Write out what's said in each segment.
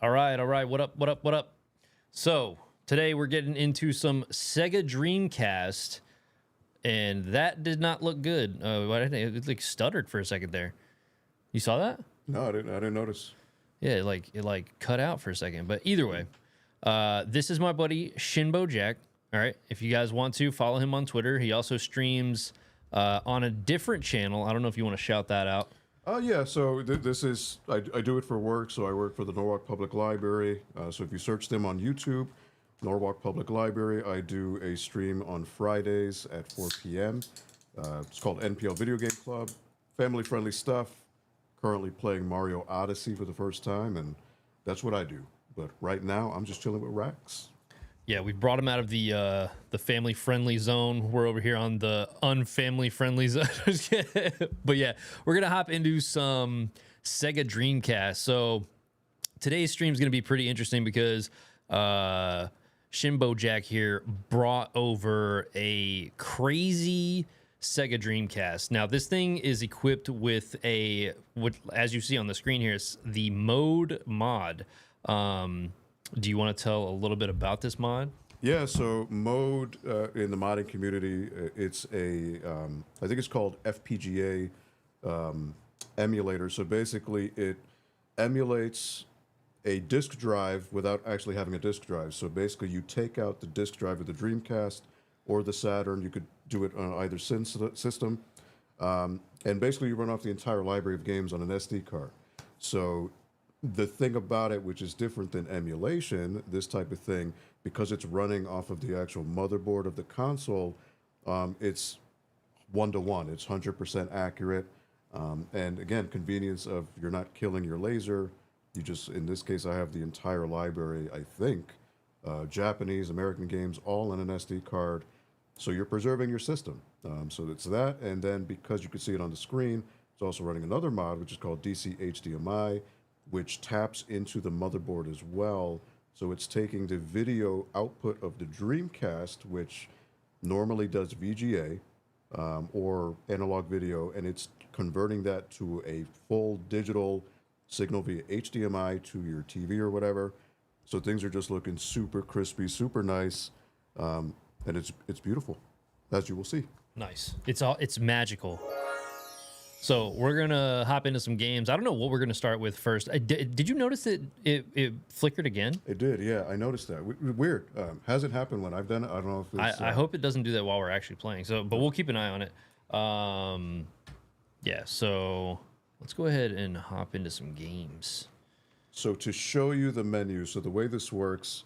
All right. What up? So today we're getting into some Sega Dreamcast, and that did not look good. It like stuttered for a second there. You saw that? No, I didn't notice. Yeah, it like cut out for a second. But either way, this is my buddy ShinboJack. All right, if you guys want to follow him on Twitter, he also streams on a different channel. I don't know if you want to shout that out. Yeah, so this is, I do it for work, so I work for the Norwalk Public Library. So if you search them on YouTube, Norwalk Public Library, I do a stream on Fridays at 4 p.m. It's called NPL Video Game Club. Family-friendly stuff. Currently playing Mario Odyssey for the first time, and that's what I do. But right now, I'm just chilling with Rax. Yeah, we brought him out of the family-friendly zone. We're over here on the unfamily-friendly zone. But yeah, we're going to hop into some Sega Dreamcast. So today's stream is going to be pretty interesting because ShinboJack here brought over a crazy Sega Dreamcast. Now, this thing is equipped with as you see on the screen here, it's the Mode mod. Do you want to tell a little bit about this mod? Yeah, so Mode in the modding community, it's I think it's called FPGA emulator. So basically it emulates a disk drive without actually having a disk drive. So basically you take out the disk drive of the Dreamcast or the Saturn. You could do it on either system. And basically you run off the entire library of games on an SD card. So the thing about it, which is different than emulation, this type of thing, because it's running off of the actual motherboard of the console, it's 1-to-1. It's 100% accurate. And again, convenience of you're not killing your laser. You just, in this case, I have the entire library, I think, Japanese, American games, all on an SD card. So you're preserving your system. So it's that. And then because you can see it on the screen, it's also running another mod, which is called DC HDMI, which taps into the motherboard as well. So it's taking the video output of the Dreamcast, which normally does VGA or analog video, and it's converting that to a full digital signal via HDMI to your TV or whatever. So things are just looking super crispy, super nice, and it's beautiful, as you will see. Nice. It's magical. So we're gonna hop into some games. I don't know what we're gonna start with first. Did you notice that it flickered again? It did, yeah. I noticed that. Weird. Hasn't happened when I've done it. I don't know if it's... I hope it doesn't do that while we're actually playing. So, but we'll keep an eye on it. Yeah. So let's go ahead and hop into some games. So to show you the menu, so the way this works,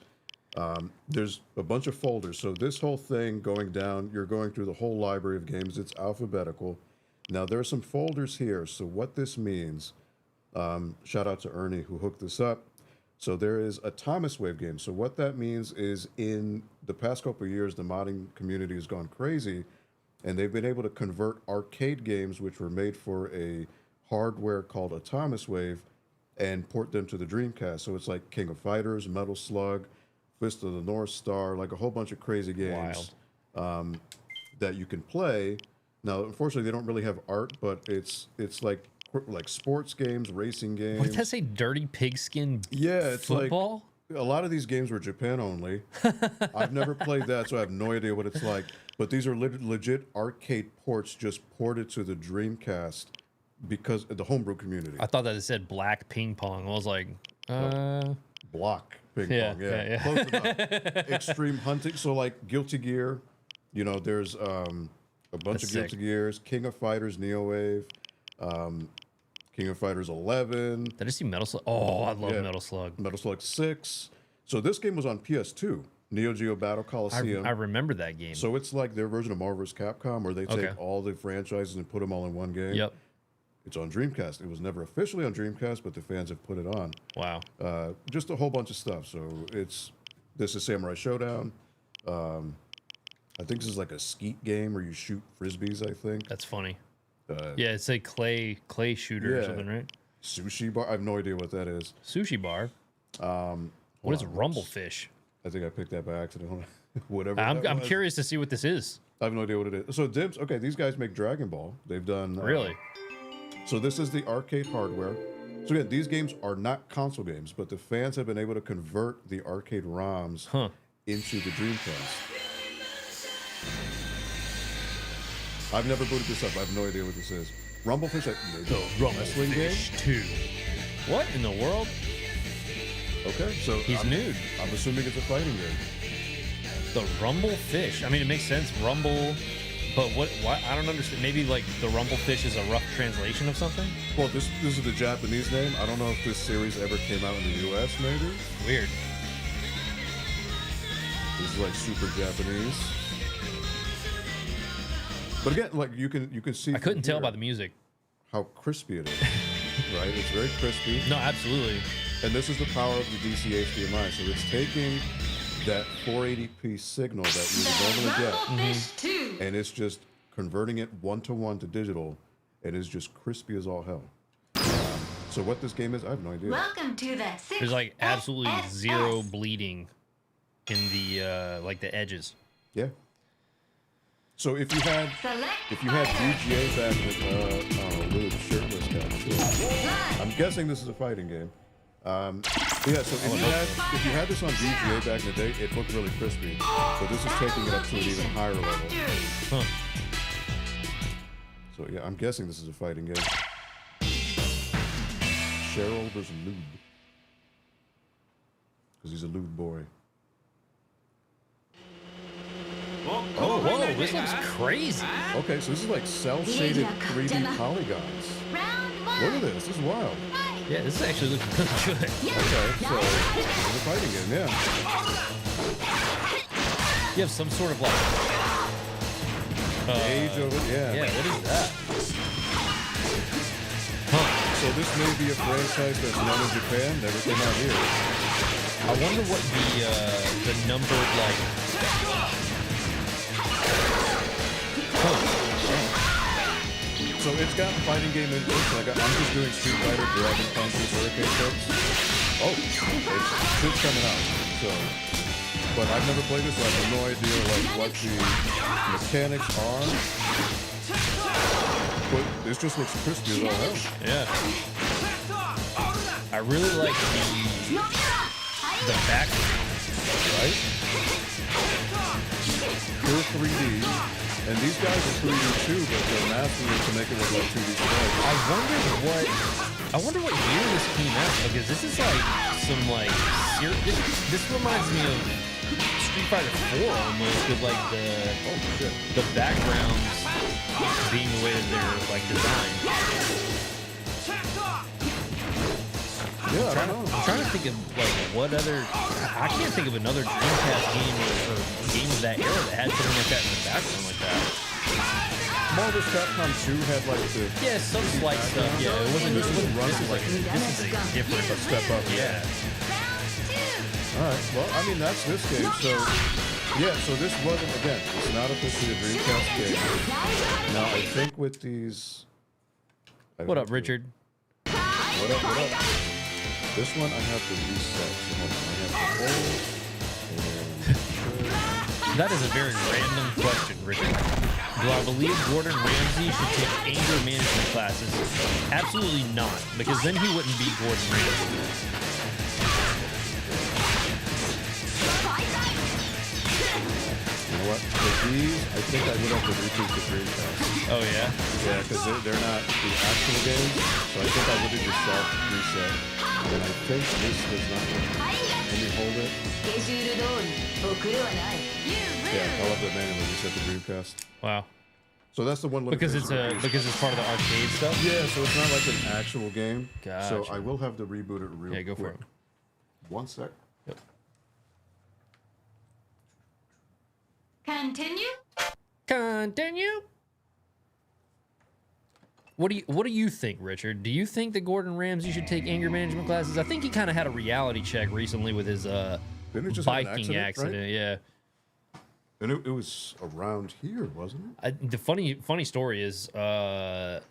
there's a bunch of folders. So this whole thing going down, you're going through the whole library of games. It's alphabetical. Now, there are some folders here. So what this means, shout out to Ernie who hooked this up. So there is a Thomas Wave game. So what that means is in the past couple of years, the modding community has gone crazy, and they've been able to convert arcade games, which were made for a hardware called a Thomas Wave, and port them to the Dreamcast. So it's like King of Fighters, Metal Slug, Fist of the North Star, like a whole bunch of crazy games that you can play. Now, unfortunately, they don't really have art, but it's like sports games, racing games. What did that say? Dirty Pigskin? Yeah, it's football? Like a lot of these games were Japan only. I've never played that, so I have no idea what it's like. But these are legit arcade ports just ported to the Dreamcast because of the homebrew community. I thought that it said black ping pong. I was like, block ping pong. Yeah. Close enough. Extreme hunting. So like Guilty Gear, you know, there's a bunch of Guilty Gears, King of Fighters, Neo Wave, King of Fighters 11. Did I see Metal Slug? Oh, I love Metal Slug. Metal Slug 6. So this game was on PS2, Neo Geo Battle Coliseum. I remember that game. So it's like their version of Marvel vs. Capcom, where they take all the franchises and put them all in one game. Yep. It's on Dreamcast. It was never officially on Dreamcast, but the fans have put it on. Wow. Just a whole bunch of stuff. So this is Samurai Showdown. I think this is like a skeet game where you shoot frisbees, I think. That's funny. Yeah, it's a clay shooter or something, right? Sushi bar. I have no idea what that is. Sushi bar. What is Rumblefish? I think I picked that by accident. Whatever. I'm curious to see what this is. I have no idea what it is. So Dibs. Okay, these guys make Dragon Ball. They've done really. So this is the arcade hardware. So again, these games are not console games, but the fans have been able to convert the arcade ROMs into the Dreamcast. I've never booted this up. I have no idea what this is. Rumblefish, the wrestling game? 2. What in the world? Okay, so he's nude. I'm assuming it's a fighting game. The Rumblefish. I mean, it makes sense. Rumble. But what? I don't understand. Maybe like the Rumblefish is a rough translation of something? Well, this is the Japanese name. I don't know if this series ever came out in the US, maybe. Weird. This is like super Japanese. But again, like you can see. I couldn't tell by the music how crispy it is. Right? It's very crispy. No, absolutely. And this is the power of the DC HDMI. So it's taking that 480p signal that you would normally get, and it's just converting it 1-to-1 to digital, and it's just crispy as all hell. So what this game is, I have no idea. Welcome to the There's like absolutely zero bleeding in the like the edges. Yeah. So if you had VGA back with Lube shirtless guy, sure. I'm guessing this is a fighting game. Yeah, so if you had this on VGA back in the day, it looked really crispy. But this is taking it up to an even higher level. Huh. So yeah, I'm guessing this is a fighting game. Cheryl versus Lube. Because he's a lewd boy. Oh, whoa, this looks crazy. Okay, so this is like cel-shaded 3D polygons. Look at this, this is wild. Yeah, this actually looks really good. Okay, so it's a fighting game, yeah. You have some sort of like age of it, yeah. Yeah, what is that? So this may be a franchise that's known in Japan, never came out here. I wonder what the numbered like. So it's got fighting game in it. Like I'm just doing Street Fighter, Dragon Punches, Hurricane Kicks. Oh, it's coming out. So, but I've never played this, so I have no idea like what the mechanics are. But this just looks crispy as all hell. Yeah. I really like the back, right? Pure 3D. And these guys are 3D too, but they're mastering it to make it look like 2D sprites. I wonder what year this came out, because this is like some like this reminds me of Street Fighter 4 almost, with like the backgrounds being the way that they're like designed. Yeah, I'm trying to think of like what other. I can't think of another Dreamcast game or game of that era that had something like that in the background like that. Marvel Capcom 2 had like the some slight stuff. Yeah, it wasn't this is a different step up. Yeah. All right. Well, I mean that's this game. So yeah. So this wasn't again. It's not officially a Dreamcast game. Now I think with these. What up, Richard? What up? What up? This one I have to reset. So hold on, I have to hold. That is a very random question, Richard. Do I believe Gordon Ramsay should take anger management classes? Absolutely not, because then he wouldn't be Gordon Ramsay. You know what? For these, I think I would have to repeat the Dreamcast. Oh yeah? Yeah, because they're not the actual games, so I think I would have just reset. And I think this does not work. Can you hold it? Yeah, I love that manual. Reset the Dreamcast. Wow. So that's the one. Because it's part of the arcade stuff. Yeah, so it's not like an actual game. Gotcha. So I will have to reboot it real quick. Yeah, go for it. 1 sec. Yep. Continue. What do you think, Richard? Do you think that Gordon Ramsay should take anger management classes? I think he kind of had a reality check recently with his biking accident. Right? Yeah. And it was around here, wasn't it? The funny story is that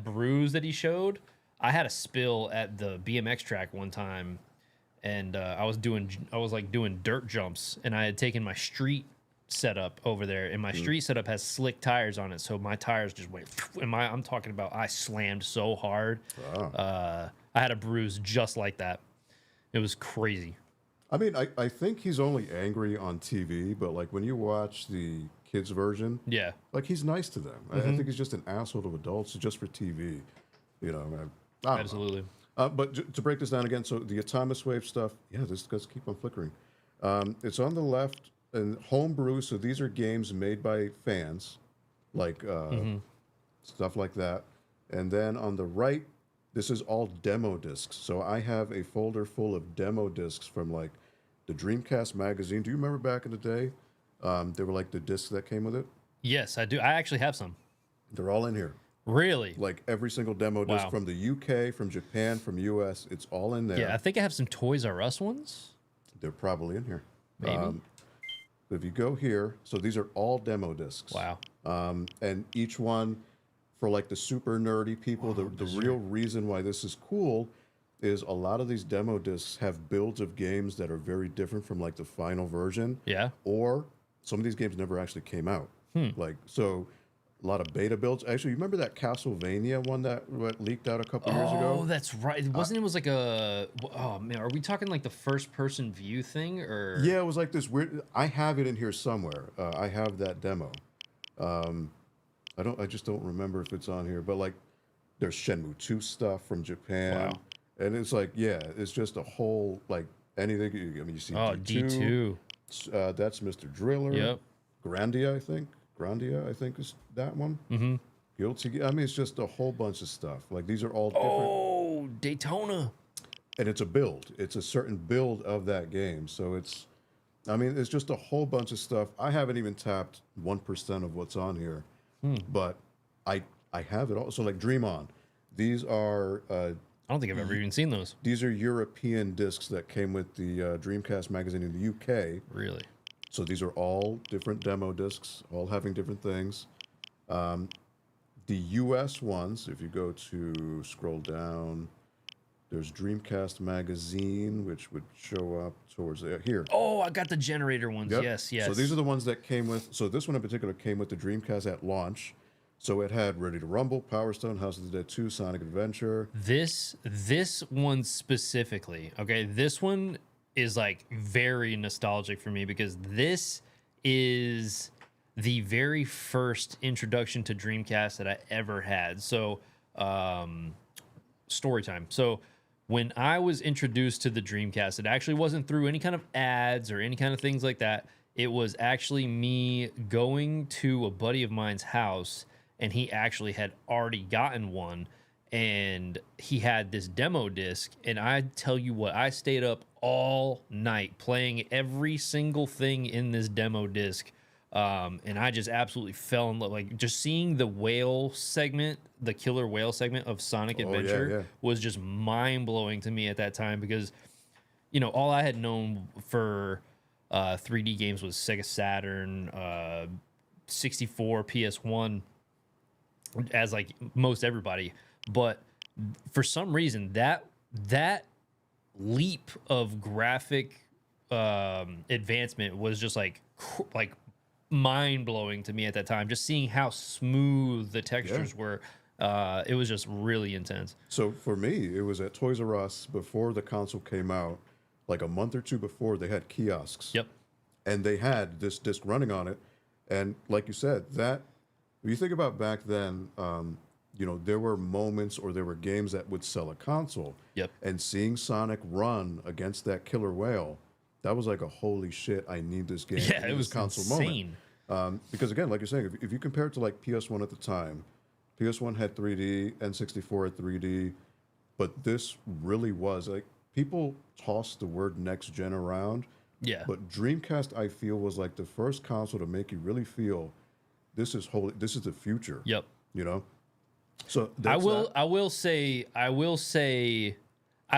bruise that he showed. I had a spill at the BMX track one time, and I was doing dirt jumps, and I had taken my street setup over there, and my street setup has slick tires on it, so my tires just went. And I'm talking about I slammed so hard. Wow. I had a bruise just like that. It was crazy. I mean, I think he's only angry on TV, but like when you watch the kids version, Yeah. like he's nice to them. I think he's just an asshole to adults just for TV. You know, I don't Absolutely. know. But to break this down again, so the Atomic Wave stuff, yeah, this does keep on flickering. It's on the left and homebrew. So these are games made by fans, like stuff like that. And then on the right, this is all demo discs. So I have a folder full of demo discs from like the Dreamcast magazine. Do you remember back in the day? They were like the discs that came with it. Yes, I do. I actually have some. They're all in here. Really? Like every single demo disc from the UK, from Japan, from US. It's all in there. Yeah, I think I have some Toys R Us ones. They're probably in here. Maybe. If you go here, so these are all demo discs. Wow. And each one, for like the super nerdy people, the real reason why this is cool is a lot of these demo discs have builds of games that are very different from like the final version. Yeah. Or some of these games never actually came out. Like, so a lot of beta builds. Actually, you remember that Castlevania one that leaked out a couple years ago? Oh, that's right. Wasn't it was like a, oh man, are we talking like the first person view thing or? Yeah, it was like this weird, I have it in here somewhere. I have that demo. I just don't remember if it's on here, but like there's Shenmue 2 stuff from Japan. Wow. And it's like, yeah, it's just a whole, like anything. I mean, you see D2. That's Mr. Driller. Yep. Grandia, I think is that one. Mm-hmm. Guilty. I mean, it's just a whole bunch of stuff. Like these are all different. Oh, Daytona. And it's a build. It's a certain build of that game. So it's, I mean, it's just a whole bunch of stuff. I haven't even tapped 1% of what's on here, but I have it all. So like Dream On, these are. I don't think I've ever even seen those. These are European discs that came with the Dreamcast magazine in the UK. Really? So these are all different demo discs, all having different things. The US ones, if you go to scroll down, there's Dreamcast magazine, which would show up towards here. Oh, I got the generator ones. Yep. Yes, yes. So these are the ones that came with. So this one in particular came with the Dreamcast at launch. So it had Ready to Rumble, Power Stone, House of the Dead 2, Sonic Adventure. This one specifically, okay, this one is like very nostalgic for me because this is the very first introduction to Dreamcast that I ever had. So, story time. So when I was introduced to the Dreamcast, it actually wasn't through any kind of ads or any kind of things like that. It was actually me going to a buddy of mine's house, and he actually had already gotten one, and he had this demo disc. And I tell you what, I stayed up all night playing every single thing in this demo disc. And I just absolutely fell in love. Like just seeing the whale segment, the killer whale segment of Sonic Adventure was just mind blowing to me at that time because, you know, all I had known for 3D games was Sega Saturn, 64, PS1, as like most everybody. But for some reason, that leap of graphic advancement was just like mind blowing to me at that time. Just seeing how smooth the textures were, it was just really intense. So for me, it was at Toys R Us before the console came out, like a month or two before. They had kiosks. Yep. And they had this disc running on it, and like you said, that when you think about back then, you know, there were moments or there were games that would sell a console. Yep. And seeing Sonic run against that killer whale, that was like a holy shit, I need this game. Yeah, it was console insane. moment. Because again, like you're saying, if you compare it to like PS1 at the time, PS1 had 3D, N64 had 3D, but this really was like people tossed the word next gen around. Yeah. But Dreamcast, I feel, was like the first console to make you really feel this is holy. This is the future. Yep. You know. So I will say, I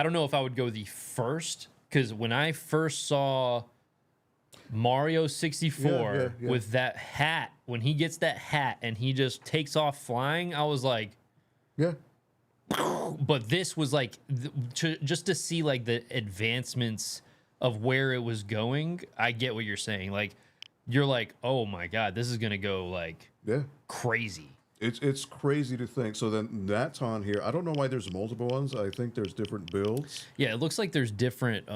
don't know if I would go the first, because when I first saw Mario 64 with that hat, when he gets that hat and he just takes off flying, I was like, yeah. But this was like just to see like the advancements of where it was going. I get what you're saying. Like you're like, oh my god, this is gonna go like crazy. It's crazy to think. So then that's on here. I don't know why there's multiple ones. I think there's different builds. Yeah, it looks like there's different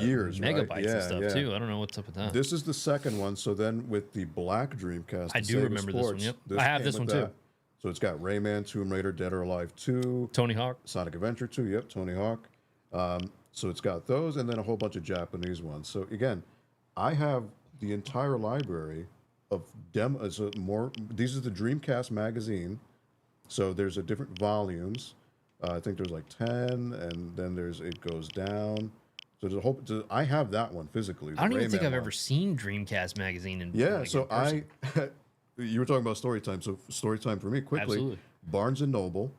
Years, right? megabytes Yeah, and stuff yeah. too. I don't know what's up with that. This is the second one. So then with the black Dreamcast, I the do Sega remember this one. Sports, Yep, I have came this one with too. that. So it's got Rayman, Tomb Raider, Dead or Alive 2, Tony Hawk. Sonic Adventure 2. Yep, Tony Hawk. So it's got those, and then a whole bunch of Japanese ones. So again, I have the entire library of demos. These are the Dreamcast magazine. So there's a different volumes. I think there's like 10, and then it goes down. So there's a whole. I have that one physically. I don't even think I've one. ever seen Dreamcast magazine in Yeah. like, So in person. you were talking about story time. So story time for me quickly. Absolutely. Barnes and Noble.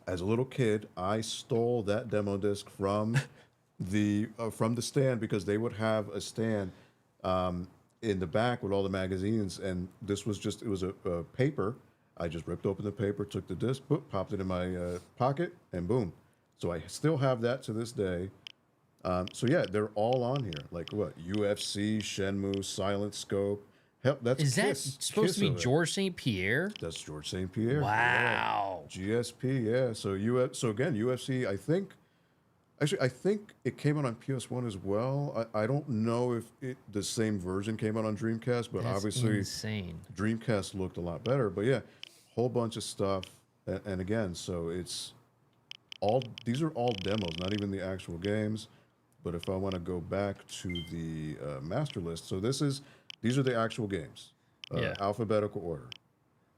As a little kid, I stole that demo disc from the stand because they would have a stand in the back with all the magazines, and this was just it was a paper. I just ripped open the paper, took the disc, popped it in my pocket, and boom. So I still have that to this day. So yeah, they're all on here. Like what? UFC, Shenmue, Silent Scope. Hell, that's Is that Kiss. supposed to be of it. George St. Pierre? That's George St. Pierre. Wow. Yeah. GSP, yeah. So again, UFC, I think it came out on PS1 as well. I don't know if the same version came out on Dreamcast, but That's obviously insane. Dreamcast looked a lot better. But yeah, whole bunch of stuff. And again, so these are all demos, not even the actual games. But if I want to go back to the master list, so these are the actual games, Yeah. alphabetical order.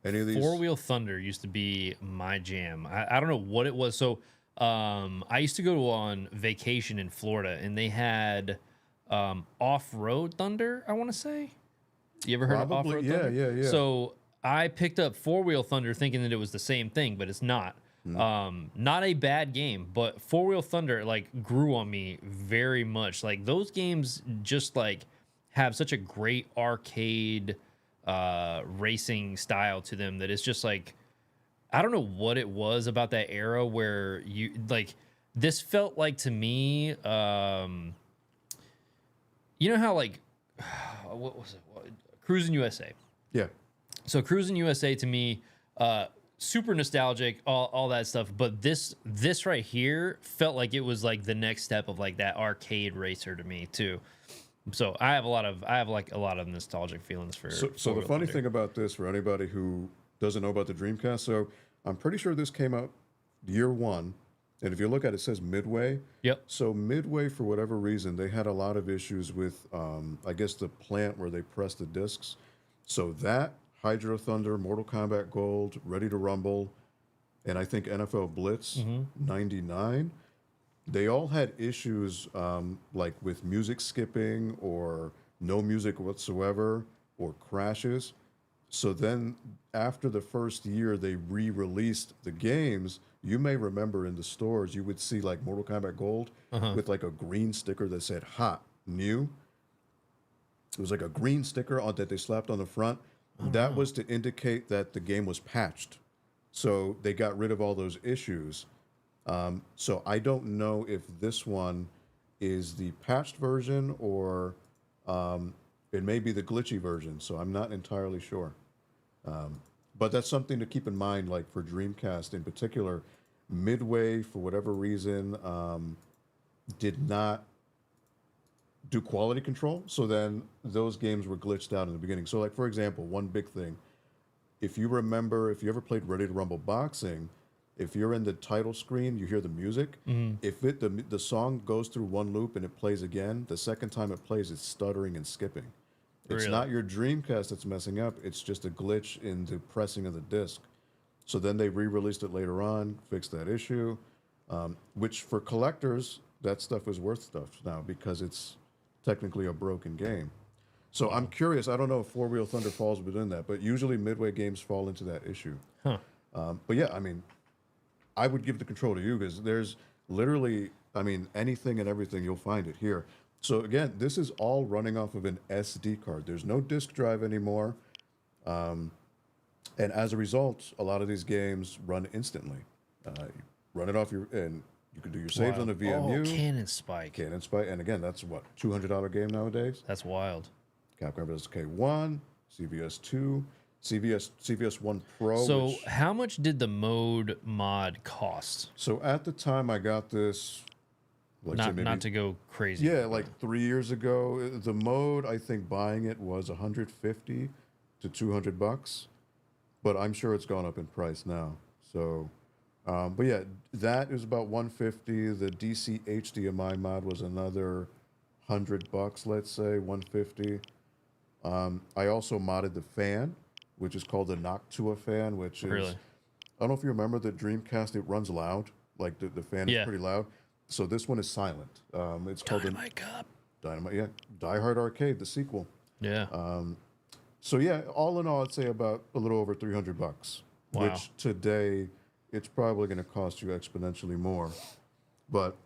Any of these? Four Wheel Thunder used to be my jam. I don't know what it was. So I used to go on vacation in Florida, and they had Off-Road Thunder, I want to say. You ever heard of Probably, Off-Road yeah, Thunder? yeah. So I picked up Four Wheel Thunder thinking that it was the same thing, but it's not. Not a bad game, but Four Wheel Thunder like grew on me very much. Like those games just like have such a great arcade racing style to them that it's just like I don't know what it was about that era where you like this felt like to me you know how like what was it Cruising USA. Yeah. So Cruising USA to me super nostalgic, all that stuff, but this right here felt like it was like the next step of like that arcade racer to me too. So I have a lot of nostalgic feelings for. So the funny thing about this, for anybody who doesn't know about the Dreamcast, so I'm pretty sure this came out year one, and if you look at it, it says Midway. Yep. So Midway, for whatever reason, they had a lot of issues with, I guess, the plant where they press the discs. So that Hydro Thunder, Mortal Kombat Gold, Ready to Rumble, and I think NFL Blitz '99. They all had issues like with music skipping or no music whatsoever or crashes. So then after the first year, they re-released the games. You may remember in the stores, you would see like Mortal Kombat Gold with like a green sticker that said hot, new. It was like a green sticker that they slapped on the front. That was to indicate that the game was patched. So they got rid of all those issues. So I don't know if this one is the patched version or it may be the glitchy version. So I'm not entirely sure. But that's something to keep in mind, like for Dreamcast in particular. Midway, for whatever reason, did not do quality control. So then those games were glitched out in the beginning. So like, for example, one big thing, if you remember, if you ever played Ready to Rumble Boxing, if you're in the title screen, you hear the music. If the song goes through one loop and it plays again, the second time it plays, it's stuttering and skipping. It's Really? not your Dreamcast that's messing up. It's just a glitch in the pressing of the disc. So then they re-released it later on, fixed that issue, which for collectors, that stuff is worth stuff now because it's technically a broken game. So I'm curious. I don't know if Four Wheel Thunder falls within that, but usually Midway games fall into that issue. Huh. But yeah, I mean, I would give the control to you because there's literally, I mean, anything and everything, you'll find it here. So again, this is all running off of an SD card. There's no disk drive anymore. And as a result, a lot of these games run instantly. You run it off and you can do your saves on the VMU. Oh, Cannon Spike. Cannon Spike. And again, that's what, $200 game nowadays? That's wild. Capcom vs. K1, CVS 2. CVS 1 Pro. So how much did the mode mod cost? So at the time I got this, like Not to go crazy. yeah, like 3 years ago. The mode, I think buying it was 150 to 200 bucks, but I'm sure it's gone up in price now. So, but yeah, that is about 150. The DC HDMI mod was another 100 bucks, let's say 150. I also modded the fan, which is called the Noctua fan, which is, Really? I don't know if you remember the Dreamcast, it runs loud, like the fan is pretty loud. So this one is silent. It's called Dynamite Cup. Dynamite, yeah. Die Hard Arcade, the sequel. Yeah. So yeah, all in all, I'd say about a little over 300 bucks, Wow. which today it's probably going to cost you exponentially more. But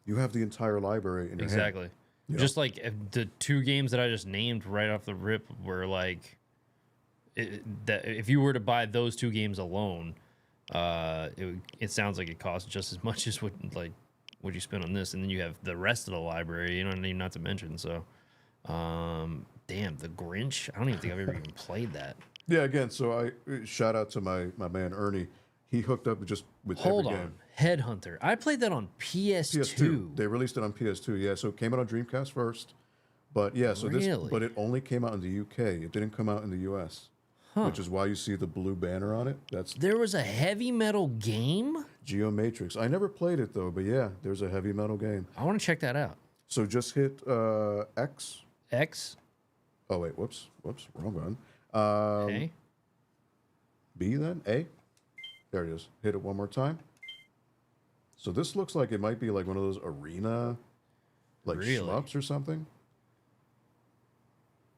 you have the entire library in your hand. Exactly. Yeah. Just like the 2 games that I just named right off the rip were like, that if you were to buy those 2 games alone, it sounds like it costs just as much as what you spend on this, and then you have the rest of the library. You know what I mean? Not to mention. So, damn, the Grinch. I don't even think I've ever even played that. Yeah, again, so I shout out to my man Ernie. He hooked up with Hold every on, game. Headhunter. I played that on PS2. They released it on PS2, yeah. So it came out on Dreamcast first. But yeah, so Really? but it only came out in the UK. It didn't come out in the US. Which is why you see the blue banner on it. That's There was a heavy metal game? Geomatrix. I never played it though, but yeah, there's a heavy metal game. I want to check that out. So just hit X. X? Oh wait, whoops, wrong one. Okay. B then A. There it is. Hit it one more time. So this looks like it might be like one of those arena, like Really? shmups or something.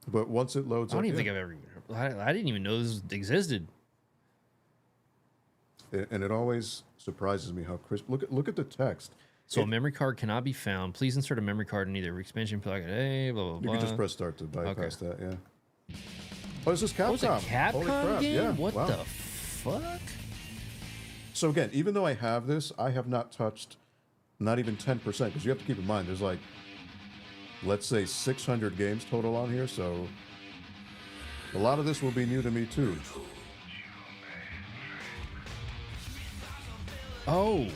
But once it loads I don't up, even think I've ever. I didn't even know this existed. and it always surprises me how crisp. Look at the text. So a memory card cannot be found. Please insert a memory card in either expansion packet A, blah, blah, You blah. can just press start to bypass that. Yeah. Oh, this is Capcom. Oh, it's a Holy Capcom crap, game? Yeah. What wow. the fuck? So again, even though I have this, I have not touched not even 10%, because you have to keep in mind there's like, let's say 600 games total on here, so a lot of this will be new to me too. Oh,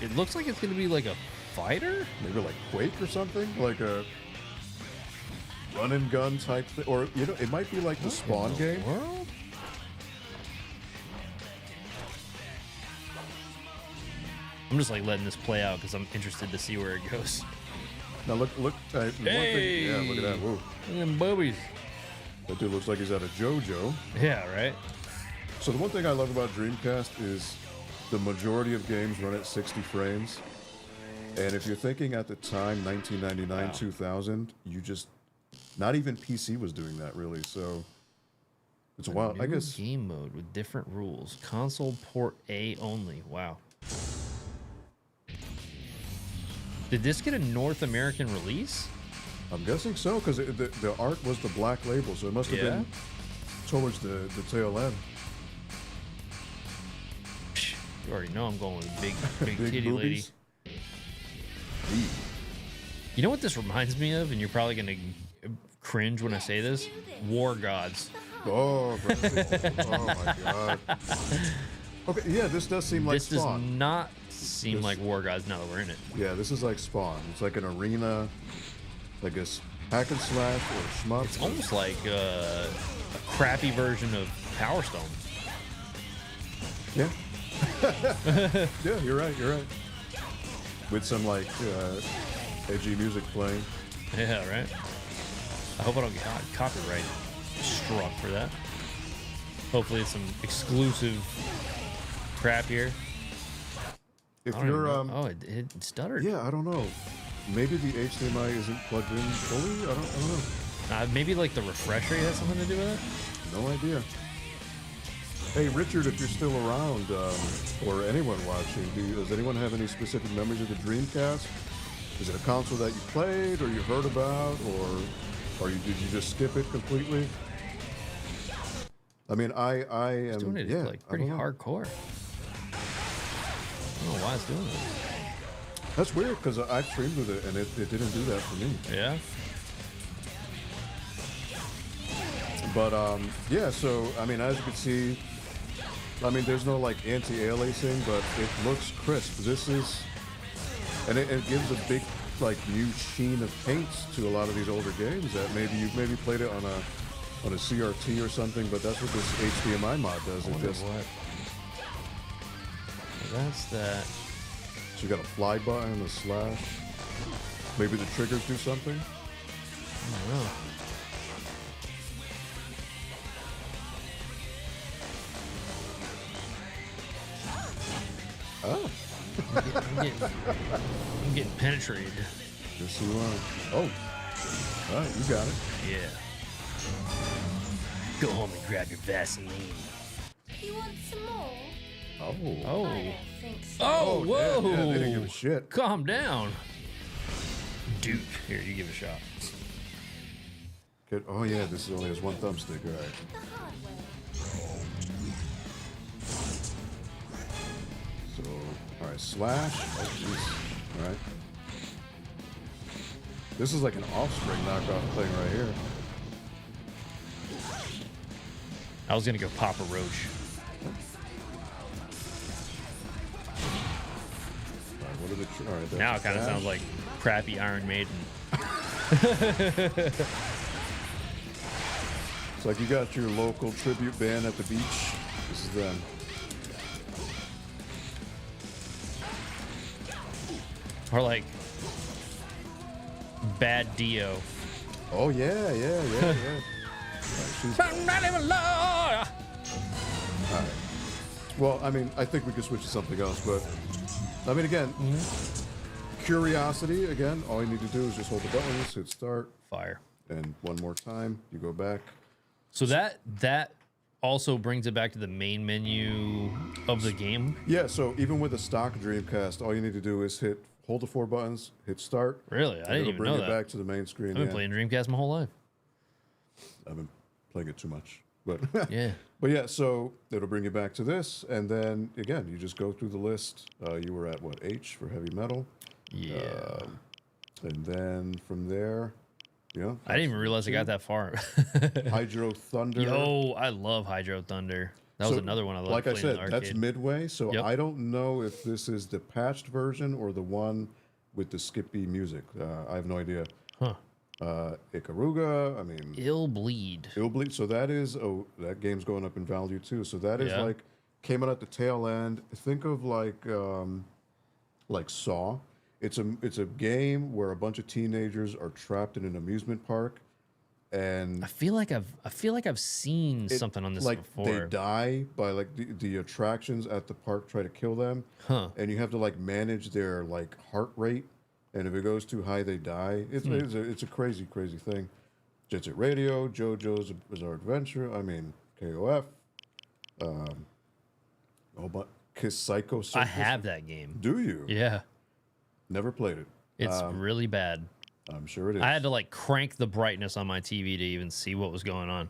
it looks like it's going to be like a fighter? Maybe like Quake or something, like a run and gun type thing, or you know, it might be like the Spawn game. World? I'm just like letting this play out because I'm interested to see where it goes. Now look, one thing, yeah, look at that. Whoa, Look at them boobies. that dude looks like he's out of JoJo. Yeah, right? So the one thing I love about Dreamcast is the majority of games run at 60 frames. And if you're thinking at the time, 1999, 2000, you just, not even PC was doing that really. So it's a while, I New guess. game mode with different rules. Console port A only. Wow. Did this get a North American release? I'm guessing so, because the art was the black label, so it must have been towards the tail end. Psh, you already know I'm going with big Big titty lady. boobies. You know what this reminds me of, and you're probably gonna cringe when I say this? War Gods. Oh, oh my god. Okay, yeah, this does seem like This does Spawn. not seem like War Gods now that we're in it. Yeah, this is like Spawn. It's like an arena, like a hack and slash or shmup. It's almost like a crappy version of Power Stone. Yeah. Yeah, you're right. You're right. With some like edgy music playing. Yeah, right? I hope I don't get copyright struck for that. Hopefully it's some exclusive crap here. If I don't even you're know. Oh, it stuttered. yeah, I don't know. Maybe the HDMI isn't plugged in fully. I don't know. Maybe like the refresh rate has something to do with it? No idea. Hey, Richard, if you're still around, or anyone watching, does anyone have any specific memories of the Dreamcast? Is it a console that you played, or you heard about, or did you just skip it completely? I mean, I am. It's doing it yeah, like I pretty don't know. hardcore. I don't know why it's doing this. That's weird because I've streamed with it and it didn't do that for me. Yeah? But yeah, so I mean, as you can see, I mean, there's no like anti-aliasing, but it looks crisp. This is, and it gives a big like new sheen of paints to a lot of these older games that maybe you've played it on a CRT or something, but that's what this HDMI mod does. It just what? That's that. so you got a fly button, a slash. Maybe the triggers do something. I don't know. Oh, I'm getting penetrated. yes you are. Oh, all right, you got it. Yeah. Go home and grab your Vaseline. You want some more? Oh. Oh. I don't think so. Oh, whoa. Yeah, they didn't give a shit. Calm down. Dude, here, you give it a shot. Good. Oh yeah, this only has one thumbstick. All right. The hard way. So, all right, slash. Oh jeez. All right. This is like an Offspring knockoff thing right here. I was gonna go Papa Roach. All right, what are the? All right. that's Now it kind of dash. sounds like crappy Iron Maiden. It's like you got your local tribute band at the beach. This is them. Or like Bad Dio. Oh yeah, yeah, yeah, yeah. All right. Well, I mean, I think we could switch to something else, but I mean, again, curiosity. Again, all you need to do is just hold the buttons, hit start, Fire. and one more time, you go back. So that also brings it back to the main menu of the game. Yeah. So even with a stock Dreamcast, all you need to do is hold the 4 buttons, hit start. Really? I and didn't it'll even bring know it that. back to the main screen. I've been yeah. playing Dreamcast my whole life. I've been playing it too much, but Yeah. But yeah, so it'll bring you back to this, and then again, you just go through the list. You were at what, H for heavy metal? Yeah. And then from there, yeah. I didn't even realize I got that far. Hydro Thunder. Yo, I love Hydro Thunder. That was So, another one I loved. Like I playing in said, the that's arcade. midway, so Yep. I don't know if this is the patched version or the one with the skippy music. I have no idea. Huh. Ikaruga, I mean, Ill Bleed. It'll bleed. So that is that game's going up in value too. So that is Yeah. like came out at the tail end. Think of like Saw. It's a game where a bunch of teenagers are trapped in an amusement park, and I feel like I've seen something on this like before. they die by like the attractions at the park try to kill them, Huh. and you have to like manage their like heart rate, and if it goes too high, they die. It's a crazy thing. Jet Set Radio, JoJo's Bizarre Adventure. I mean KOF. But Kiss Psycho. I Circus. have that game. Do you? Yeah. Never played it. It's really bad. I'm sure it is. I had to like crank the brightness on my TV to even see what was going on.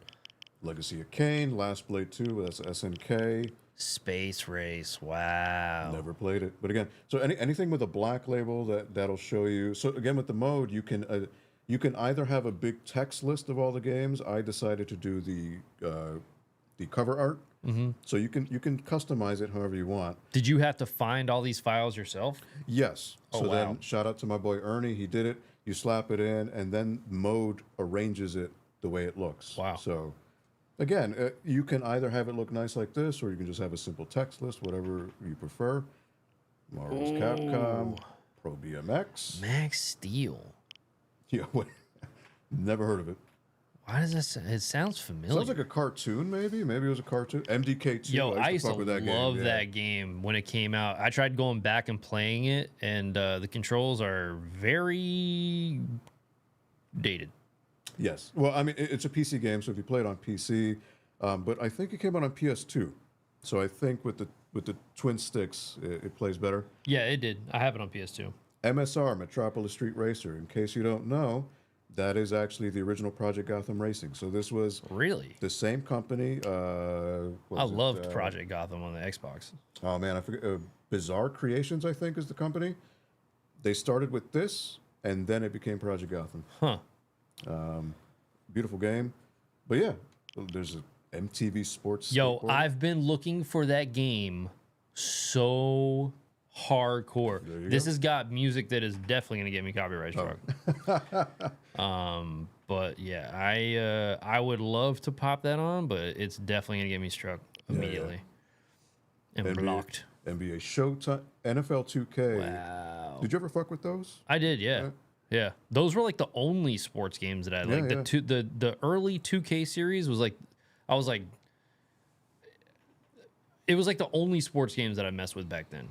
Legacy of Kain, Last Blade 2. That's SNK. Space Race. Wow. Never played it, but again, so anything with a black label that'll show you. So again, with the mode, you can either have a big text list of all the games. I decided to do the cover art, so you can customize it however you want. Did you have to find all these files yourself? Yes. Oh, So wow. then, shout out to my boy Ernie. He did it. You slap it in, and then mode arranges it the way it looks. Wow. So again, you can either have it look nice like this, or you can just have a simple text list, whatever you prefer. Marvel's Capcom, Pro BMX. Max Steel. Yeah, wait. Never heard of it. Why does this? It sounds familiar. Sounds like a cartoon, maybe. Maybe it was a cartoon. MDK2. Yo, I used to fuck with that love game. Yeah. that game when it came out. I tried going back and playing it, and the controls are very dated. Yes. Well, I mean, it's a PC game, so if you play it on PC, but I think it came out on PS2. So I think with the twin sticks, it plays better. Yeah, it did. I have it on PS2. MSR, Metropolis Street Racer. In case you don't know, that is actually the original Project Gotham Racing. So this was Really? the same company. I loved Project Gotham on the Xbox. Oh man, I forget. Bizarre Creations, I think, is the company. They started with this, and then it became Project Gotham. Huh. Beautiful game, but yeah, There's a MTV Sports. Yo, skateboard. I've been looking for that game so hardcore. you This go. has got music that is definitely gonna get me copyright struck. But yeah, I would love to pop that on, but it's definitely gonna get me struck immediately and NBA, blocked. NBA Showtime, NFL 2K. Wow. Did you ever fuck with those? I did, yeah. Yeah. Those were like the only sports games that I like. Yeah, The early 2K series was like I was like it was like the only sports games that I messed with back then.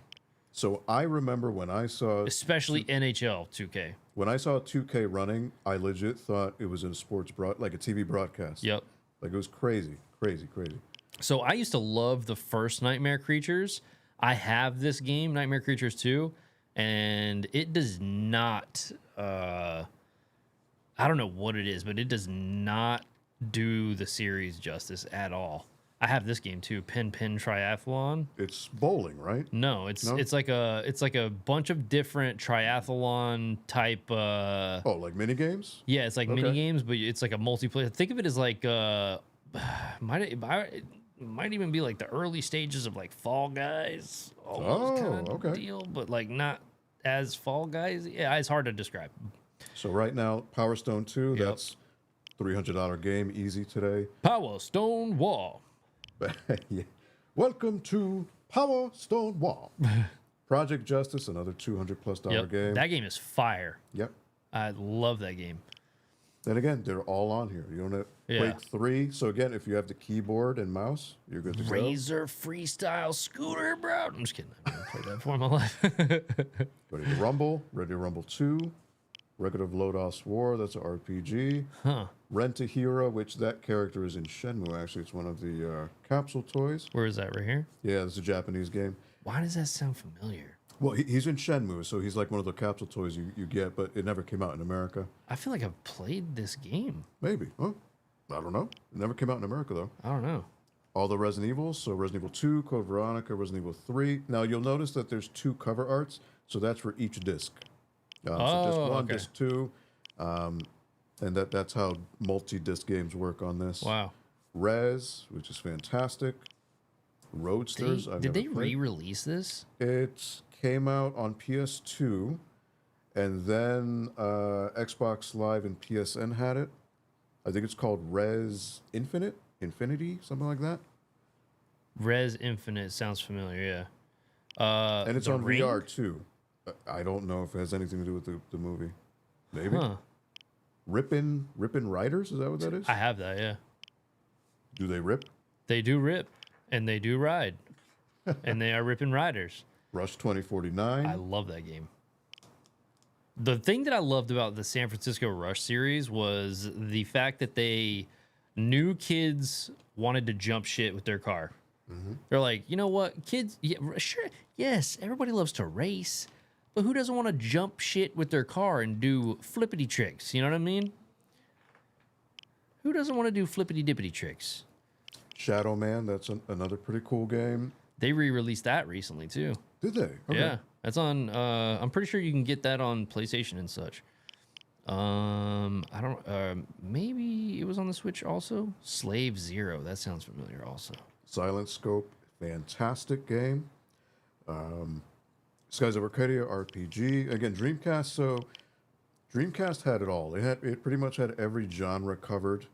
So I remember when I saw Especially NHL 2K. when I saw 2K running, I legit thought it was in a sports like a TV broadcast. Yep. Like it was crazy, crazy, crazy. So I used to love the first Nightmare Creatures. I have this game, Nightmare Creatures 2, and it does not I don't know what it is, but it does not do the series justice at all. I have this game too, Pin Triathlon. It's bowling, right? No, it's like a bunch of different triathlon type Oh, like mini games? yeah, it's like Okay. mini games, but it's like a multiplayer. Think of it as like might even be like the early stages of like Fall Guys, almost kind of okay. deal, but like not as Fall Guys. Yeah, it's hard to describe. So right now, Power Stone 2, Yep. that's $300 game, easy today. Power Stone Wall. Yeah. Welcome to Power Stone Wall. Project Justice, another $200+ Yep, game. that game is fire. Yep. I love that game. And again, they're all on here. You don't have Yeah. Quake 3. So again, if you have the keyboard and mouse, you're good to go. Razor Freestyle Scooter, bro. I'm just kidding. I've never played that before in my life. Ready to Rumble 2, Record of Lodos War, that's an RPG. Huh. Rent a Hero, which that character is in Shenmue, actually. It's one of the capsule toys. Where is that? Right here? Yeah, it's a Japanese game. Why does that sound familiar? Well, he's in Shenmue, so he's like one of the capsule toys you get, but it never came out in America. I feel like I've played this game. Maybe. Huh? I don't know. It never came out in America, though. I don't know. All the Resident Evils, so Resident Evil 2, Code Veronica, Resident Evil 3. Now, you'll notice that there's 2 cover arts, so that's for each disc. So disc 1, okay. disc 2, and that's how multi-disc games work on this. Wow. Rez, which is fantastic. Roadsters. Did they re-release this? It came out on PS2, and then Xbox Live and PSN had it. I think it's called Rez Infinity, something like that. Res Infinite sounds familiar, yeah. And it's The on Ring? VR too. I don't know if it has anything to do with the movie. Maybe. Huh. Rippin' Riders, is that what that is? I have that, yeah. Do they rip? They do rip, and they do ride, and they are ripping riders. Rush 2049. I love that game. The thing that I loved about the San Francisco Rush series was the fact that they knew kids wanted to jump shit with their car. They're like, you know what, kids, yeah, sure, yes, everybody loves to race, but who doesn't want to jump shit with their car and do flippity tricks? You know what I mean? Who doesn't want to do flippity dippity tricks? Shadow Man, that's another pretty cool game. They re-released that recently too. Did they? Okay. Yeah, that's on. I'm pretty sure you can get that on PlayStation and such. I don't. Maybe it was on the Switch also. Slave Zero. That sounds familiar. Also. Silent Scope, fantastic game. Skies of Arcadia RPG. Again, Dreamcast. So Dreamcast had it all. It pretty much had every genre covered.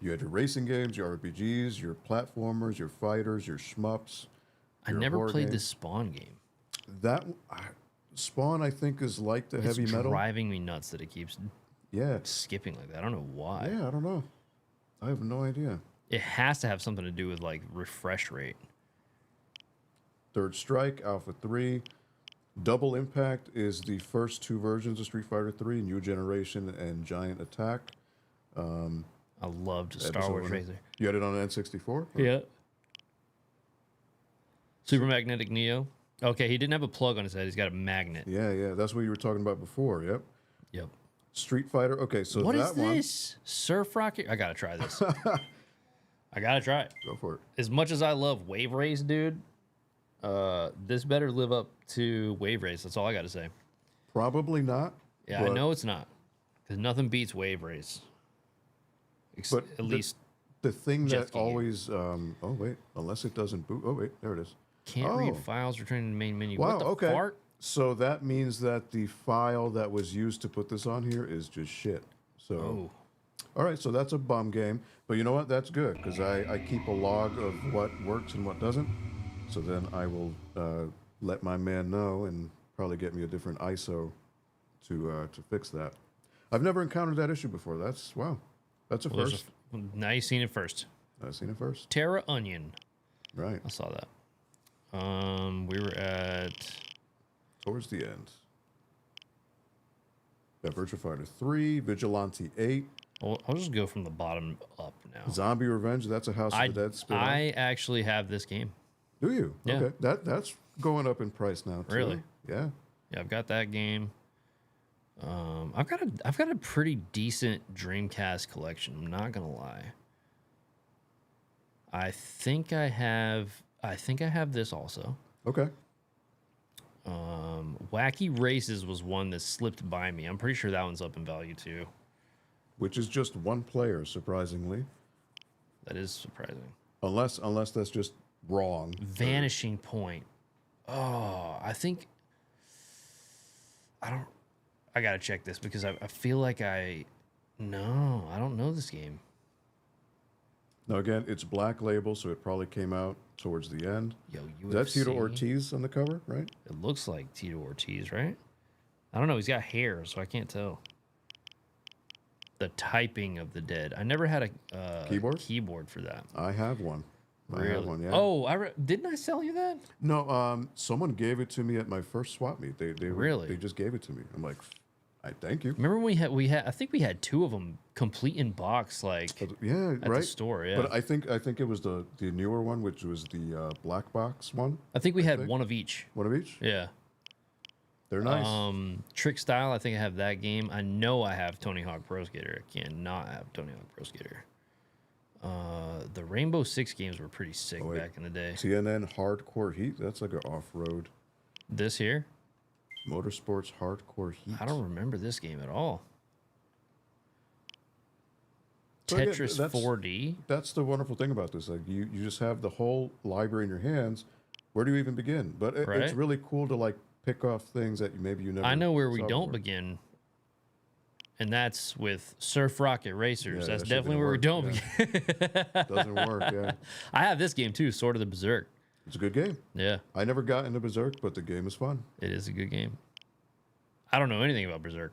You had your racing games, your RPGs, your platformers, your fighters, your shmups. I your never horror played the games. Spawn game. That Spawn, I think, is like the heavy It's metal. driving me nuts that it keeps Yeah. skipping like that. I don't know why. Yeah, I don't know. I have no idea. It has to have something to do with like refresh rate. Third Strike, Alpha 3. Double Impact is the first 2 versions of Street Fighter 3, New Generation and Giant Attack. I loved Star Episode Wars 1. Racer. You had it on N64? Yeah. Super Magnetic Neo. Okay, he didn't have a plug on his head. He's got a magnet. Yeah. That's what you were talking about before. Yep. Yep. Street Fighter. Okay, so What that is one. this? Surf Rocket? I gotta try this. I gotta try it. Go for it. As much as I love Wave Race, dude, this better live up to Wave Race. That's all I gotta say. Probably not. Yeah, I but know it's not. Because nothing beats Wave Race. But At least the thing Jet that ski. always. Oh wait, unless it doesn't boot. Oh wait, there it is. Can't read files. Returning to the main menu. Wow. What the Okay. fart? So that means that the file that was used to put this on here is just shit. So. Oh. All right, so that's a bum game. But you know what? That's good because I keep a log of what works and what doesn't. So then I will let my man know and probably get me a different ISO to fix that. I've never encountered that issue before. That's wow. That's a Well, first. now you've seen it first. I've seen it first. Terra Onion. Right. I saw that. We were at. Towards the end. Got Virtua Fighter 3, Vigilante 8, Well, I'll just go from the bottom up now. Zombie Revenge. That's a House of the Dead spin-off. I actually have this game. Do you? Yeah. Okay. That's going up in price now too. Really? Yeah. Yeah, I've got that game. I've got a pretty decent Dreamcast collection. I'm not gonna lie. I think I have this also. Okay. Wacky Races was one that slipped by me. I'm pretty sure that one's up in value too. Which is just one player, surprisingly. That is surprising. Unless that's just wrong. Vanishing Point. Oh, I gotta check this because I feel like I don't know this game. Now again, it's Black Label, so it probably came out towards the end. Yo, Is that Tito UFC? Ortiz on the cover, right? It looks like Tito Ortiz, right? I don't know. He's got hair, so I can't tell. The typing of the dead. I never had a keyboard for that. I have one. I have one, yeah. Oh, didn't I sell you that? No, someone gave it to me at my first swap meet. They Really? They just gave it to me. I'm like, I thank you. Remember when we had I think we had two of them complete in box, like Yeah, at right. the store. Yeah, But I think it was the newer one, which was the black box one. I think we had one of each. One of each. Yeah. They're nice. Trick Style, I think I have that game. I know I have Tony Hawk Pro Skater. I cannot have Tony Hawk Pro Skater. The Rainbow Six games were pretty sick back in the day. TNN Hardcore Heat. That's like an off-road This here? motorsports hardcore heat. I don't remember this game at all. So again, Tetris that's- 4D. That's the wonderful thing about this. Like you just have the whole library in your hands. Where do you even begin? But it's Right. really cool to like pick off things that maybe you never. I know where we saw don't before. begin. And that's with Surf Rocket Racers. Yeah, That's that shit definitely didn't where we work, don't yeah. begin. Doesn't work. Yeah, I have this game too, Sword of the Berserk. it's a good game. Yeah, I never got into Berserk, but the game is fun. it is a good game. I don't know anything about Berserk.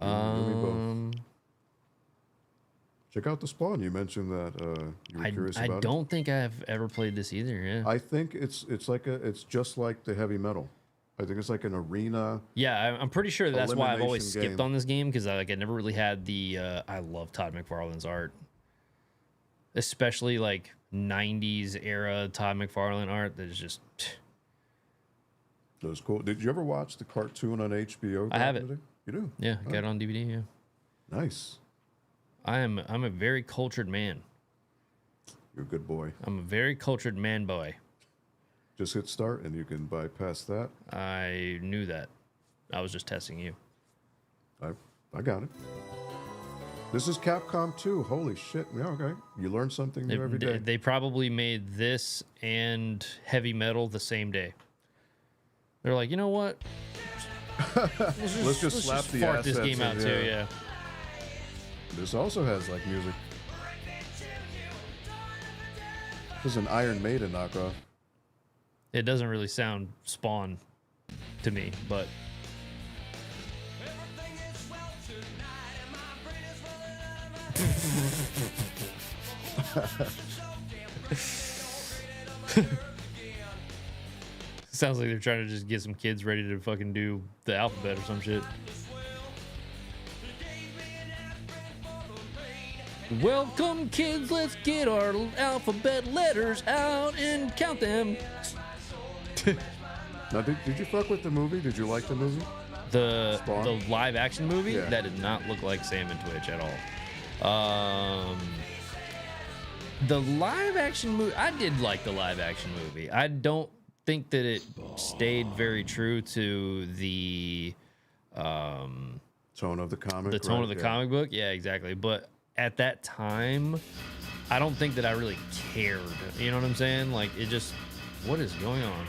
You and me both. Check out the Spawn. You mentioned that you were curious I about it. don't think I've ever played this either. Yeah, I think it's just like the heavy metal. I think it's like an arena. yeah, I'm pretty sure that's why I've always elimination skipped game. on this game because I never really had the. I love Todd McFarlane's art, especially like '90s era Todd McFarlane art. That's just. It was cool. Did you ever watch the cartoon on HBO? I have back in it. the day? You do? Yeah, got it on DVD. Yeah, Nice. I'm a very cultured man. You're a good boy. I'm a very cultured man boy. Just hit start and you can bypass that. I knew that. I was just testing you. I got it. This is Capcom 2. Holy shit. Yeah, okay. You learn something new every day. They probably made this and heavy metal the same day. They're like, you know what? Let's just slap the fart this assets game out in, too. yeah. Yeah. This also has like music. This is an Iron Maiden knockoff. It doesn't really sound Spawn to me, but sounds like they're trying to just get some kids ready to fucking do the alphabet or some shit. Welcome, kids. Let's get our alphabet letters out and count them. Now, did you fuck with the movie? Did you like the movie? The Spawn? live action movie Yeah. that did not look like Sam and Twitch at all. The live action movie, I did like the live action movie. I don't think that it stayed very true to the Tone of the comic. tone right? of the Yeah. comic book. Yeah, exactly. But at that time, I don't think that I really cared. You know what I'm saying? Like, it just, what is going on?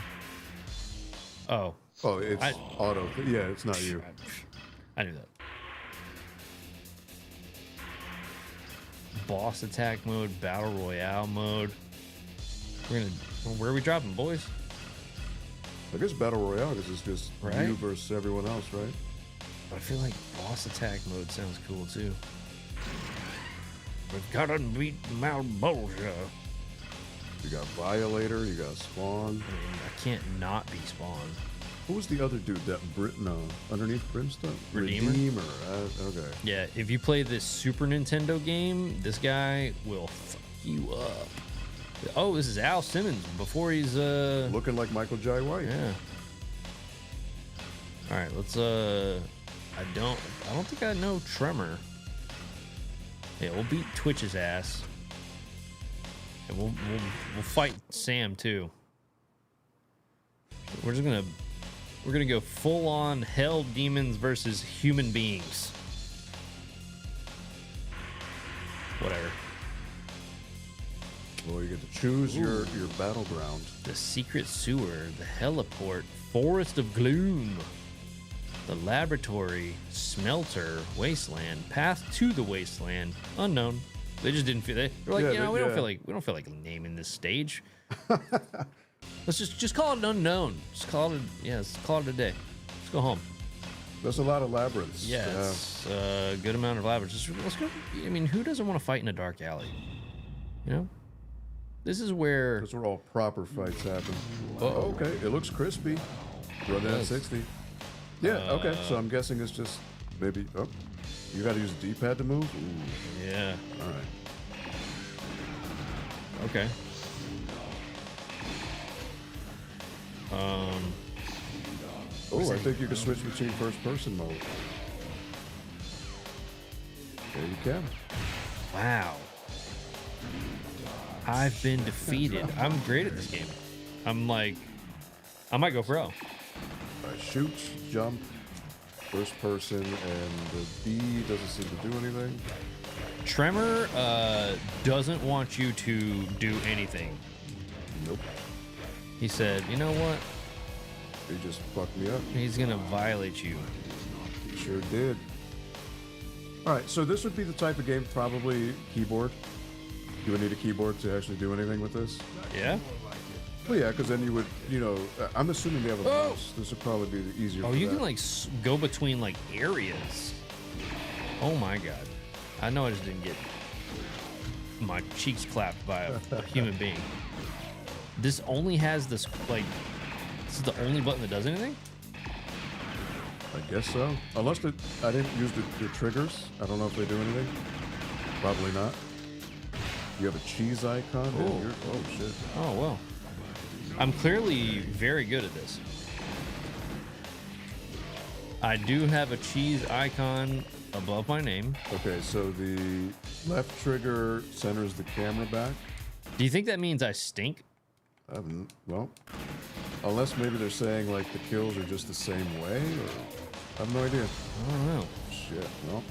Oh. Oh, it's auto. Yeah, it's not you. I knew that. Boss attack mode, battle royale mode. Where are we dropping, boys? I guess battle royale because it's just Right? you versus everyone else, right? I feel like boss attack mode sounds cool too. We've got to beat Malbolgia. You got Violator, you got Spawn. I mean, I can't not be Spawn. Who was the other dude? That no, underneath Brimstone? Redeemer? Okay. Yeah, if you play this Super Nintendo game, this guy will fuck you up. Oh, this is Al Simmons before he's Looking like Michael Jai White. yeah. All right, let's I don't think I know Tremor. Yeah, we'll beat Twitch's ass. And we'll fight Sam too. We're gonna go full on hell demons versus human beings. Whatever. Well, you get to choose your battleground. The secret sewer, the heliport, forest of gloom, the laboratory, smelter, wasteland, path to the wasteland, unknown. They just didn't feel it. They're like, Yeah, we yeah. don't feel like naming this stage. Let's just call it an unknown. Just call it let's call it a day. Let's go home. There's a lot of labyrinths. Yeah, it's a good amount of labyrinths. Let's go. I mean, who doesn't want to fight in a dark alley? You know? This is where That's where all proper fights happen. Uh-oh. Okay, it looks crispy. Run that at 60. Yeah, okay. So I'm guessing it's just maybe. Oh, you got to use the D-pad to move. Ooh, yeah. all right. Okay. Oh, I think you can switch between first-person mode. There you can. Wow. I've been defeated. I'm great at this game. I'm like, I might go pro. Shoot, jump, first person, and the B doesn't seem to do anything. Tremor doesn't want you to do anything. Nope. He said, you know what? He just fucked me up. He's gonna violate you. He sure did. All right, so this would be the type of game, probably keyboard. You would need a keyboard to actually do anything with this. Yeah? Well, yeah, because then you would, I'm assuming they have a Oh! mouse. This would probably be the easier. Oh, for you that. can like go between like areas. Oh my god. I know I just didn't get my cheeks clapped by a human being. This only has this, like, this is the only button that does anything? I guess so. Unless I didn't use the triggers. I don't know if they do anything. Probably not. You have a cheese icon. Oh. Oh shit. Oh, well. I'm clearly very good at this. I do have a cheese icon above my name. Okay, so the left trigger centers the camera back. Do you think that means I stink? Well, unless maybe they're saying like the kills are just the same way, or I have no idea. I don't know. Shit. Well,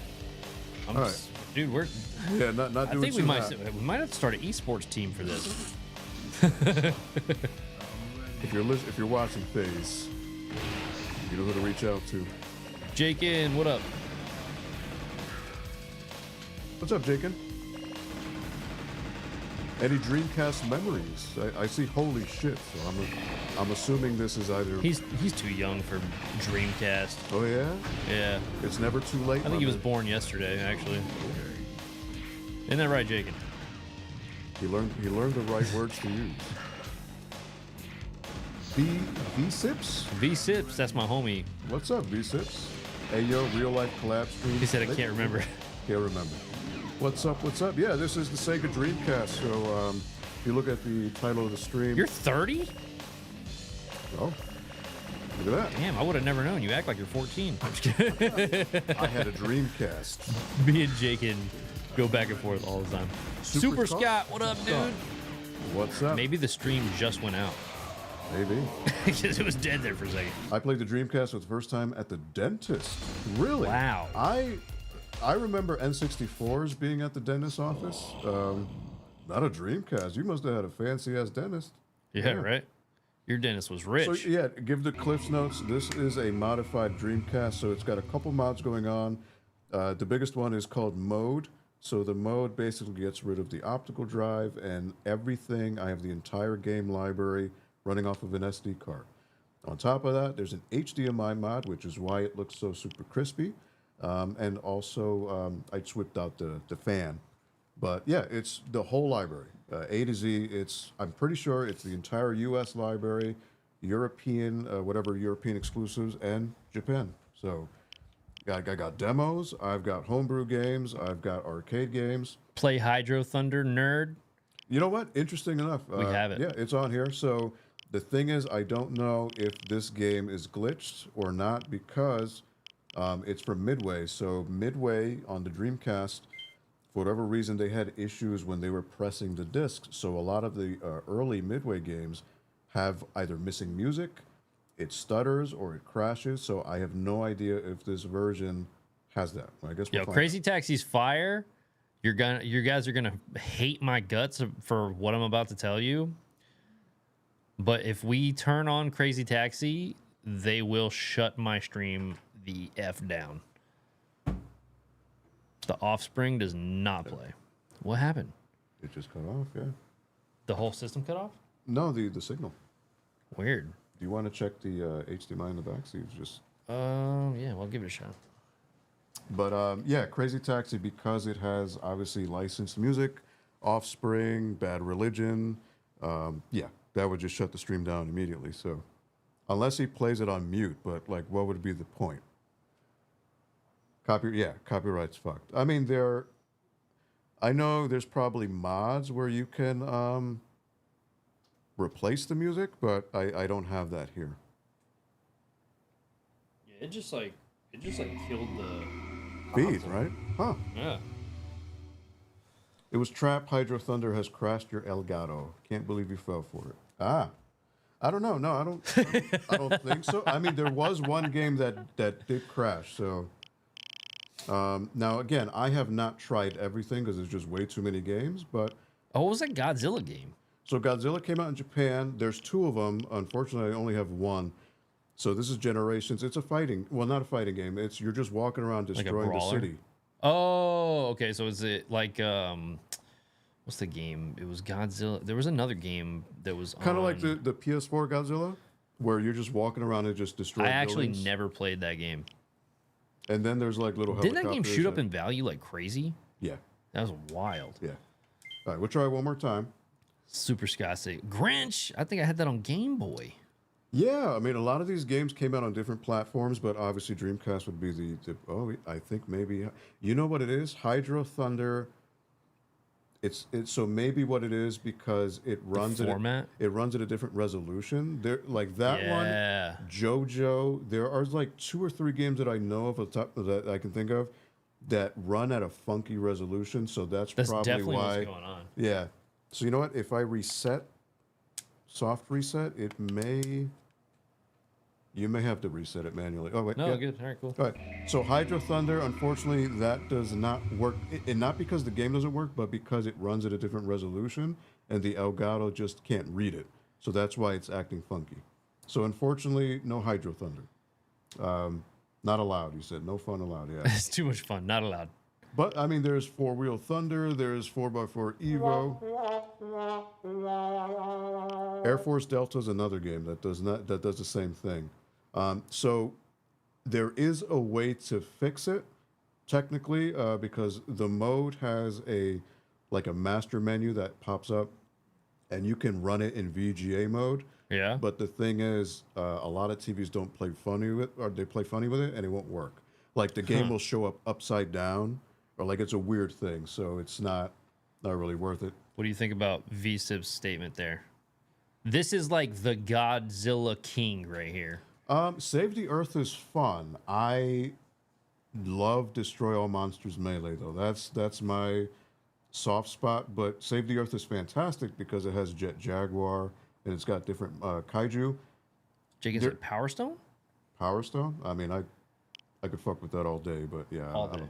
I'm All just, dude, we're. yeah, not I doing think we too might hot. we might have to start an esports team for this. If you're watching FaZe, you know who to reach out to. Jakin, what up? What's up, Jakin? Any Dreamcast memories? I see holy shit, so I'm assuming this is either. He's too young for Dreamcast. Oh yeah? Yeah, It's never too late. I think he was born yesterday, actually. Isn't that right, Jakin? He learned the right words to use. V-Sips? V-Sips, that's my homie. What's up, V-Sips? Hey yo, real life collab stream. He said I can't remember. Can't remember. What's up? What's up? Yeah, this is the Sega Dreamcast. So if you look at the title of the stream, You're 30? oh, look at that. Damn, I would have never known. You act like you're 14. I'm just kidding. I had a Dreamcast. Me and Jakin go back and forth all the time. Super Scott. Scott, what up, dude? What's up? Maybe the stream just went out. Maybe. Because it was dead there for a second. I played the Dreamcast for the first time at the dentist. Really? Wow. I I remember N64s being at the dentist's office. Not a Dreamcast. You must have had a fancy ass dentist. Yeah, right. Your dentist was rich. So yeah, give the Cliffs Notes. This is a modified Dreamcast, so it's got a couple mods going on. The biggest one is called Mode. So the mode basically gets rid of the optical drive and everything. I have the entire game library running off of an SD card. On top of that, there's an HDMI mod, which is why it looks so super crispy. And also, I whipped out the fan. But yeah, it's the whole library, A to Z. I'm pretty sure it's the entire U.S. library, European, whatever European exclusives, and Japan. So I got demos, I've got homebrew games, I've got arcade games. Play Hydro Thunder, nerd. You know what? Interesting enough. We have it. Yeah, it's on here. So the thing is, I don't know if this game is glitched or not because it's from Midway. So Midway on the Dreamcast, for whatever reason, they had issues when they were pressing the discs. So a lot of the early Midway games have either missing music, it stutters, or it crashes. So I have no idea if this version has that. I guess we'll find Crazy Taxi's fire. You guys are gonna hate my guts for what I'm about to tell you. But if we turn on Crazy Taxi, they will shut my stream the F down. The Offspring does not play. What happened? It just cut off, yeah. The whole system cut off? No, the signal. Weird. Do you want to check the HDMI in the back? See if it's just... Yeah, we'll give it a shot. But yeah, Crazy Taxi, because it has obviously licensed music, Offspring, Bad Religion, yeah, that would just shut the stream down immediately. So unless he plays it on mute, but like, what would be the point? Copyright's fucked. I mean, I know there's probably mods where you can replace the music, but I don't have that here. Yeah, it just like killed the Feed, right? Huh. Yeah. It was Trap. Hydro Thunder has crashed your Elgato. Can't believe you fell for it. Ah. I don't know. No, I don't think so. I mean, there was one game that did crash, so now again, I have not tried everything because there's just way too many games, but Oh, what was that Godzilla game? so Godzilla came out in Japan. There's two of them. Unfortunately, I only have one. So this is Generations. It's a fighting, well, not a fighting game. It's you're just walking around destroying the brawler? city. Oh, okay. So is it like what's the game? It was Godzilla. There was another game that was Kind of on... like the PS4 Godzilla, where you're just walking around and just destroying I actually buildings. never played that game. And then there's like little Didn't helicopters. that game shoot up in value like crazy? Yeah, That was wild. yeah. All right, we'll try one more time. Super Scotsy. Grinch. I think I had that on Game Boy. Yeah, I mean, a lot of these games came out on different platforms, but obviously Dreamcast would be the I think maybe, you know what it is? Hydro Thunder, it's so maybe what it is because it runs format? it runs at a different resolution. There, like that Yeah. one, JoJo, there are like 2 or 3 games that I know of that I can think of that run at a funky resolution, so that's probably definitely why. what's going on. Yeah. So you know what? If I soft reset, you may have to reset it manually. Oh, wait. No, yeah. good. All right, cool. All right. So Hydro Thunder, unfortunately, that does not work. And not because the game doesn't work, but because it runs at a different resolution and the Elgato just can't read it. So that's why it's acting funky. So unfortunately, no Hydro Thunder. Not allowed, you said. No fun allowed, yeah. It's too much fun. Not allowed. But, I mean, there's 4-Wheel Thunder, there's 4x4 Evo. Air Force Delta is another game that does the same thing. So there is a way to fix it, technically, because the mode has a master menu that pops up, and you can run it in VGA mode. Yeah. But the thing is, a lot of TVs don't play funny with, or they play funny with it, and it won't work. Like the game will show up upside down, or like it's a weird thing. So it's not really worth it. What do you think about VSIP's statement there? This is like the Godzilla King right here. Save the Earth is fun. I love Destroy All Monsters Melee though. That's my soft spot. But Save the Earth is fantastic because it has Jet Jaguar and it's got different kaiju. Jake, is it Power Stone? Power Stone. I mean, I could fuck with that all day. But yeah, All day.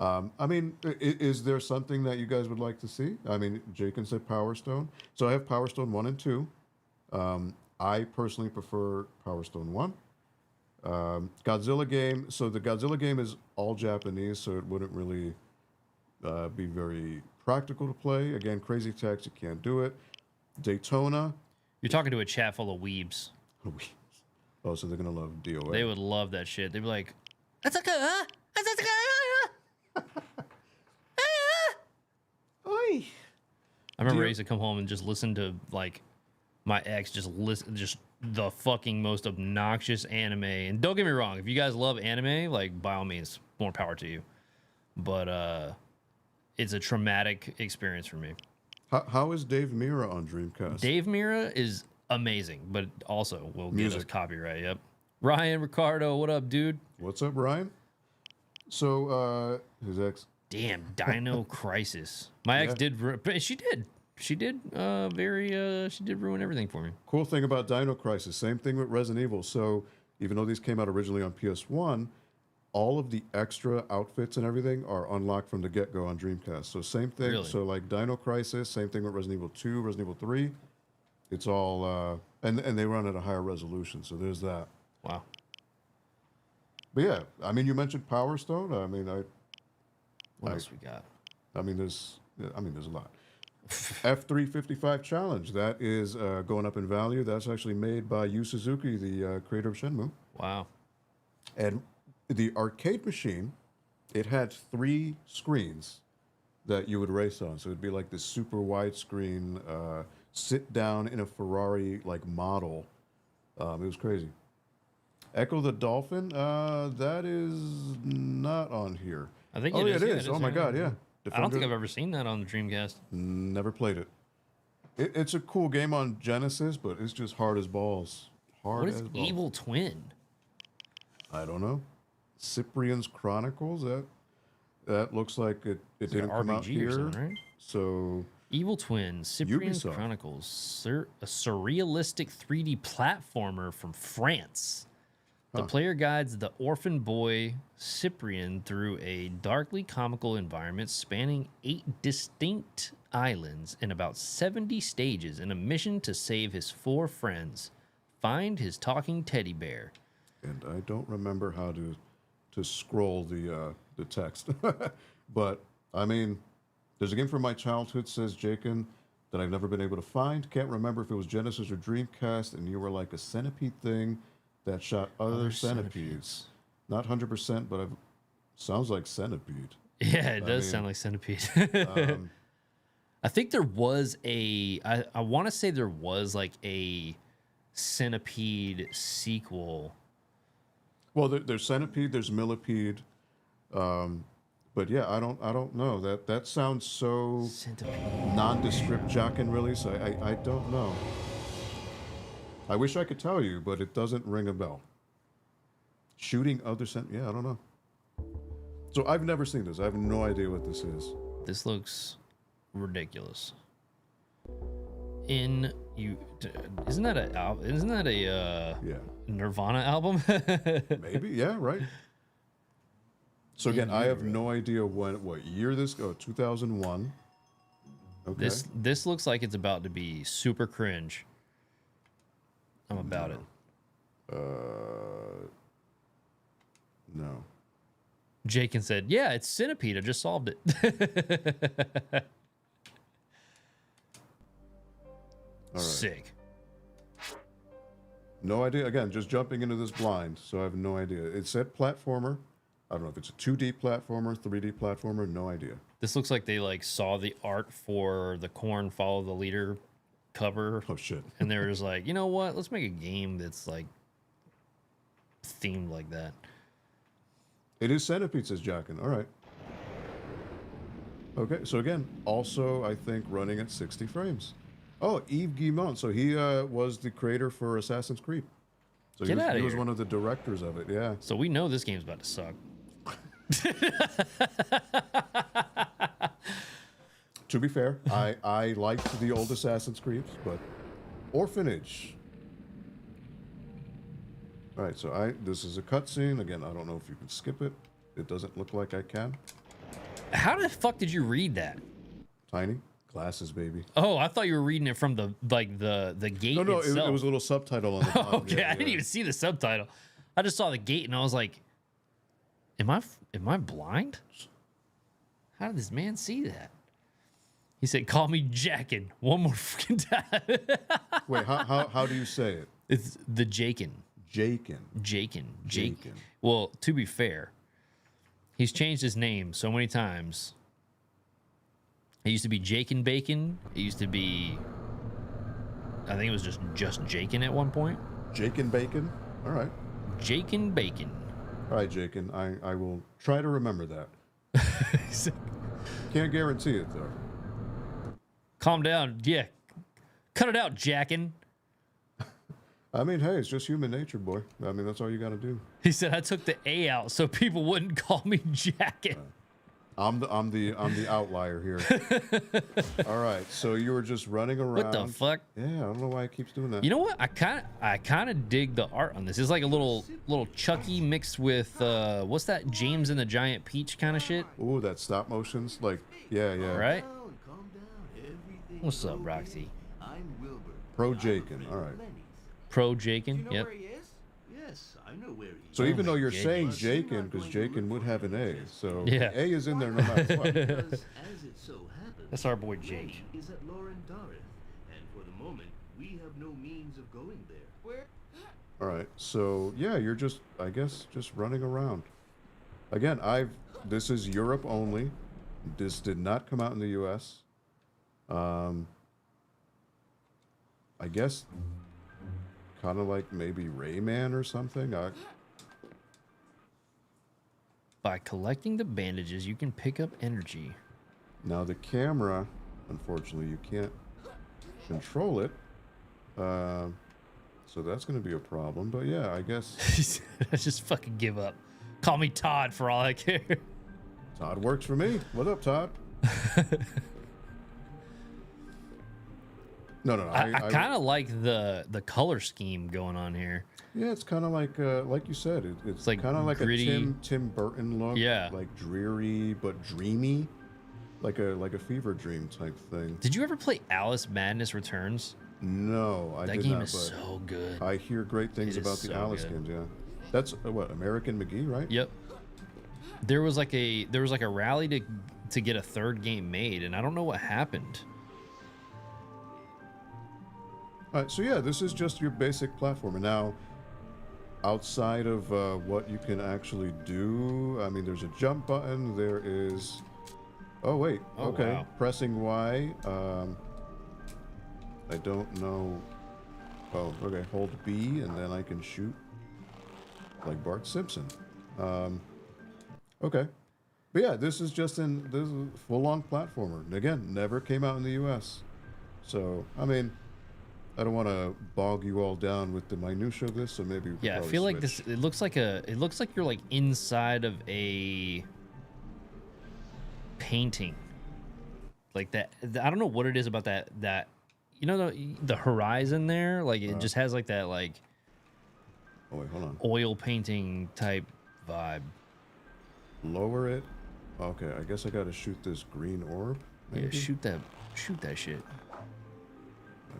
I mean, is there something that you guys would like to see? I mean, Jakin said Power Stone. So I have Power Stone 1 and 2. I personally prefer Power Stone 1. Godzilla game. So the Godzilla game is all Japanese, so it wouldn't really be very practical to play. Again, crazy text, you can't do it. Daytona. You're talking to a chat full of weebs. Oh, so they're going to love DOA. They would love that shit. They'd be like, Oi. I remember I used to come home and just listen to like my ex just the fucking most obnoxious anime. And don't get me wrong, if you guys love anime, like by all means, more power to you. But it's a traumatic experience for me. How is Dave Mira on Dreamcast? Dave Mira is amazing, but also will get us copyright. Yep. Ryan Ricardo, what up, dude? What's up, Ryan? So his ex. Damn, Dino Crisis. My ex did, she did. She did she did ruin everything for me. Cool thing about Dino Crisis, same thing with Resident Evil. So even though these came out originally on PS1, all of the extra outfits and everything are unlocked from the get-go on Dreamcast. So same thing. Really? So like Dino Crisis, same thing with Resident Evil 2, Resident Evil 3. It's all and they run at a higher resolution. So there's that. Wow. But yeah, I mean, you mentioned Power Stone. I mean, What else we got? I mean, there's a lot. F355 Challenge, that is going up in value. That's actually made by Yu Suzuki, the creator of Shenmue. Wow. And the arcade machine, it had 3 screens that you would race on. So it'd be like this super widescreen, sit down in a Ferrari like model. It was crazy. Echo the Dolphin, that is not on here. I think it is. Yeah, it is. Oh my God, yeah. I don't think I've ever seen that on the Dreamcast. Never played it. It's a cool game on Genesis, but it's just hard as balls. What is Evil Twin? I don't know. Cyprian's Chronicles. That looks like it didn't come out here. Right? So Evil Twin, Cyprian's Ubisoft. Chronicles, a surrealistic 3D platformer from France. The player guides the orphan boy Cyprian through a darkly comical environment spanning 8 distinct islands and about 70 stages in a mission to save his 4 friends, find his talking teddy bear. And I don't remember how to scroll the text, but I mean, there's a game from my childhood, says Jakin, that I've never been able to find. Can't remember if it was Genesis or Dreamcast, and you were like a centipede thing that shot other centipedes. Not 100%, but sounds like centipede. Yeah, it does sound like centipede. I think there was I want to say there was like a centipede sequel. Well, there's centipede, there's millipede, but yeah, I don't know. That sounds so nondescript, Jockin, really. So I don't know. I wish I could tell you, but it doesn't ring a bell. Shooting other yeah, I don't know. So I've never seen this. I have no idea what this is. This looks ridiculous. Isn't that a Yeah. Nirvana album? Maybe, yeah, right. So again, I have no idea what year this 2001. Okay. This looks like it's about to be super cringe. I'm about it. No. Jakin said, "Yeah, it's Centipede. I just solved it." All right. Sick. No idea. Again, just jumping into this blind, so I have no idea. It said platformer. I don't know if it's a 2D platformer, 3D platformer. No idea. This looks like they like saw the art for the Korn Follow the Leader cover. Oh shit. And they were just like, you know what? Let's make a game that's like themed like that. It is Centipede, says Jockin. All right. Okay, so again, also I think running at 60 frames. Oh, Yves Guillemot. So he was the creator for Assassin's Creed. So Get outta he was here. one of the directors of it. Yeah. So we know this game's about to suck. To be fair, I liked the old Assassin's Creed, but Orphanage. All right, so this is a cutscene. Again, I don't know if you can skip it. It doesn't look like I can. How the fuck did you read that? Tiny glasses, baby. Oh, I thought you were reading it from the gate No, itself. it was a little subtitle on the bottom. Okay, Yeah, I didn't even see the subtitle. I just saw the gate and I was like, am I blind? How did this man see that? He said, "Call me Jackin." One more fucking time. Wait, how do you say it? It's the Jakin. Jakin. Jake. Jakin. Well, to be fair, he's changed his name so many times. It used to be Jakin Bacon. It used to be, I think it was just Jakin at one point. Jakin Bacon. All right. Jakin Bacon. All right, Jakin. I will try to remember that. Can't guarantee it though. Calm down. Yeah. Cut it out, Jackin. I mean, hey, it's just human nature, boy. I mean, that's all you got to do. He said, I took the A out so people wouldn't call me Jackin. I'm the outlier here. All right, so you were just running around. What the fuck? Yeah, I don't know why it keeps doing that. You know what? I kind of dig the art on this. It's like a little Chucky mixed with what's that? James and the Giant Peach kind of shit. Ooh, that stop motions, like yeah. Right? What's up, Roxy? Pro Jakin. All right. Pro Jakin. You know Yep. where he is? Yes, I know where he is. So even though you're goodness. saying Jakin, because Jakin would have an A, so Yeah. A is in there no matter what. Because, as it so happens, That's our boy Jake. Ray is at Lauren Dorith, and for the moment, we have no means of going there. Where? All right, so yeah, you're just, I guess, just running around. Again, this is Europe only. This did not come out in the U.S. I guess kind of like maybe Rayman or something. By collecting the bandages, you can pick up energy. Now the camera, unfortunately, you can't control it. So that's going to be a problem. But yeah, I guess I just fucking give up. Call me Todd for all I care. Todd works for me. What up, Todd? No. I kind of like the color scheme going on here. Yeah, it's kind of like you said, it's like kind of like gritty. a Tim Burton look. Yeah. Like dreary but dreamy, like a fever dream type thing. Did you ever play Alice Madness Returns? No, I That did game not. is But so good. I hear great things It is about the so Alice good. games. Yeah, that's what American McGee, right? Yep. There was like a rally to get a third game made, and I don't know what happened. All right, so yeah, this is just your basic platformer. Now, outside of what you can actually do, I mean, there's a jump button. There is. Oh wait. Oh, okay. wow. Pressing Y. I don't know. Oh, okay. Hold B and then I can shoot like Bart Simpson. Okay. But yeah, this is just this is a full-on platformer. And again, never came out in the U.S. So I mean, I don't want to bog you all down with the minutia of this. So maybe we could Yeah, I probably feel like switch. this. It looks like you're like inside of a painting, like that. I don't know what it is about that. You know the horizon there, like it just has like that like Oh wait, hold on. oil painting type vibe. Lower it. Okay, I guess I got to shoot this green orb. Maybe? Yeah, shoot that shit.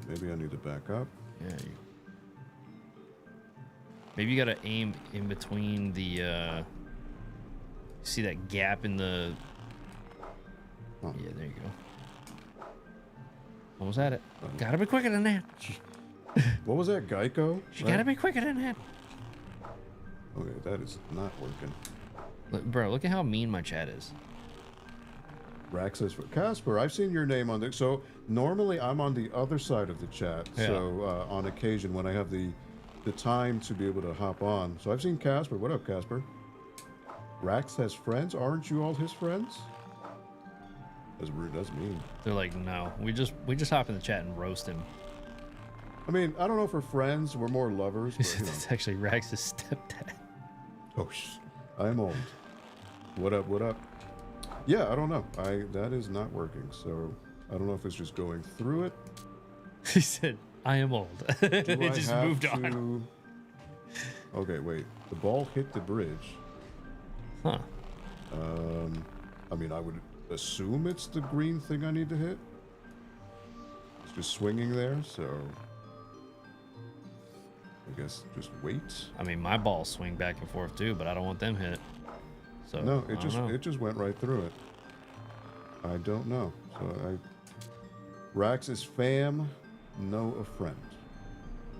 Maybe I need to back up. Yeah. Maybe you gotta aim in between the. See that gap in the. Huh. Yeah, there you go. Almost had it. Gotta be quicker than that. What was that, Geico? She gotta be quicker than that. Okay, that is not working. Look, bro, look at how mean my chat is. Rack says for Casper. I've seen your name on there. So normally I'm on the other side of the chat. Yeah. So on occasion when I have the time to be able to hop on. So I've seen Casper. What up, Casper? Rax has friends. Aren't you all his friends? That's rude. That's mean. They're like, no, we just hop in the chat and roast him. I mean, I don't know if we're friends. We're more lovers. But, you know. It's actually Rax's stepdad. Oh, I'm old. What up? What up? Yeah, I don't know. That is not working. So I don't know if it's just going through it. He said, I am old. Do It I just have moved on. Okay, wait. The ball hit the bridge. Huh. I mean, I would assume it's the green thing I need to hit. It's just swinging there, so I guess just wait. I mean, my balls swing back and forth too, but I don't want them hit. So No, I don't know. it just went right through it. I don't know. So Rax is fam, no a friend.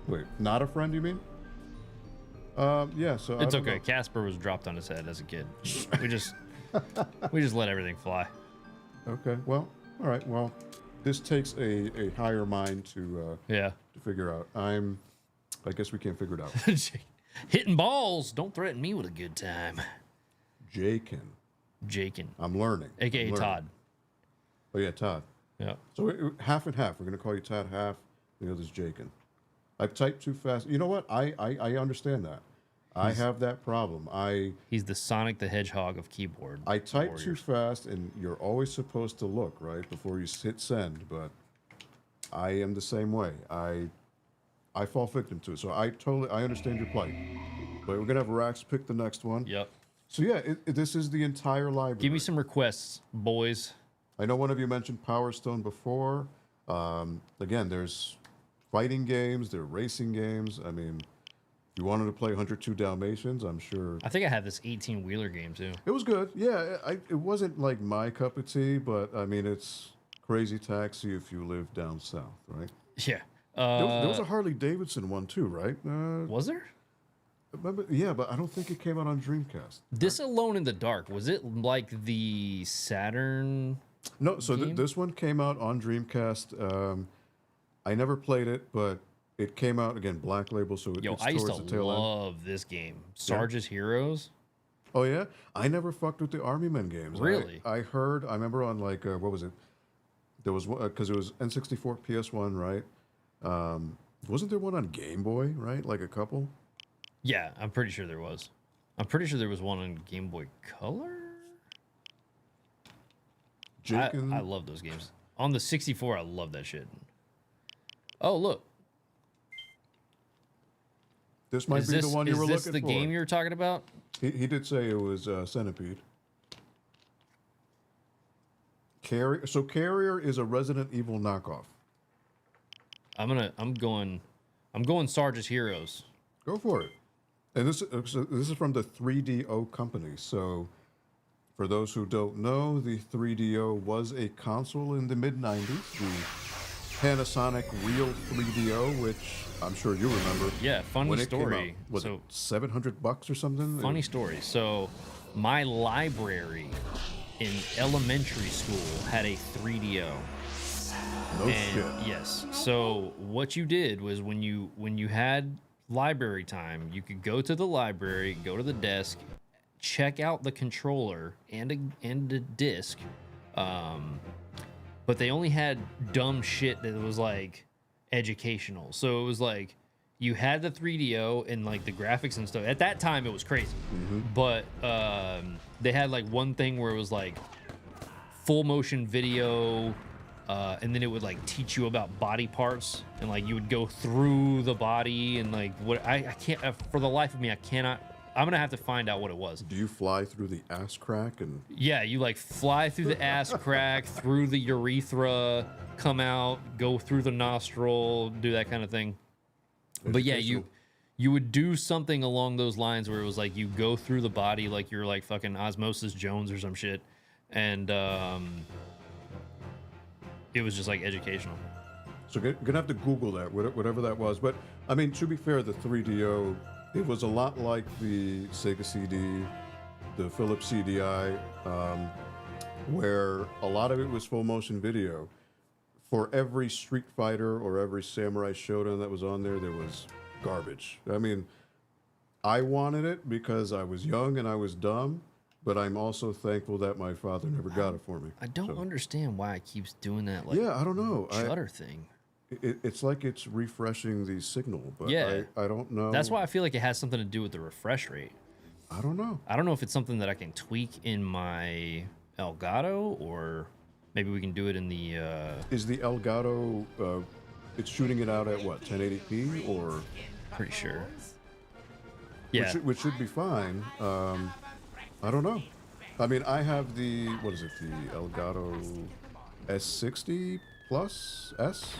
Wait, not a friend? You mean? Yeah. So It's I don't okay. know. Casper was dropped on his head as a kid. We just let everything fly. Okay. Well, all right. Well, this takes a higher mind to Yeah. figure out. I guess we can't figure it out. Hitting balls. Don't threaten me with a good time. Jakin. Jakin, I'm learning. aka I'm learning. Todd. Oh yeah, Todd. Yeah. So half and half. We're gonna call you Todd half. The other's Jakin. I typed too fast. You know what? I understand that. I have that problem. He's the Sonic the Hedgehog of keyboard. I type too warriors. fast, and you're always supposed to look right before you hit send. But I am the same way. I fall victim to it. So I understand your plight. But we're gonna have Rax pick the next one. Yep. So yeah, this is the entire library. Give me some requests, boys. I know one of you mentioned Power Stone before. Again, there's fighting games, there are racing games. I mean, if you wanted to play 102 Dalmatians, I'm sure. I think I have this 18-wheeler game too. It was good. Yeah, it wasn't like my cup of tea, but I mean, it's Crazy Taxi if you live down south, right? Yeah. There was a Harley Davidson one too, right? Was there? Remember? Yeah, but I don't think it came out on Dreamcast. This Alone in the Dark, was it like the Saturn? No, so game? this one came out on Dreamcast. I never played it, but it came out again, Black Label, so Yo, it's I used towards to the tail end. love this game. Sarge's Heroes. Oh yeah, I never fucked with the Army Men games. Really? I heard. I remember on like what was it? There was because it was N64, PS1, right? Wasn't there one on Game Boy, right? Like a couple. Yeah, I'm pretty sure there was. I'm pretty sure there was one on Game Boy Color. I love those games. On the 64, I love that shit. Oh, look. This might be the one you were looking for. Is this the game you were talking about? He did say it was Centipede. Carrier. So Carrier is a Resident Evil knockoff. I'm going Sarge's Heroes. Go for it. And this is from the 3DO company. So, for those who don't know, the 3DO was a console in the mid-90s, the Panasonic Real 3DO, which I'm sure you remember. Yeah, funny when it story. Came out. Was it $700 or something? Funny story. So, my library in elementary school had a 3DO. No shit. Yes. So what you did was when you had library time, you could go to the library, go to the desk, check out the controller and a disc, but they only had dumb shit that was like educational. So it was like you had the 3DO and like the graphics and stuff. At that time, it was crazy, but they had like one thing where it was like full motion video. And then it would like teach you about body parts, and like you would go through the body, and like what I can't for the life of me I cannot. I'm gonna have to find out what it was. Do you fly through the ass crack and? Yeah, you like fly through the ass crack, through the urethra, come out, go through the nostril, do that kind of thing. But yeah, you would do something along those lines where it was like you go through the body like you're like fucking Osmosis Jones or some shit, and it was just like educational. So you're gonna have to Google that, whatever that was. But I mean, to be fair, the 3DO, it was a lot like the Sega CD, the Philips CDI, where a lot of it was full motion video. For every Street Fighter or every Samurai Shodown that was on there, there was garbage. I mean, I wanted it because I was young and I was dumb. But I'm also thankful that my father never got it for me. I don't understand why it keeps doing that. Like, yeah, I don't know. Shutter thing. It's like it's refreshing the signal, but Yeah. I don't know. That's why I feel like it has something to do with the refresh rate. I don't know. I don't know if it's something that I can tweak in my Elgato, or maybe we can do it in the. Is the Elgato? It's shooting it out at what, 1080p or? Pretty sure. Yeah. Which should be fine. I don't know. I mean, I have the, what is it, the Elgato S60 Plus S?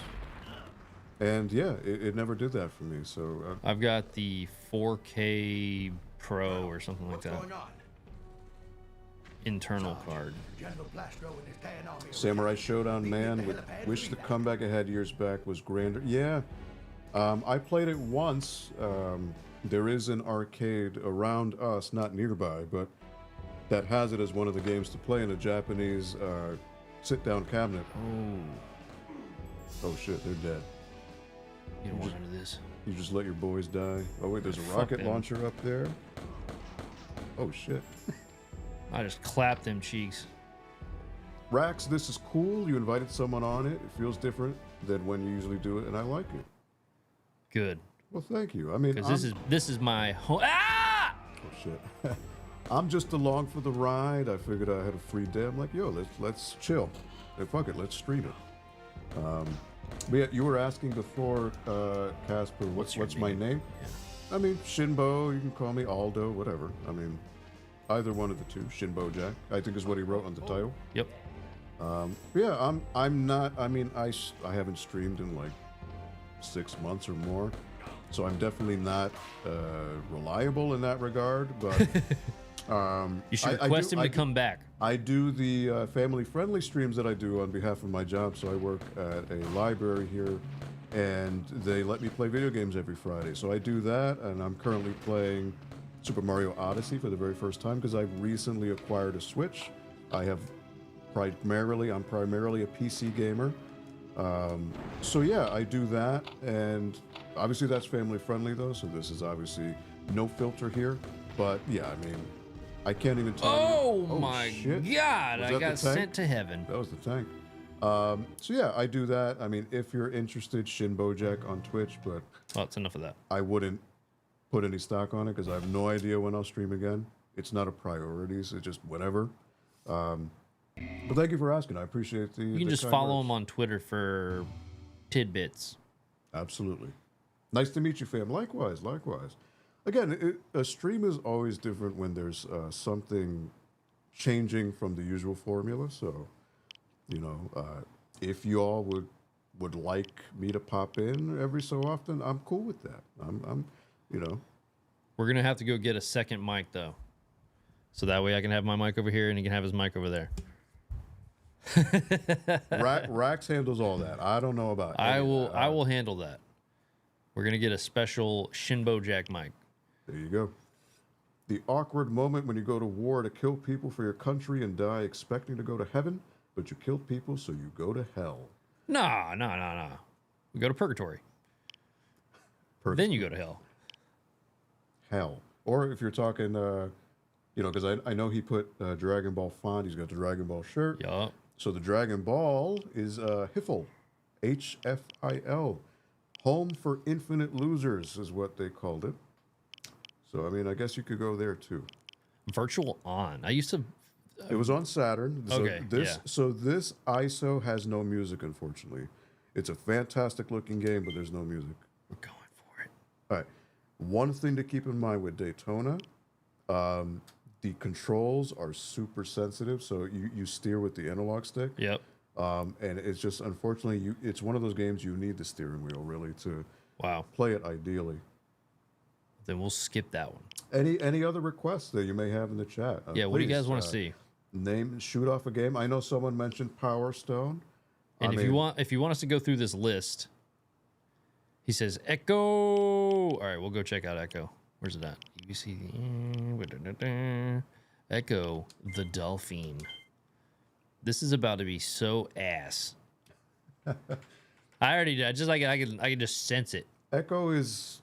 And yeah, it never did that for me, so... I've got the 4K Pro or something like that. Internal card. Samurai Showdown, man, wish the comeback I had years back was grander. Yeah, I played it once. There is an arcade around us, not nearby, but that has it as one of the games to play in a Japanese sit-down cabinet. Oh shit, they're dead. You don't want into this. You just let your boys die. Oh wait, there's a Fuck rocket them. launcher up there. Oh shit. I just clapped them cheeks. Rax, this is cool. You invited someone on it. It feels different than when you usually do it, and I like it. Good. Well, thank you. I mean, Because this is my home. Ah! Oh shit. I'm just along for the ride. I figured I had a free day. I'm like, yo, let's chill. Hey, fuck it, let's stream it. But yeah, you were asking before, Casper, what's my name? Yeah. I mean, Shinbo. You can call me Aldo, whatever. I mean, either one of the two. ShinboJack, I think, is what he wrote on the title. Yep. Yeah, I'm not. I mean, I haven't streamed in like 6 months or more, so I'm definitely not reliable in that regard. But You should request him to come back. I do the family-friendly streams that I do on behalf of my job. So I work at a library here, and they let me play video games every Friday. So I do that, and I'm currently playing Super Mario Odyssey for the very first time because I recently acquired a Switch. I'm primarily a PC gamer. So yeah, I do that, and obviously that's family-friendly though. So this is obviously no filter here. But yeah, I mean, I can't even tell you. Oh my shit. God! Was I that got the tank? sent to heaven. That was the tank. So yeah, I do that. I mean, if you're interested, ShinboJack on Twitch, but Oh, it's enough of that. I wouldn't put any stock on it because I have no idea when I'll stream again. It's not a priority, so it's just whenever. But thank you for asking. I appreciate the. You can just follow him on Twitter for tidbits. Absolutely. Nice to meet you, fam. Likewise, likewise. Again, a stream is always different when there's something changing from the usual formula. So, you know, if you all would like me to pop in every so often, I'm cool with that. I'm you know. We're gonna have to go get a second mic though, so that way I can have my mic over here and he can have his mic over there. Rax handles all that. I don't know about. I will handle that. We're gonna get a special ShinboJack mic. There you go. The awkward moment when you go to war to kill people for your country and die expecting to go to heaven, but you killed people, so you go to hell. No. We go to purgatory. Then you go to hell. Hell. Or if you're talking, you know, because I know he put Dragon Ball font. He's got the Dragon Ball shirt. Yup. So the Dragon Ball is HIFL. HFIL. Home for Infinite Losers is what they called it. So, I mean, I guess you could go there too. Virtual On. I used to. It was on Saturn. So Okay, This, yeah. So this ISO has no music, unfortunately. It's a fantastic looking game, but there's no music. We're going for it. All right. One thing to keep in mind with Daytona, the controls are super sensitive. So you steer with the analog stick. Yep. And it's just, unfortunately, it's one of those games you need the steering wheel really to Wow. play it ideally. Then we'll skip that one. Any other requests that you may have in the chat? Yeah. What do you please, guys want to see? Name, shoot off a game. I know someone mentioned Power Stone. And if you want us to go through this list, he says Echo. All right, we'll go check out Echo. Where's it at? You see Echo the Dolphin. This is about to be so ass. I can just sense it. Echo is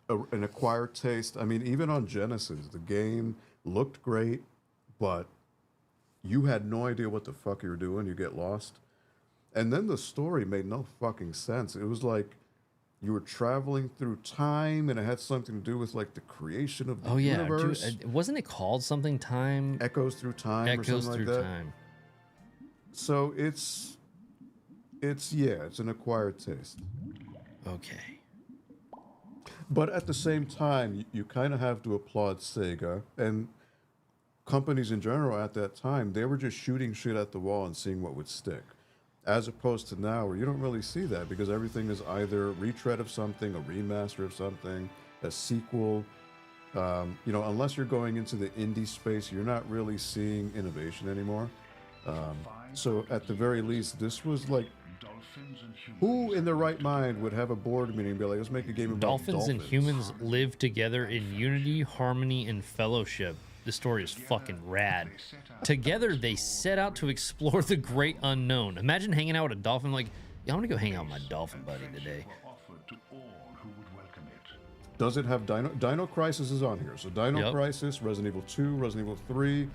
an acquired taste. I mean, even on Genesis, the game looked great, but you had no idea what the fuck you were doing. You get lost. And then the story made no fucking sense. It was like you were traveling through time, and it had something to do with like the creation of the universe. Wasn't it called something time? Echoes through time or Echoes something through like that. time. So it's an acquired taste. Okay. But at the same time, you kind of have to applaud Sega. And companies in general at that time, they were just shooting shit at the wall and seeing what would stick. As opposed to now, where you don't really see that because everything is either a retread of something, a remaster of something, a sequel. You know, unless you're going into the indie space, you're not really seeing innovation anymore. So at the very least, this was like, who in their right mind would have a board meeting and be like, let's make a game about Dolphins and humans live together in unity, harmony, and fellowship. This story is fucking rad. Together, they set out to explore the great unknown. Imagine hanging out with a dolphin like, yeah, I'm gonna go hang out with my dolphin buddy today. Does it have Dino Crisis is on here. So Dino Crisis, Resident Evil 2, Resident Evil 3,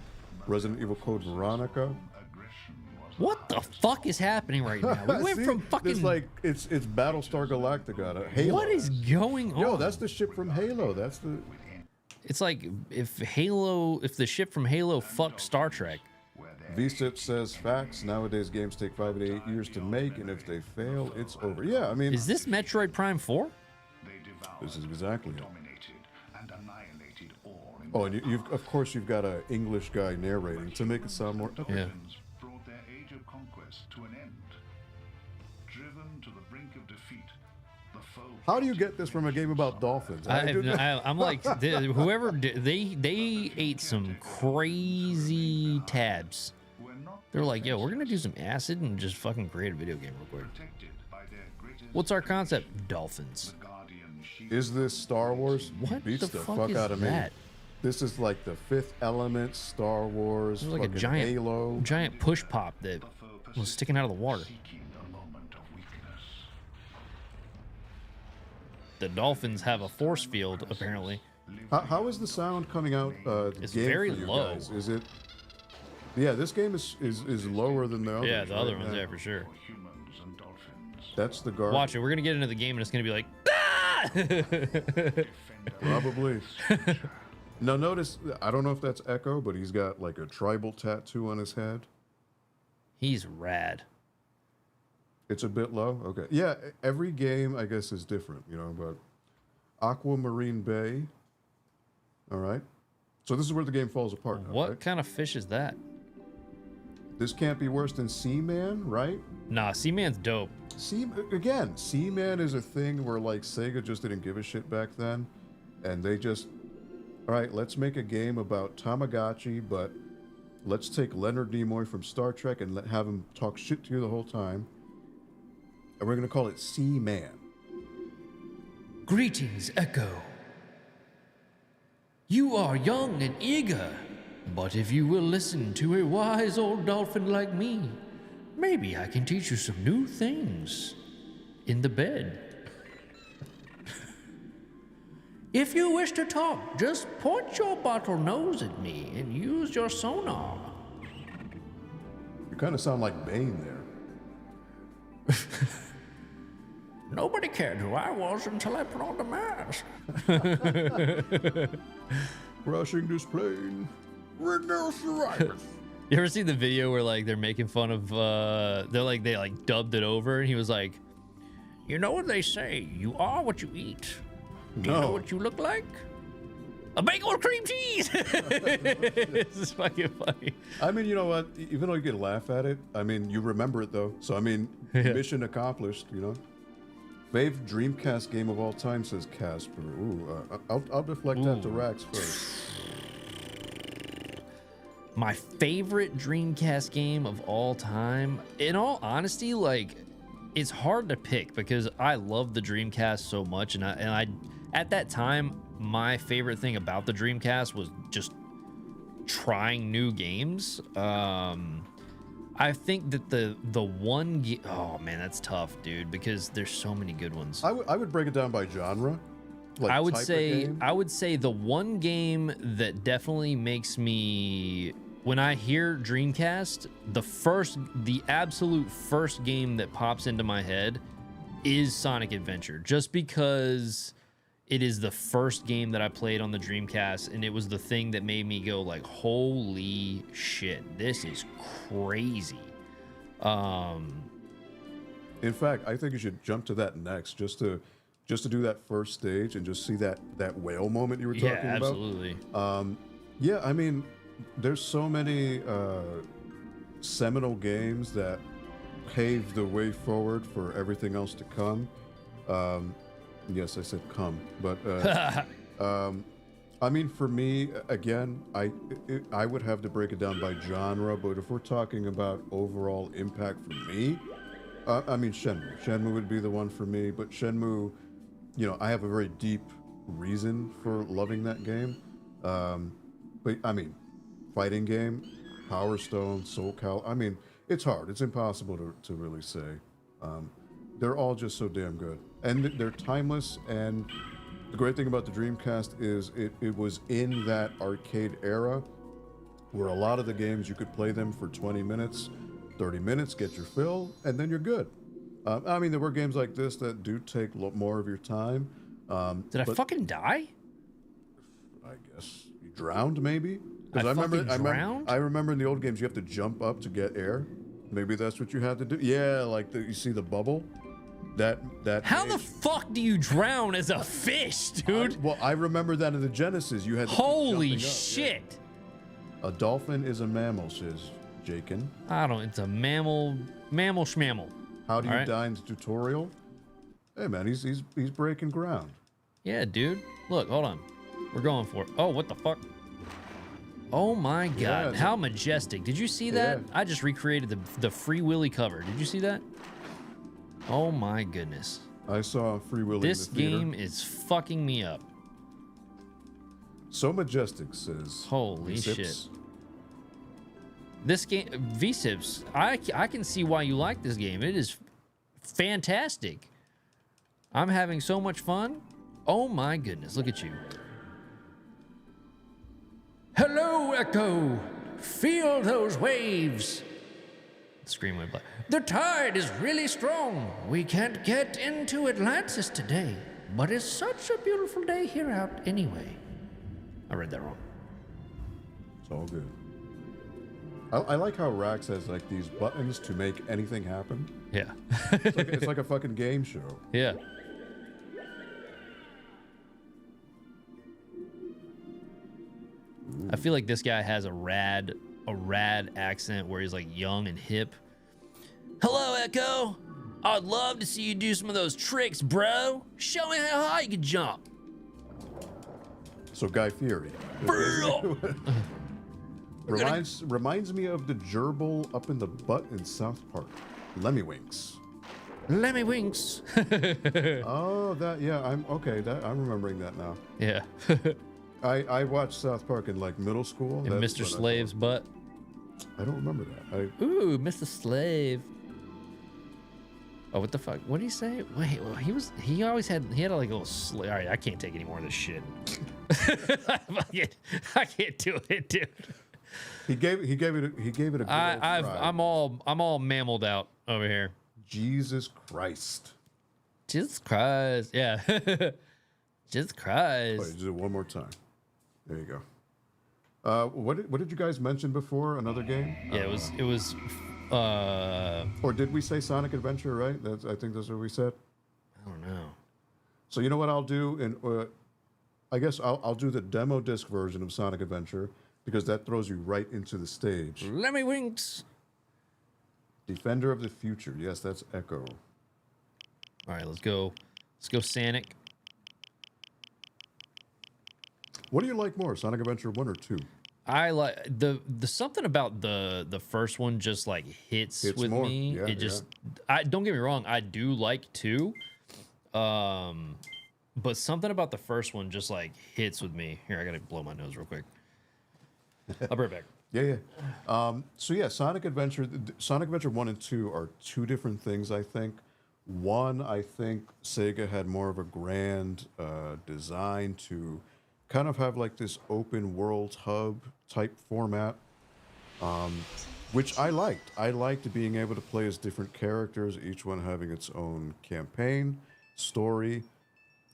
Resident Evil Code Veronica. What the fuck is happening right now? We went from fucking... It's like, it's Battlestar Galactica. Halo. What is going on? Yo, that's the ship from Halo. That's the... It's like if the ship from Halo fucked Star Trek. VSIP says facts. Nowadays, games take 5 to 8 years to make, and if they fail, it's over. Yeah, I mean... Is this Metroid Prime 4? This is exactly it. Oh, and you've of course you've got an English guy narrating to make it sound more... Okay. Yeah. How do you get this from a game about dolphins? I'm like, whoever they ate some crazy tabs. They're like, yo, we're gonna do some acid and just fucking create a video game real quick. What's our concept? Dolphins. Is this Star Wars? What Beats the the fuck fuck is out of me. that? This is like the Fifth Element, Star Wars, It was like a giant push pop that was sticking out of the water. The dolphins have a force field, apparently. How is the sound coming out? It's game very for you low. Guys? Is it? Yeah, this game is lower than the other. Yeah, the other ones, yeah, for sure. That's the guard. Watch it. We're gonna get into the game and it's gonna be like, ah! Probably. Now notice, I don't know if that's Echo, but he's got like a tribal tattoo on his head. He's rad. It's a bit low. Okay. Yeah, every game I guess is different, you know. But Aquamarine Bay. All right. So this is where the game falls apart. Now, What right? kind of fish is that? This can't be worse than Seaman, right? Nah, Seaman's dope. Seaman is a thing where like Sega just didn't give a shit back then, and they just, all right, let's make a game about Tamagotchi, but let's take Leonard Nimoy from Star Trek and have him talk shit to you the whole time, and we're gonna call it Seaman. Greetings, Echo. You are young and eager, but if you will listen to a wise old dolphin like me, maybe I can teach you some new things in the bed. If you wish to talk, just point your bottle nose at me and use your sonar. You kind of sound like Bane there. Nobody cared who I was until I put on the mask. Crashing this plane. Rhinoceros. You ever see the video where like they're making fun of they dubbed it over and he was like, you know what they say, you are what you eat. Do you know what you look like? A bagel with cream cheese. This is fucking funny. I mean, you know what? Even though you can laugh at it, I mean, you remember it though. So I mean, mission accomplished. You know. Fave Dreamcast game of all time, says Casper. Ooh, I'll deflect that to Rax first. My favorite Dreamcast game of all time. In all honesty, like, it's hard to pick because I love the Dreamcast so much, and I at that time, my favorite thing about the Dreamcast was just trying new games. I think that the one oh man, that's tough, dude, because there's so many good ones. I would break it down by genre. Like I would say the one game that definitely makes me, when I hear Dreamcast, the absolute first game that pops into my head is Sonic Adventure, just because it is the first game that I played on the Dreamcast, and it was the thing that made me go like, holy shit, this is crazy. In fact, I think you should jump to that next, just to do that first stage and just see that whale moment you were talking about. Yeah, absolutely. Yeah, I mean, there's so many seminal games that paved the way forward for everything else to come. Yes, I said come, but I mean, for me, again, I would have to break it down by genre, but if we're talking about overall impact for me, I mean, Shenmue. Shenmue would be the one for me, but Shenmue, you know, I have a very deep reason for loving that game. But I mean, fighting game, Power Stone, Soul Cal. I mean, it's hard. It's impossible to really say. They're all just so damn good, and they're timeless. And the great thing about the Dreamcast is it was in that arcade era where a lot of the games you could play them for 20 minutes, 30 minutes, get your fill, and then you're good. I mean, there were games like this that do take more of your time. Did I fucking die? I guess you drowned, maybe. Because Drowned? I remember in the old games you have to jump up to get air. Maybe that's what you had to do. Yeah, like you see the bubble. That. How the fuck do you drown as a fish, dude? I remember that in the Genesis. You had to keep Holy jumping up, shit! yeah. A dolphin is a mammal, says Jakin. I don't. It's a mammal schmammal. How do you All right. die in the tutorial? Hey man, he's breaking ground. Yeah, dude. Look, hold on. We're going for it. Oh, what the fuck? Oh my god, Yeah, how majestic. Did you see that? Yeah. I just recreated the Free Willy cover. Did you see that? Oh my goodness. I saw Free Willy This in the theater. game is fucking me up. So majestic, says Holy Sips. shit. This game, V-Sips, I can see why you like this game. It is fantastic. I'm having so much fun. Oh my goodness, look at you. Hello, Echo. Feel those waves. The screen went black. The tide is really strong. We can't get into Atlantis today, but it's such a beautiful day here out anyway. I read that wrong. It's all good. I like how Rax has like these buttons to make anything happen. Yeah. It's like a fucking game show. Yeah. I feel like this guy has a rad accent where he's like young and hip. Hello, Echo. I'd love to see you do some of those tricks, bro. Show me how high you can jump. So Guy Fieri. Bro. Reminds me of the gerbil up in the butt in South Park. Lemmywinks. Lemmy Winks. Oh, that, yeah, I'm remembering that now. Yeah. I watched South Park in like middle school. And That's Mr. what Slave's butt. I don't remember that. Ooh, Mr. Slave. Oh, what the fuck? What did he say? Wait, well, he had like a little slave. All right, I can't take any more of this shit. I can't do it, dude. He gave it a good old try. I'm all mammaled out over here. Jesus Christ. Jesus Christ. Yeah. Jesus Christ. Wait, just do it one more time. There you go. What did you guys mention before? Another game? Yeah, it was Or did we say Sonic Adventure, right? I think that's what we said. I don't know. So you know what I'll do? And I guess I'll do the demo disc version of Sonic Adventure because that throws you right into the stage. Lemmy Winks. Defender of the Future. Yes, that's Echo. All right, let's go. Let's go, Sonic. What do you like more, Sonic Adventure 1 or 2? I like the something about the first one just like hits with more. me. Yeah, it just I don't get me wrong, I do like 2. But something about the first one just like hits with me. Here, I gotta blow my nose real quick. I'll be right back. Yeah. So yeah, Sonic Adventure 1 and 2 are two different things, I think. One, I think Sega had more of a grand design to kind of have like this open world hub type format, which I liked. I liked being able to play as different characters, each one having its own campaign, story.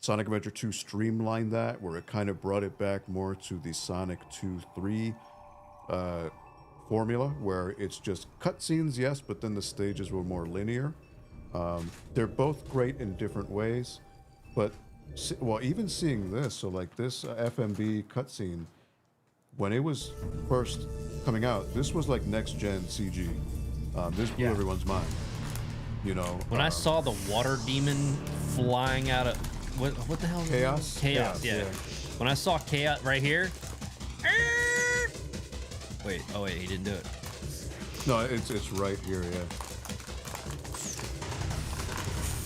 Sonic Adventure 2 streamlined that, where it kind of brought it back more to the Sonic 2-3 formula, where it's just cutscenes, yes, but then the stages were more linear. They're both great in different ways, but well, even seeing this, so like this FMB cutscene, when it was first coming out, this was like next gen CG. This blew Yeah. everyone's mind. You know, When I saw the water demon flying out of what the hell? is it? Chaos? Chaos. Chaos, Yeah. yeah. When I saw Chaos right here. Wait. Oh wait, he didn't do it. no, it's right here. Yeah.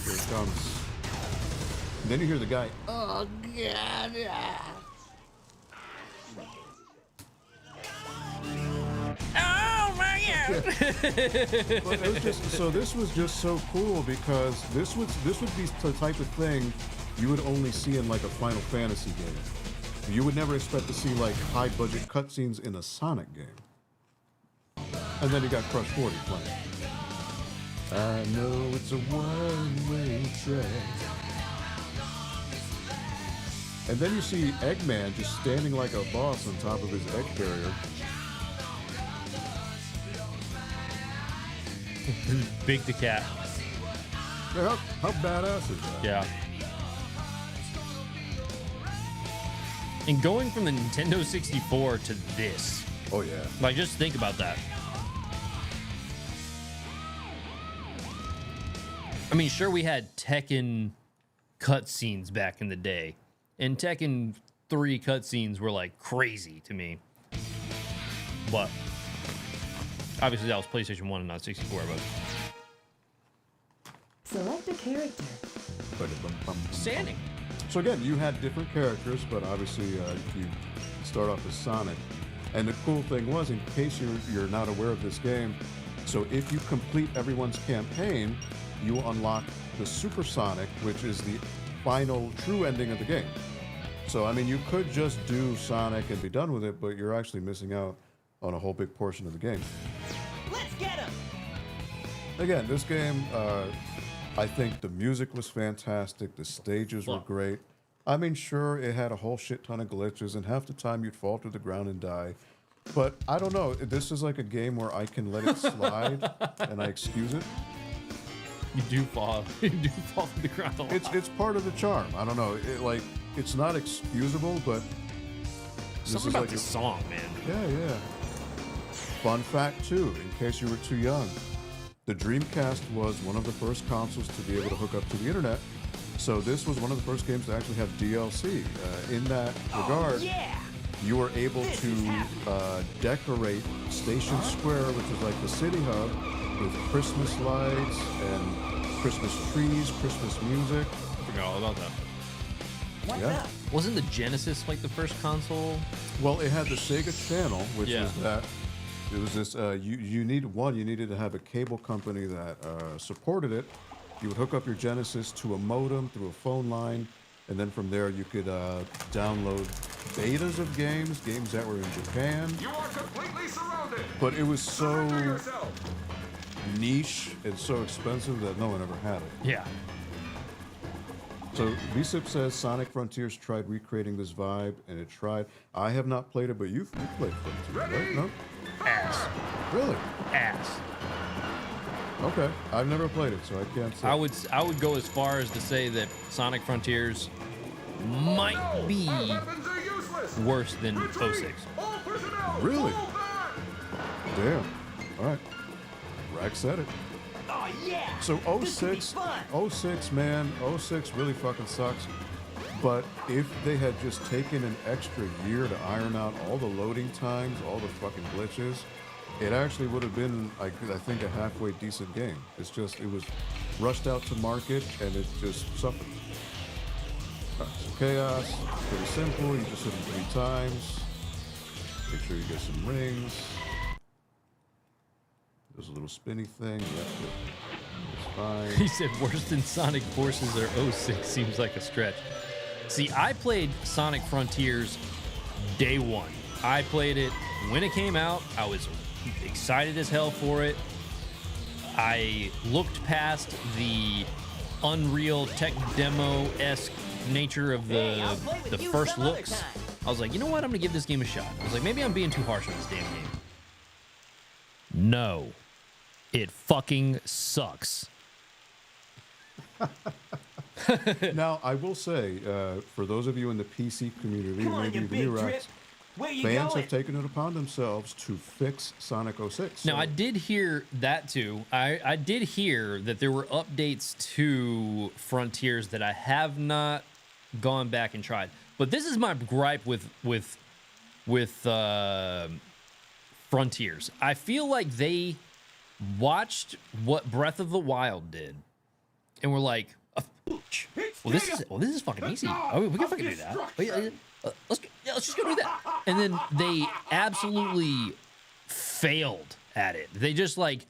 Here it comes. And then you hear the guy. Oh God! Oh my god! But it was just, so this was just so cool because this would be the type of thing you would only see in like a Final Fantasy game. You would never expect to see like high budget cutscenes in a Sonic game. And then you got Crush 40 playing. I know it's a one-way track. And then you see Eggman just standing like a boss on top of his egg carrier. Big the cat. Yeah, how badass is that? Yeah. And going from the Nintendo 64 to this, Oh yeah. like, just think about that. I mean, sure, we had Tekken cutscenes back in the day, and Tekken 3 cutscenes were like crazy to me. But obviously, that was PlayStation 1 and not 64. But Select a character. standing. So again, you had different characters, but obviously you start off as Sonic. And the cool thing was, in case you're not aware of this game, so if you complete everyone's campaign, you unlock the Super Sonic, which is the final true ending of the game. So I mean, you could just do Sonic and be done with it, but you're actually missing out on a whole big portion of the game. Let's get him! Again, this game, I think the music was fantastic. The stages were Fuck. great. I mean, sure, it had a whole shit ton of glitches, and half the time you'd fall to the ground and die. But I don't know. This is like a game where I can let it slide, and I excuse it. You do fall. You do fall to the ground a lot. It's part of the charm. I don't know. It's not excusable, but this Something is about like this song, man. Yeah. Fun fact too, in case you were too young, the Dreamcast was one of the first consoles to be able to hook up to the internet. So this was one of the first games to actually have DLC. In that regard, Yeah! you were able This to is happening. decorate Station Square, which is like the city hub, with Christmas lights and Christmas trees, Christmas music. I forgot all about that. What's Yeah. up? Wasn't the Genesis like the first console? Well, it had the Sega Channel, which Yeah. was that. It was this. You needed to have a cable company that supported it. You would hook up your Genesis to a modem through a phone line, and then from there you could download betas of games that were in Japan. You are completely surrounded. But it was Surrender so yourself. niche and so expensive that no one ever had it. Yeah. So VSIP says Sonic Frontiers tried recreating this vibe, and it tried. I have not played it, but you played Frontiers, right? Ready? No? Ass. Really? Ass. Okay. I've never played it, so I can't say. I would go as far as to say that Sonic Frontiers might No, be our weapons are useless. worse than Retreat. 06. All personnel. Really? fall back. Damn. All right. Rack said it. Oh yeah! So This could be 06, fun. 06, man, 06 really fucking sucks. But if they had just taken an extra year to iron out all the loading times, all the fucking glitches, it actually would have been, I think, a halfway decent game. It's just, it was rushed out to market, and it just suffered. All right, so Chaos, pretty simple. You just hit them 3 times. Make sure you get some rings. There's a little spinny thing. Yep. It's fine. He said worse than Sonic Forces or 06 seems like a stretch. See, I played Sonic Frontiers day one. I played it when it came out. I was excited as hell for it. I looked past the Unreal Tech Demo-esque nature of Hey, I'll play with the you first some other looks. time. I was like, you know what? I'm gonna give this game a shot. I was like, maybe I'm being too harsh on this damn game. No. It fucking sucks. Now, I will say, for those of you in the PC community, Come on, maybe you the big new drip. racks, Where you fans going? have taken it upon themselves to fix Sonic 06. Now, So- I did hear that too. I did hear that there were updates to Frontiers that I have not gone back and tried. But this is my gripe with Frontiers. I feel like they watched what Breath of the Wild did, and were like, well, this is fucking easy. Oh, we can fucking do that. Oh, yeah, let's just go do that. And then they absolutely failed at it. They just like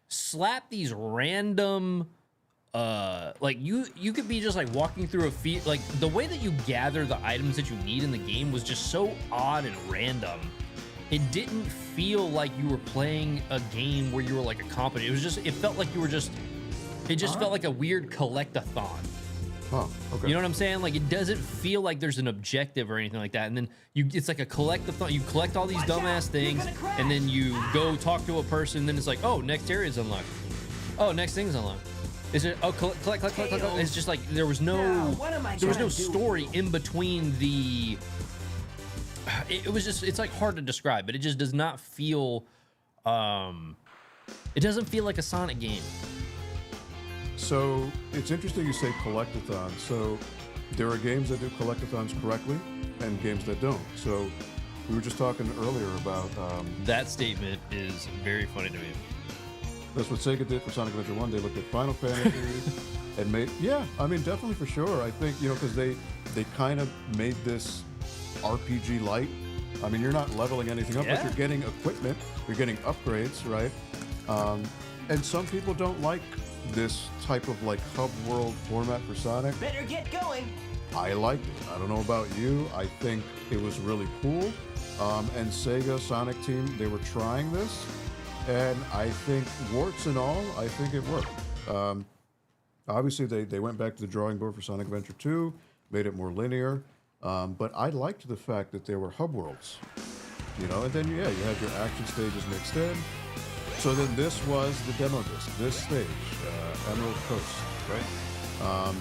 slap these random like you could be just like walking through a field, like the way that you gather the items that you need in the game was just so odd and random. It didn't feel like you were playing a game where you were like a competent. It felt like you were just felt like a weird collect-a-thon. Huh, okay. You know what I'm saying? Like, it doesn't feel like there's an objective or anything like that. And then it's like a collect-a-thon. You collect all these Watch dumbass out, things, you're gonna crash. and then you go talk to a person, and then it's like, oh, next area is unlocked. Oh, next thing's unlocked. Is it? Oh, collect. It's just like there was no what am I there was no gonna do? story in between the. It was just, it's like hard to describe, but it just does not feel. It doesn't feel like a Sonic game. So it's interesting you say collectathon. So there are games that do collectathons correctly and games that don't. So we were just talking earlier about That statement is very funny to me. that's what Sega did for Sonic Adventure 1. They looked at Final Fantasy and made, yeah, I mean, definitely for sure. I think, you know, because they kind of made this RPG light. I mean, you're not leveling anything up, but Yeah. you're getting equipment, you're getting upgrades, right? And some people don't like this type of like hub world format for Sonic. Better get going. I liked it. I don't know about you. I think it was really cool. And Sega Sonic team, they were trying this, and I think warts and all, I think it worked. Obviously, they went back to the drawing board for Sonic Adventure 2, made it more linear. But I liked the fact that there were hub worlds, you know, and then, yeah, you had your action stages mixed in. So then this was the demo disc, this stage, Emerald Coast, right? I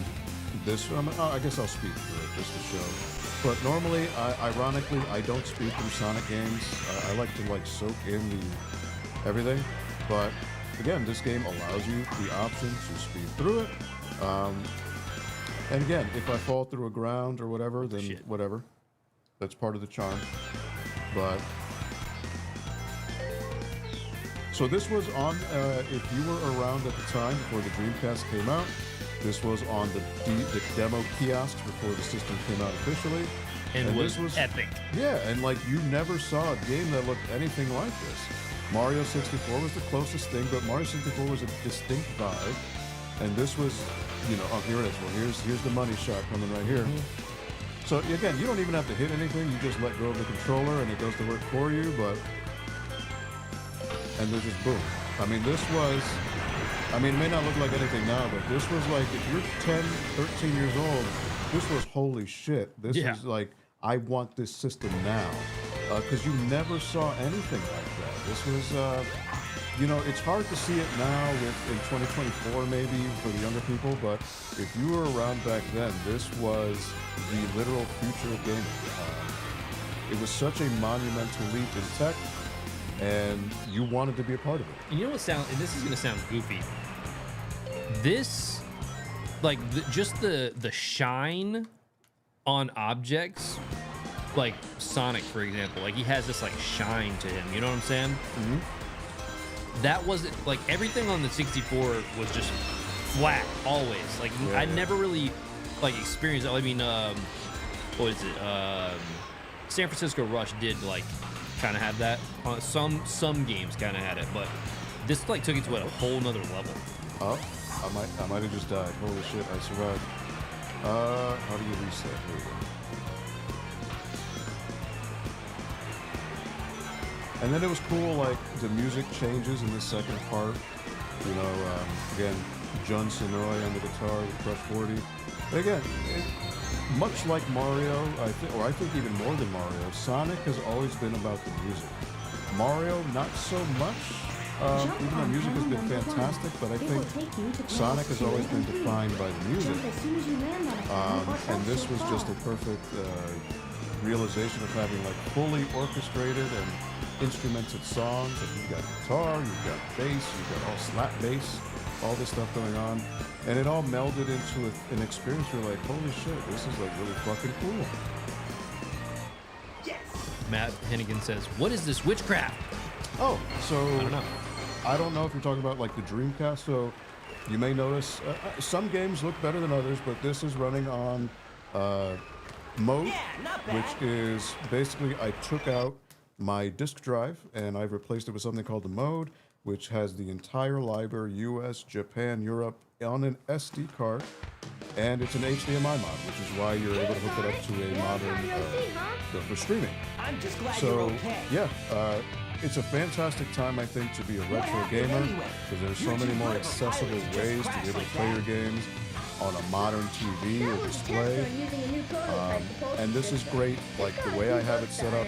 guess I'll speed through it just to show. But normally, ironically, I don't speed through Sonic games. I like to like soak in everything. But again, this game allows you the option to speed through it. And again, if I fall through a ground or whatever, then Shit. whatever. That's part of the charm. But so this was on, if you were around at the time before the Dreamcast came out, this was on the demo kiosk before the system came out officially. And this was epic. Yeah, and like you never saw a game that looked anything like this. Mario 64 was the closest thing, but Mario 64 was a distinct vibe. And this was, you know, oh, here it is. Well, here's the money shot coming right here. So again, you don't even have to hit anything. You just let go of the controller and it does the work for you, and there's just boom. I mean, this was, I mean, it may not look like anything now, but this was like, if you're 10, 13 years old, this was holy shit. This Yeah. is like, I want this system now. Because you never saw anything like that. This was, you know, it's hard to see it now in 2024 maybe for the younger people, but if you were around back then, this was the literal future of gaming. It was such a monumental leap in tech, and you wanted to be a part of it. You know what and this is gonna sound goofy. This, like, just the shine on objects, like Sonic, for example, like he has this like shine to him. You know what I'm saying? Mm-hmm. That wasn't like everything on the 64 was just flat always. Like I never really like experienced that. I mean, what is it? San Francisco Rush did like kind of have that. Some games kind of had it, but this like took it to a whole nother level. Oh, I might have just died. Holy shit, I survived. How do you reset? Here we go. And then it was cool, like, the music changes in the second part. You know, again, Jun Sonoy on the guitar with Crush 40. But again, much like Mario, I think even more than Mario, Sonic has always been about the music. Mario, not so much. Even though music has been fantastic, but I think Sonic has always been defined by the music. And this was just a perfect realization of having like fully orchestrated and instrumented songs. Like you've got guitar, you've got bass, you've got all slap bass, all this stuff going on, and it all melded into an experience where you're like, holy shit, this is like really fucking cool. Yes. Matt Hennigan says, "What is this witchcraft?" Oh, so I don't know. I don't know if you're talking about like the Dreamcast. So you may notice some games look better than others, but this is running on mode, Yeah, not bad. which is basically I took out my disk drive and I've replaced it with something called the mode, which has the entire library, US, Japan, Europe, on an SD card, and it's an HDMI mod, which is why you're able to hook it up to a modern for streaming. I'm just glad So you're okay. yeah, it's a fantastic time, I think, to be a retro happened gamer anyway? because there's so You're many too more good of a accessible pilot to just ways to crash be able to like play your that. games on a modern TV or display. And this is great, like the way I have it set up.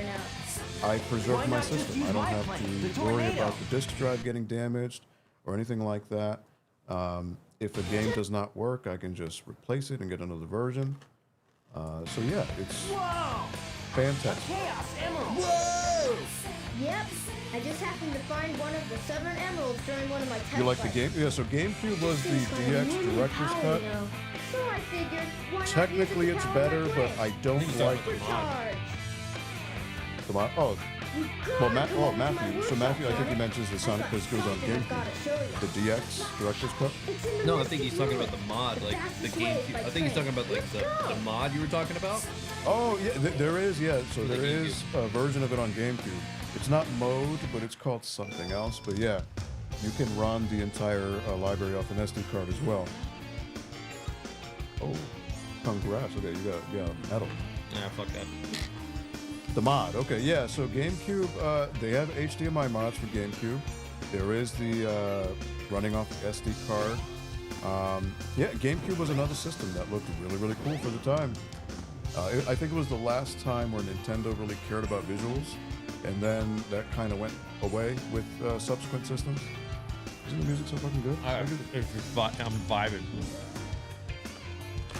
I preserve Why my not just system. use I don't my have plane, the to worry Tornado? about the disk drive getting damaged or anything like that. If a game does not work, I can just replace it and get another version. So yeah, it's Whoa! fantastic. Chaos Emerald! Whoa! Yep. I just happened to find one of the 7 emeralds during one of my tests. You like the game? Yeah, so GameCube was the DX Director's Cut. So I figured, why not Technically use it it's to power better, my but plane? I don't like Charge. the mod. Oh, You well, gotta come over to my Matthew. So workshop, Matthew, I think he Sonic. mentions the Sonic because it goes on Something I've gotta GameCube. show you. The DX Director's Cut. It's in the No, I Mystic think he's talking about Moon. the mod, like the fastest way GameCube. by I think he's train. talking about like Let's the go. mod you were talking about. Oh yeah, there is. Yeah, so The there is a version of it on GameCube. It's not mode, but it's called something else. But yeah, you can run the entire library off an SD card as well. Oh, congrats. Okay, you got medal. Nah, fuck that. The mod, okay, yeah. So GameCube, they have HDMI mods for GameCube. There is the running off the SD card. Yeah, GameCube was another system that looked really, really cool for the time. I think it was the last time where Nintendo really cared about visuals, and then that kind of went away with subsequent systems. Isn't the music so fucking good? I'm vibing.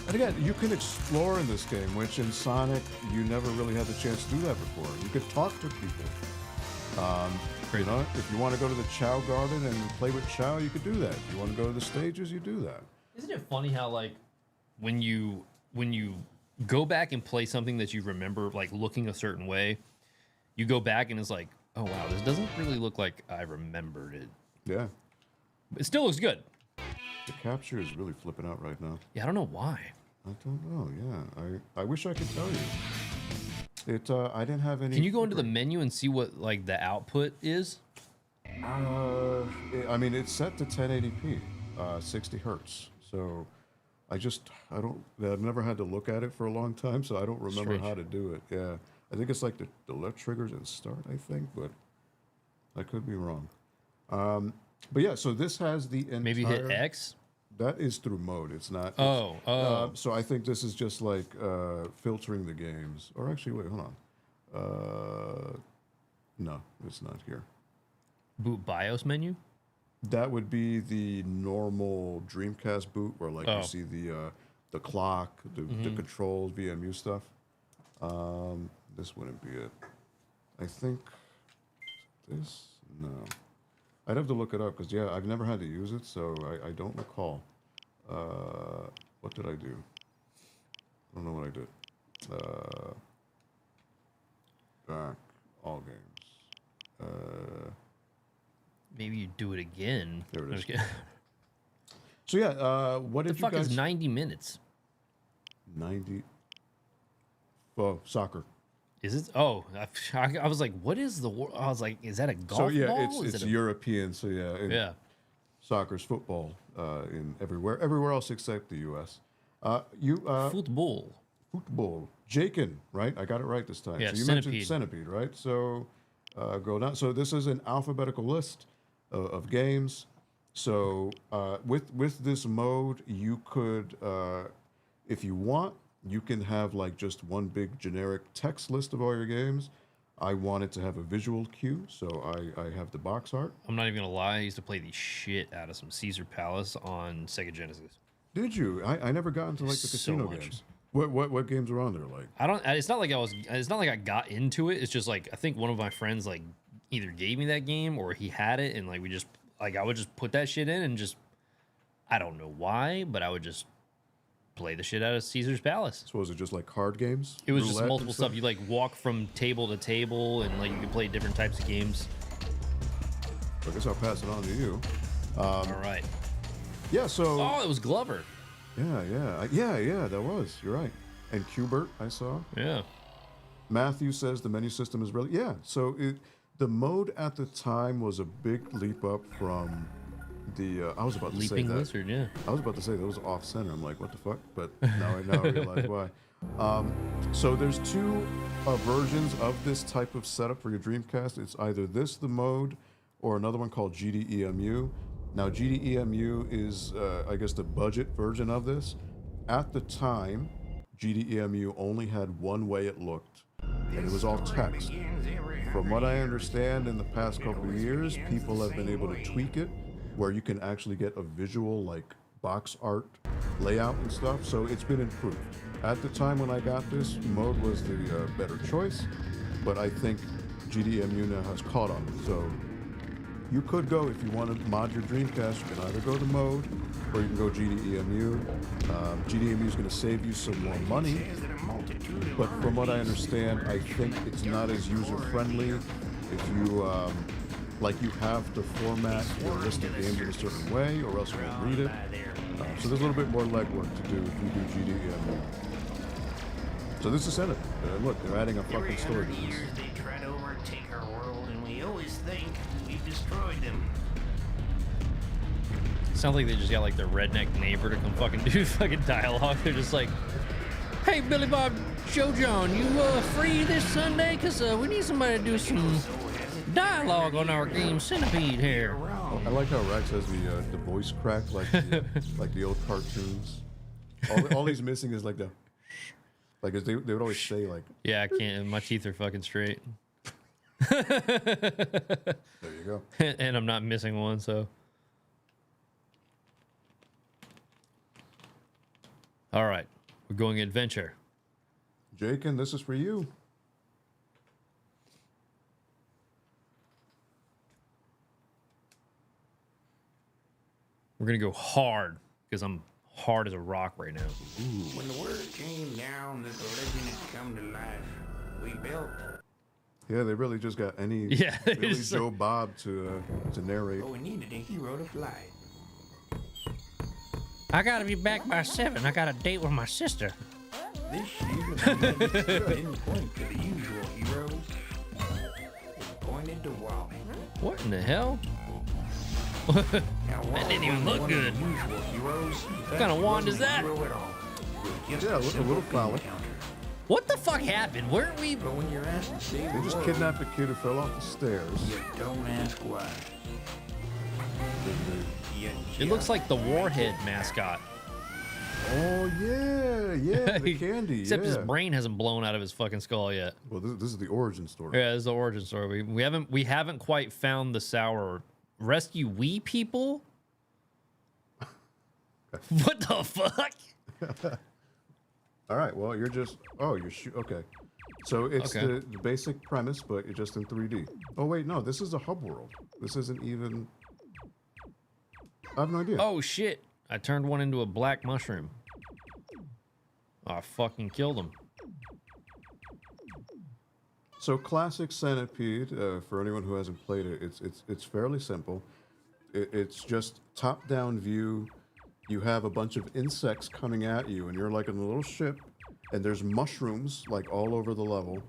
And again, you can explore in this game, which in Sonic, you never really had the chance to do that before. You could talk to people. You know, if you want to go to the Chow Garden and play with Chow, you could do that. If you want to go to the stages, you do that. Isn't it funny how like when you go back and play something that you remember like looking a certain way, you go back and it's like, oh wow, this doesn't really look like I remembered it. Yeah. It still looks good. The capture is really flipping out right now. Yeah, I don't know why. I don't know. Yeah, I wish I could tell you. It. I didn't have any. Can you go into the menu and see what like the output is? I mean, it's set to 1080p, 60 hertz. So, I've never had to look at it for a long time, so I don't remember Strange. how to do it. Yeah, I think it's like the left triggers and start. I think, but I could be wrong. But yeah, so this has the entire. Maybe hit X. That is through mode. It's not. Oh, So I think this is just like filtering the games. Or actually, wait, hold on. No, it's not here. Boot BIOS menu. That would be the normal Dreamcast boot, where like Oh. you see the clock, the controls, VMU stuff. This wouldn't be it. I think this. No. I'd have to look it up because yeah, I've never had to use it, so I don't recall. What did I do? I don't know what I did. Back all games. Maybe you do it again. There it I'm is. just kidding. So yeah, what The did you fuck guys? is 90 minutes? 90. Oh, soccer. Is it? Oh, I was like, what is the? I was like, is that a golf So yeah, ball? it's Is it a- European. So yeah, Yeah. soccer's football in everywhere else except the U.S. Football. Football. Jakin, right? I got it right this time. Yeah, so you Centipede. mentioned Centipede, right? So go down. So this is an alphabetical list of games. So with this mode, you could, if you want, you can have like just one big generic text list of all your games. I wanted to have a visual cue, so I have the box art. I'm not even gonna lie. I used to play the shit out of some Caesar Palace on Sega Genesis. Did you? I never got into like the So casino much. games. What games are on there? Like, I don't. It's not like I was. It's not like I got into it. It's just like I think one of my friends like either gave me that game or he had it, and like we just like I would just put that shit in and just I don't know why, but I would just play the shit out of Caesar's Palace. so was it just like card games? It was just Roulette and multiple stuff. You like walk from table to table, and like you could play different types of games. I guess I'll pass it on to you. All right. Yeah. So. Oh, it was Glover. Yeah. That was. You're right. And Qbert, I saw. Yeah. Matthew says the menu system is really So the mode at the time was a big leap up from the. I was about to Leaping say that. Lizard. Yeah. I was about to say that was off center. I'm like, what the fuck? But now I realize why. So there's two versions of this type of setup for your Dreamcast. It's either this, the mode, or another one called GDEMU. Now, GDEMU is, I guess, the budget version of this. At the time, GDEMU only had one way it looked, and it was all text. From what I understand, in the past couple of years, people have been able to tweak it, where you can actually get a visual, like, box art layout and stuff, so it's been improved. At the time when I got this, mode was the better choice, but I think GDEMU now has caught on. So you could go, if you want to mod your Dreamcast, you can either go to mode or you can go GDEMU. GDEMU is going to save you some more money, but from what I understand, I think it's not as user-friendly. If you, like, you have to format your list of games in a certain way or else you won't read it. So there's a little bit more legwork to do if you do GDEMU. So this is Senate. Look, they're adding a fucking story to this. Years they try to overtake our world, and we always think we've destroyed them. Sounds like they just got like their redneck neighbor to come fucking do fucking dialogue. They're just like, "Hey, Billy Bob Joe John, you free this Sunday? Cause we need somebody to do some dialogue on our game Centipede here." I like how Rex has the voice crack like like the old cartoons. All he's missing is like the like they would always say like. Yeah, I can't. My teeth are fucking straight. There you go. And I'm not missing one, so. All right, we're going adventure. Jakin, this is for you. We're gonna go hard because I'm hard as a rock right now. When the word came down that the legend had come to life, we built. Yeah, they really just got any Billy it's Joe Bob to narrate. But we needed a hero to fly. I gotta be back by 7. I got a date with my sister. This year, the magic didn't point to the usual heroes. It pointed to Wally. What in the hell? Now, That didn't even look good. What kind of wand is that? Yeah, a little phallic. What the fuck happened? Weren't we? But when you're asked to save They just kidnapped a kid who fell off the stairs. you don't ask why. It looks like the Warhead mascot. Oh yeah, the candy. Except yeah. his brain hasn't blown out of his fucry skull yet. Well, this is the origin story. Yeah, this is the origin story. We haven't quite found the sour rescue wee people. What the fuck? All right. Well, you're just. Oh, you're okay. So it's Okay. the basic premise, but it's just in 3D. Oh wait, no, this is a hub world. This isn't even. I have no idea. Oh shit! I turned one into a black mushroom. Oh, I fucking killed him. So classic Centipede, for anyone who hasn't played it, it's fairly simple. It's just top-down view. You have a bunch of insects coming at you, and you're like in a little ship, and there's mushrooms like all over the level,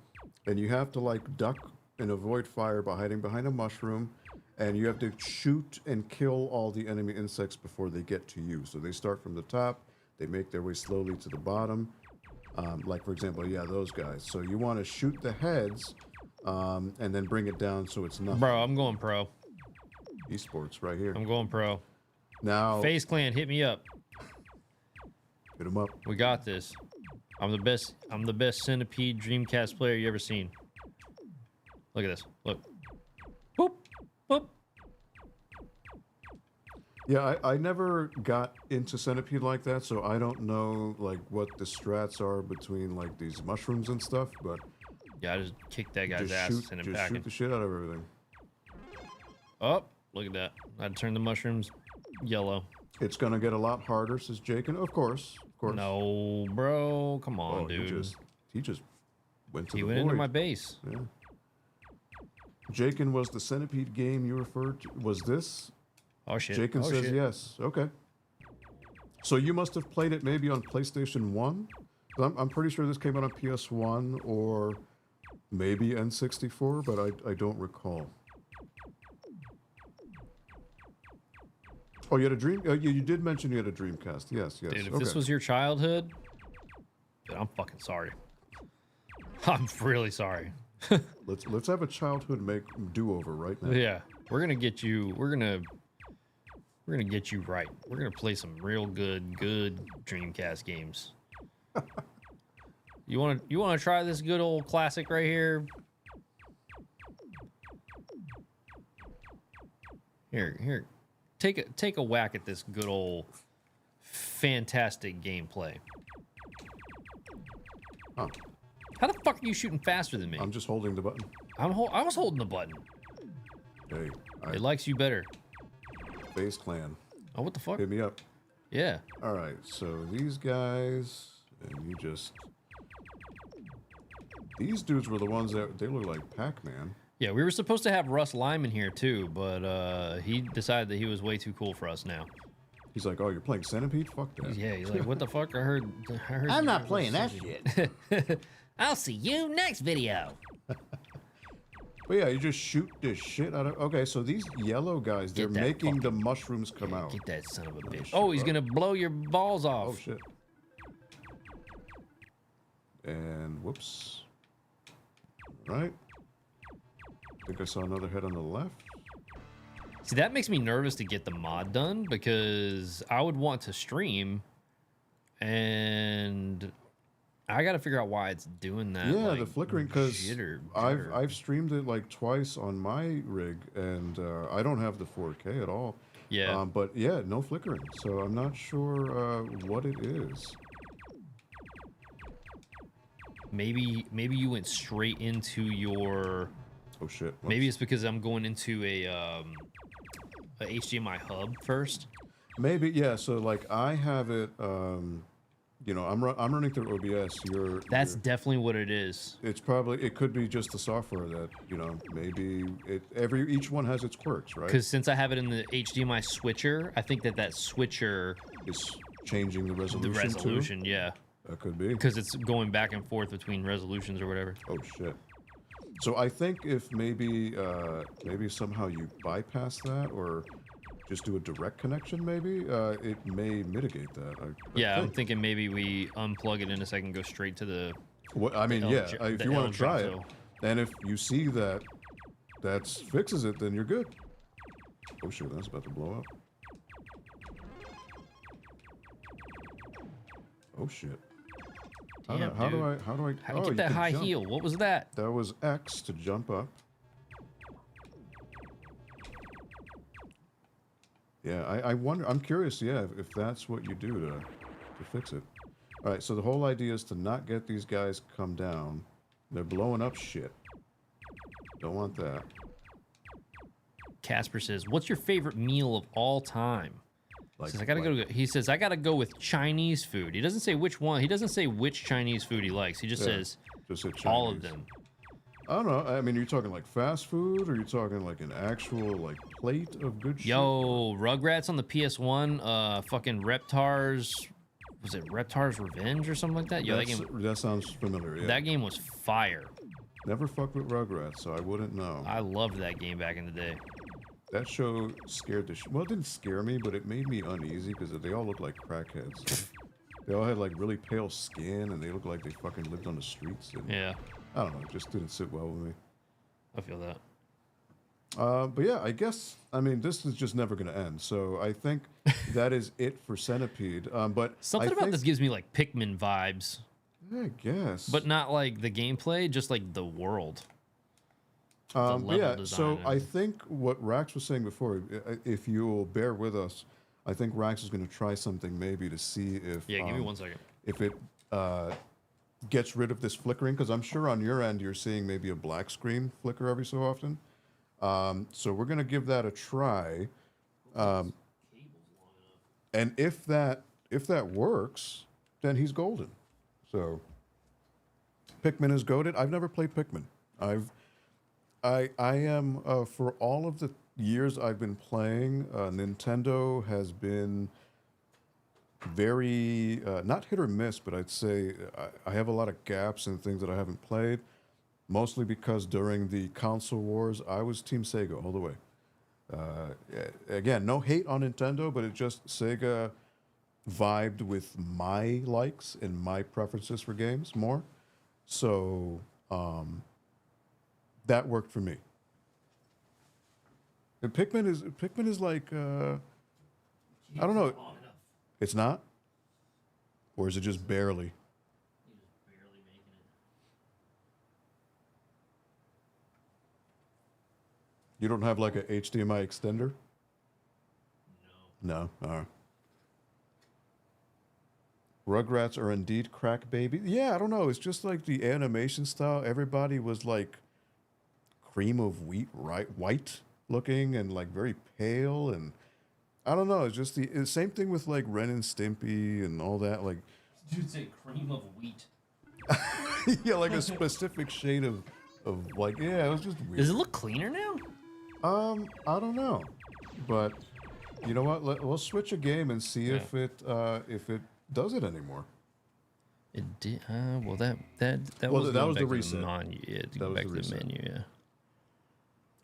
and you have to like duck and avoid fire by hiding behind a mushroom, and you have to shoot and kill all the enemy insects before they get to you. So they start from the top, they make their way slowly to the bottom. Like for example, yeah, those guys. So you want to shoot the heads, and then bring it down so it's nothing. Bro, I'm going pro. Esports right here. I'm going pro. Now, FaZe Clan, hit me up. hit them up. We got this. I'm the best. I'm the best Centipede Dreamcast player you ever seen. Look at this. Look. Boop. Boop. Yeah, I never got into Centipede like that, so I don't know like what the strats are between like these mushrooms and stuff. But Yeah, I just kicked that guy's just ass shoot, and just back. shoot the shit out of everything. Oh, look at that! I turned the mushrooms yellow. It's gonna get a lot harder, says Jakin. Of course, of course. No, bro, come on, Oh, dude. he just went to He the went void. into my base. Yeah. Jakin, was the Centipede game you referred to? Was this? Oh shit! Jakin oh, says shit. yes. Okay. So you must have played it maybe on PlayStation 1? I'm pretty sure this came out on PS1 or maybe N64, but I don't recall. Oh, you had a dream? You did mention you had a Dreamcast. Yes, yes. Dude, if okay. this was your childhood, dude, I'm fucking sorry. I'm really sorry. Let's have a childhood do-over right now. Yeah, we're gonna get you. We're gonna get you right. We're gonna play some real good Dreamcast games. You wanna try this good old classic right here? Here, take a whack at this good old fantastic gameplay. Oh, How the fuck are you shooting faster than me? I'm just holding the button. I was holding the button. Hey, It likes you better. Base Clan, Oh, what the fuck? hit me up. Yeah. All right, so these guys, and you just... These dudes were the ones that, they look like Pac-Man. Yeah, we were supposed to have Russ Lyman here too, but he decided that he was way too cool for us now. He's like, oh, you're playing Centipede? Fuck that. Yeah, he's like, what the fuck? I heard I'm not playing that shit. I'll see you next video. But yeah, you just shoot the shit out of... Okay, so these yellow guys, they're Get that making the fucking- mushrooms come out. Get that son of a bitch. shit, Oh, he's bro. gonna blow your balls off. Oh, shit. And whoops. Right. I think I saw another head on the left. See, that makes me nervous to get the mod done because I would want to stream, and I got to figure out why it's doing that. Yeah, like, the flickering, because jitter. I've streamed it like twice on my rig, and I don't have the 4K at all. Yeah. But yeah, no flickering, so I'm not sure what it is. Maybe you went straight into your. Oh shit. Maybe it's because I'm going into a HDMI hub first. Maybe, yeah. So like I have it. You know, I'm running through OBS. That's definitely what it is. It's probably, it could be just the software that, you know, maybe each one has its quirks, right? Because since I have it in the HDMI switcher, I think that switcher, It's changing the the resolution. resolution, yeah, Too? That could be. because it's going back and forth between resolutions or whatever. Oh shit. So I think if maybe somehow you bypass that or just do a direct connection, maybe it may mitigate that. I Yeah, I'm think. thinking maybe we unplug it in a second, go straight to the. What I mean, El yeah. J- If the you want El to try it, Jato. and if you see that fixes it, then you're good. Oh shit, that's about to blow up. Oh shit. How Damn, do I? dude. How do I? How do oh, you get that can high jump. heel? What was that? That was X to jump up. Yeah, I wonder. I'm curious. Yeah, if that's what you do to fix it. All right. So the whole idea is to not get these guys come down. They're blowing up shit. Don't want that. Casper says, "What's your favorite meal of all time?" Like, Says, I gotta go. He says, "I gotta go with Chinese food." He doesn't say which one. He doesn't say which Chinese food he likes. He just Yeah, says just say all of Chinese. them. I don't know. I mean, you're talking like fast food, or you're talking like an actual like plate of good shit? Yo, Rugrats on the PS1. Fucking Reptar's. Was it Reptar's Revenge or something like that? Yo, That sounds familiar. Yeah. that game was fire. Never fucked with Rugrats, so I wouldn't know. I loved that game back in the day. That show scared the well, it didn't scare me, but it made me uneasy because they all looked like crackheads. They all had like really pale skin, and they looked like they fucking lived on the streets. And, Yeah, I don't know, it just didn't sit well with me. I feel that. But yeah, I guess, I mean, this is just never going to end. So I think that is it for Centipede. But Something I about think, this gives me like Pikmin vibes, I guess. but not like the gameplay, just like the world. level yeah, design. so I think what Rax was saying before, if you'll bear with us, I think Rax is going to try something maybe to see if yeah, give me 1 second. if it gets rid of this flickering, because I'm sure on your end you're seeing maybe a black screen flicker every so often. So we're going to give that a try. And if that works, then he's golden. So Pikmin is goated. I've never played Pikmin. I am for all of the years I've been playing, Nintendo has been very not hit or miss, but I'd say I have a lot of gaps and things that I haven't played. Mostly because during the console wars, I was Team Sega all the way. Again, no hate on Nintendo, but it just Sega vibed with my likes and my preferences for games more. So that worked for me. And Pikmin is like I don't know. It's not? Or is it just barely? You don't have like a HDMI extender? No. No? All right. Rugrats are indeed crack baby. Yeah, I don't know. It's just like the animation style. Everybody was like cream of wheat, right? White looking and like very pale. And I don't know. It's just the same thing with like Ren and Stimpy and all that. Like, Dude, say cream of wheat. yeah, like a specific shade of like, yeah, it was just weird. Does it look cleaner now? I don't know, but you know what? We'll switch a game and see if it does it anymore. It did. Well, that Well, was that going was the back to reset. Yeah, to That go was back the to the reset. menu. Yeah.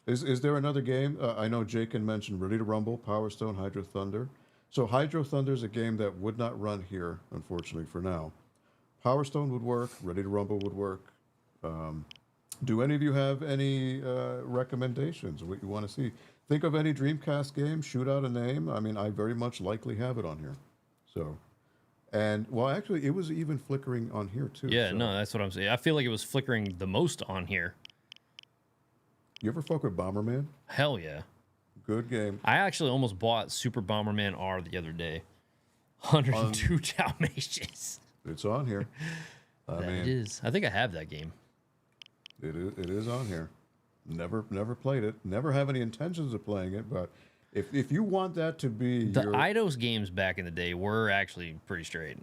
Is there another game? I know Jakin mentioned Ready to Rumble, Power Stone, Hydro Thunder. So Hydro Thunder is a game that would not run here, unfortunately, for now. Power Stone would work. Ready to Rumble would work. Do any of you have any recommendations? What you want to see? Think of any Dreamcast game. Shoot out a name. I mean, I very much likely have it on here. So, and well, actually, it was even flickering on here too. Yeah, so. no, that's what I'm saying. I feel like it was flickering the most on here. You ever fuck with Bomberman? Hell yeah. Good game. I actually almost bought Super Bomberman R the other day. 102 Dalmatians. It's on here. That it is. I think I have that game. It is on here. Never played it. Never have any intentions of playing it. But if you want that to be The your Eidos games back in the day were actually pretty straight.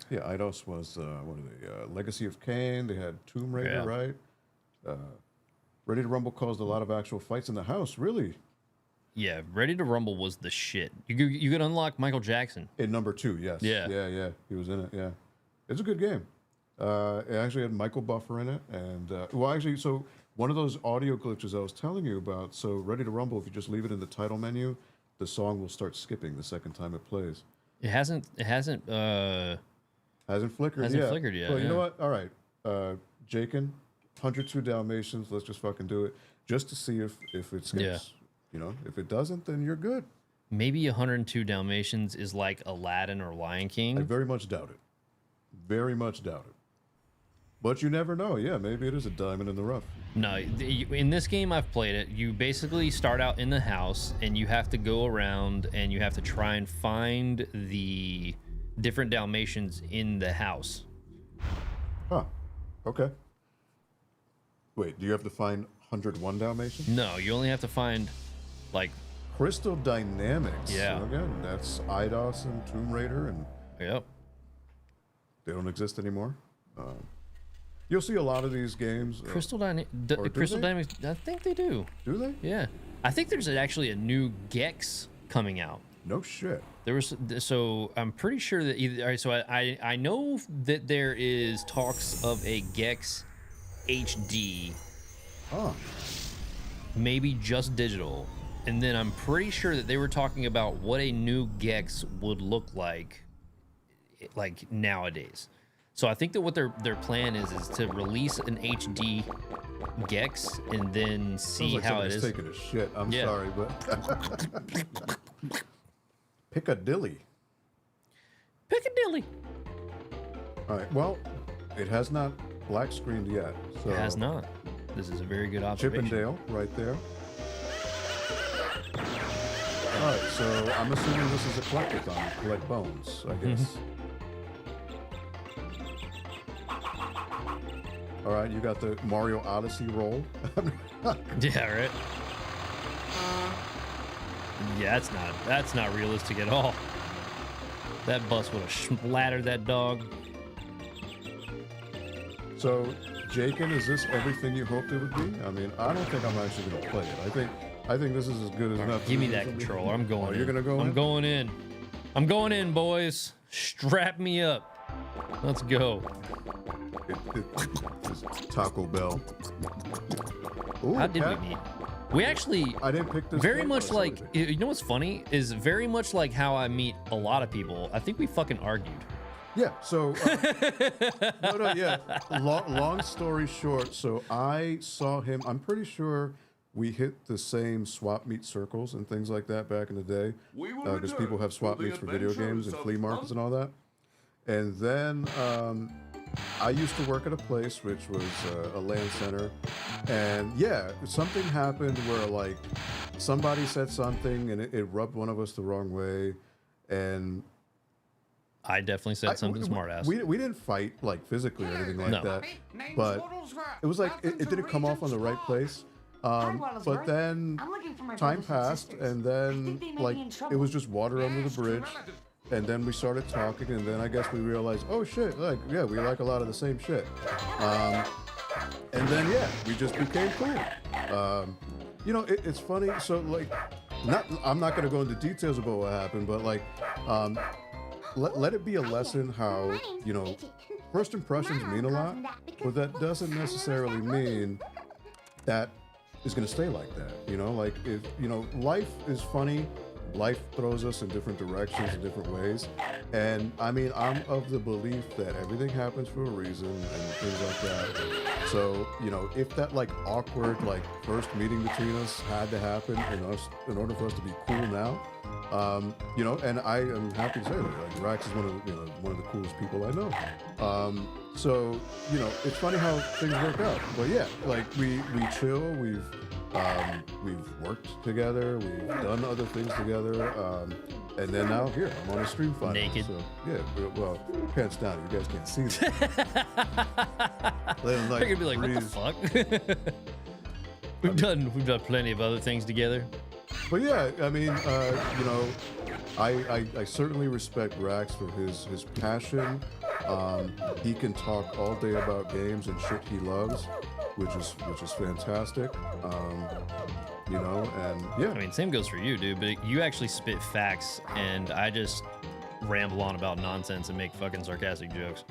yeah, Eidos was what are they? Legacy of Kain. They had Tomb Raider, Yeah. right? Ready to Rumble caused a lot of actual fights in the house. Really, Yeah, Ready to Rumble was the shit. You could unlock Michael Jackson. in number 2, yes. Yeah. yeah. He was in it. Yeah, it's a good game. It actually had Michael Buffer in it, and well, actually, so one of those audio glitches I was telling you about. So Ready to Rumble, if you just leave it in the title menu, the song will start skipping the second time it plays. It hasn't Hasn't flickered Hasn't yet. flickered yet, Well, you know yeah. what? All right, Jakin, 102 Dalmatians. Let's just fucking do it, just to see if it skips. Yeah. You know, if it doesn't, then you're good. maybe 102 Dalmatians is like Aladdin or Lion King. I very much doubt it. Very much doubt it. But you never know. Yeah, maybe it is a diamond in the rough. No, in this game I've played it. You basically start out in the house and you have to go around and you have to try and find the different Dalmatians in the house. Huh. Okay. Wait, do you have to find 101 Dalmatians? No, you only have to find like Crystal Dynamics. Yeah. So again, that's Eidos and Tomb Raider, and yep. they don't exist anymore. You'll see a lot of these games. Crystal or do Crystal they? Dynamics. I think they do. Do they? Yeah, I think there's actually a new Gex coming out. No shit. There was so I'm pretty sure that either. All right, so I know that there is talks of a Gex HD, Huh. maybe just digital, and then I'm pretty sure that they were talking about what a new Gex would look like nowadays. So I think that what their plan is to release an HD Gex and then see Sounds like how it somebody's is. taking a shit. I'm Yeah. sorry, but Piccadilly. Piccadilly. All right. Well, it has not black screened yet. So It has not. This is a very good observation. Chippendale, right there. All right, so I'm assuming this is a collectathon. Collect bones, I guess. All right, you got the Mario Odyssey roll. Yeah, right. Yeah, that's not realistic at all. That bus would have splattered that dog. So, Jakin, is this everything you hoped it would be? I mean, I don't think I'm actually going to play it. I think this is as good as enough. Give me that controller. I'm going in. You're going to go in? I'm going in. I'm going in, boys. Strap me up. Let's go. It's Taco Bell. Ooh, How did Cat. we meet? We actually I didn't pick this. very game, much but I like, saw it. you know what's funny is very much like how I meet a lot of people. I think we fucking argued. Yeah, so yeah. Long story short, so I saw him. I'm pretty sure we hit the same swap meet circles and things like that back in the day, We will because people have swap return meets to for the video games adventures and of flea markets and all that. And then I used to work at a place which was a land center, and yeah, something happened where like somebody said something and it rubbed one of us the wrong way, and I definitely said something smart ass. We didn't fight like physically or anything like No. that, but it was like it didn't come off on the right place. But then time passed, and then like it was just water under the bridge, and then we started talking, and then I guess we realized, oh shit, like yeah, we like a lot of the same shit, and then yeah, we just became cool. You know, it's funny. So like, I'm not gonna go into details about what happened, but like, let it be a lesson how, you know, first impressions mean a lot, but that doesn't necessarily mean that is going to stay like that. You know, like, if, you know, life is funny. Life throws us in different directions in different ways. And I mean, I'm of the belief that everything happens for a reason and things like that. So, you know, if that like awkward, like first meeting between us had to happen in order for us to be cool now, you know, and I am happy to say that like Rax is one of the coolest people I know. So, you know, it's funny how things work out. But yeah, like we chill, we've worked together, we've done other things together, and then now here I'm on a stream finally. Naked. So yeah, well, pants down. You guys can't see that. Then, They're gonna be like, what the fuck? We've done plenty of other things together. But yeah, I mean, you know, I certainly respect Rax for his passion. He can talk all day about games and shit he loves, which is fantastic. You know, and yeah. I mean, same goes for you, dude. But you actually spit facts, and I just ramble on about nonsense and make fucking sarcastic jokes.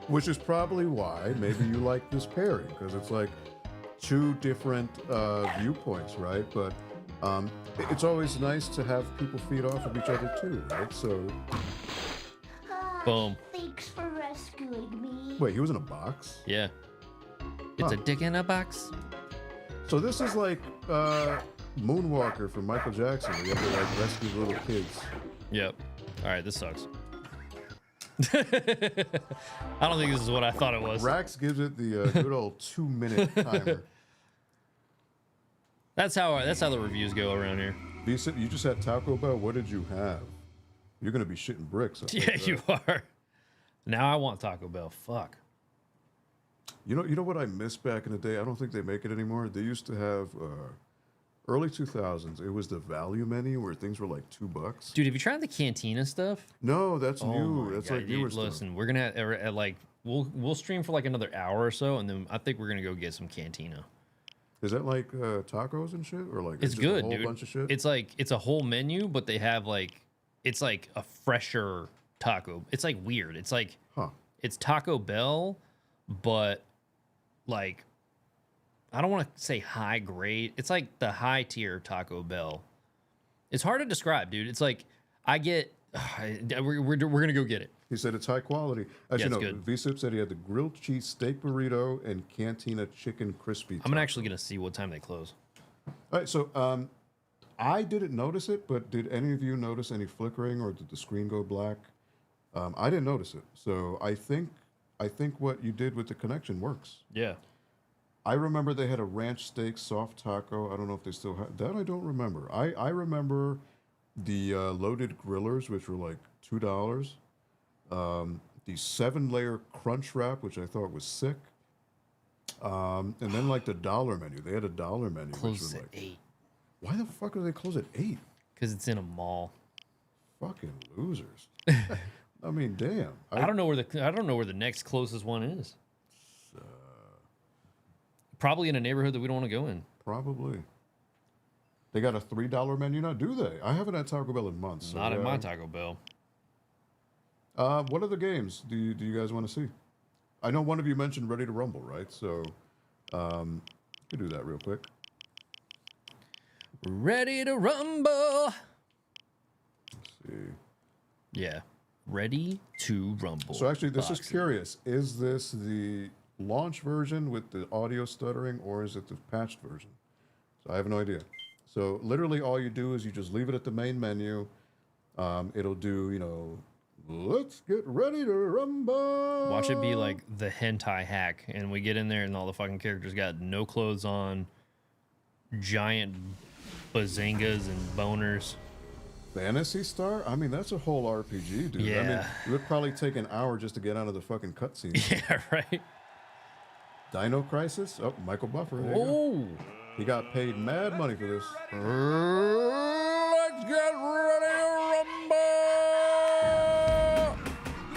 Which is probably why maybe you like this pairing, because it's like two different viewpoints, right? But it's always nice to have people feed off of each other too, right? So, Boom. Thanks for rescuing me. wait, he was in a box? Yeah. It's a dick in a box. So this is like Moonwalker from Michael Jackson, where you have to like rescue little kids. Yep. All right, this sucks. I don't think this is what I thought it was. Rax gives it the good old 2-minute timer. That's how the reviews go around here. You just had Taco Bell. What did you have? You're gonna be shitting bricks. I think, Yeah, right? you are. Now I want Taco Bell. Fuck. You know what I missed back in the day? I don't think they make it anymore. They used to have early 2000s. It was the value menu where things were like $2. Dude, have you tried the Cantina stuff? No, that's Oh new. my That's God, like dude, newer stuff. listen, we're gonna at like we'll stream for like another hour or so, and then I think we're gonna go get some Cantina. Is that like tacos and shit, or like It's just good, a whole dude. bunch of shit? It's like it's a whole menu, but they have like it's like a fresher taco. It's like weird. It's like it's Taco Bell, but like I don't want to say high grade. It's like the high tier Taco Bell. It's hard to describe, dude. It's like I get. We're gonna go get it. He said it's high quality. Actually, it's no. good. V-Sip said he had the grilled cheese steak burrito and Cantina chicken crispy. I'm actually gonna see what time they close. All right, so I didn't notice it, but did any of you notice any flickering, or did the screen go black? I didn't notice it, so I think I think what you did with the connection works. Yeah. I remember they had a ranch steak soft taco. I don't know if they still have that. I don't remember. I remember the loaded grillers, which were like $2. The 7-layer crunch wrap, which I thought was sick. And then like the dollar menu. They had a dollar menu. Closes which was at like, 8. why the fuck do they close at 8? Because it's in a mall. Fucking losers. I mean, damn. I don't know where the next closest one is. Probably in a neighborhood that we don't want to go in. Probably. They got a $3 menu now, do they? I haven't had Taco Bell in months. So Not in my Taco Bell. What other games do you guys want to see? I know one of you mentioned Ready to Rumble, right? So, we can do that real quick. Ready to rumble. Let's see. Yeah. Ready to rumble. So actually, this is Boxing. curious. Is this the launch version with the audio stuttering, or is it the patched version? So I have no idea. So literally all you do is you just leave it at the main menu. It'll do, you know, let's get ready to rumble. Watch it be like the hentai hack, and we get in there and all the fucking characters got no clothes on, giant bazingas and boners. Fantasy Star? I mean, that's a whole RPG, dude. I mean, Yeah. it would probably take an hour just to get out of the fucking cutscene. Yeah, right. Dino Crisis? Oh, Michael Buffer. There you go. Oh, He got paid mad money for this. let's get ready to rumble.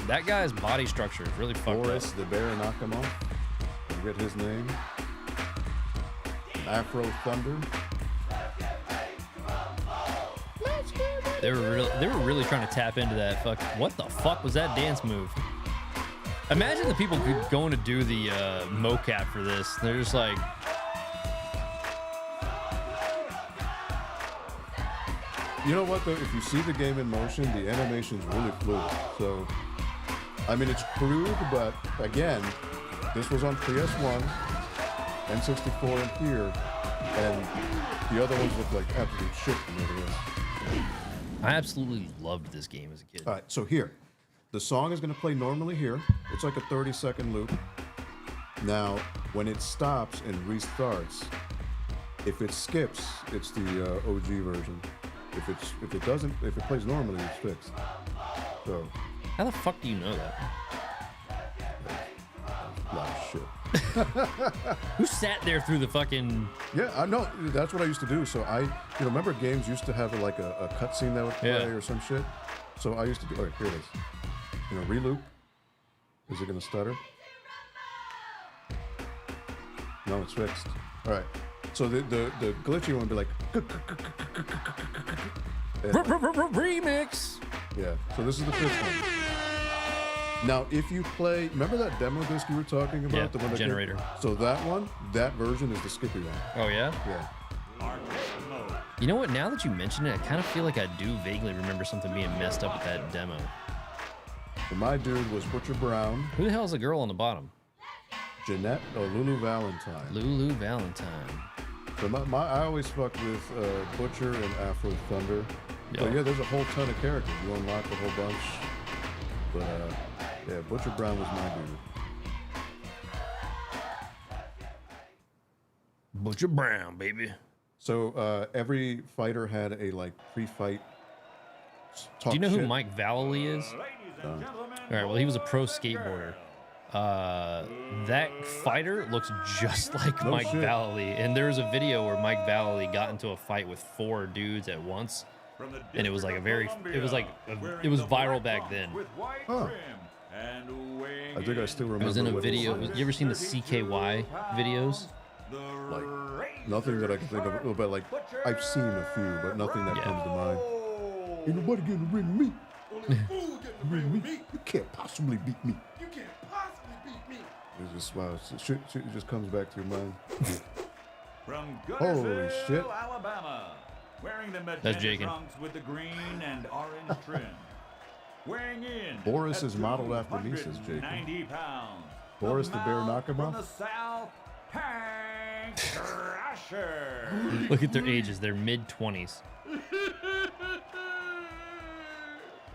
That guy's body structure is really fucked Boris up. the Bear Nakamo. Forget his name. Afro Thunder. They were really trying to tap into that. What the fuck was that dance move? Imagine the people going to do the mocap for this. They're just like, You know what, though? If you see the game in motion, the animation's really fluid. So, I mean, it's crude, but again, this was on PS1, N64, and here, and the other ones look like absolute shit compared to this. I absolutely loved this game as a kid. All right, so here, the song is going to play normally here. It's like a 30-second loop. Now, when it stops and restarts, if it skips, it's the OG version. If it plays normally, it's fixed. So, How the fuck do you know that? a lot of shit. Who sat there through the fucking? Yeah, I know. That's what I used to do. So remember games used to have like a cutscene that would play Yeah. or some shit. So I used to do. Oh, here it is. Reloop. Is it gonna stutter? No, it's fixed. All right. So the glitchy one would be like. Remix. Yeah. So this is the fifth one. Now, if you play, remember that demo disc you were talking about? Yeah, the one that generator. So that version is the Skippy one. Oh yeah. Yeah. You know what? Now that you mention it, I kind of feel like I do vaguely remember something being messed up with that demo. So my dude was Butcher Brown, Who the hell is the girl on the bottom? Jeanette, or Lulu Valentine. Lulu Valentine. So I always fuck with Butcher and Afro Thunder. So Yeah. yeah, there's a whole ton of characters. You unlock a whole bunch. But yeah, Butcher Brown was my dude. Butcher Brown, baby. So every fighter had a like pre-fight talk Do you know shit. who Mike Vallely is? All right. Well, he was a pro skateboarder. That fighter looks just like No Mike shit. Vallely, and there was a video where Mike Vallely got into a fight with 4 dudes at once, and it was like it was viral back then. Huh. I think I still remember. It was in a what video. was. You ever seen the CKY videos? Like nothing that I can think of, but like I've seen a few, but nothing that Yeah. comes to mind. Ain't nobody getting rid of me. Rid of me. You can't possibly beat me. You can't possibly beat me. It's just wow. Shit just comes back to your mind. From Holy Gunnersville, shit. Alabama, wearing the That's magenta Jakin. trunks with the green and orange trim. Weighing in. Boris at is modeled after me, says Jakin. 90 pounds. Boris the Bear Mount Nakama? From the South, Hank Thrasher. Look at their ages. They're mid-20s.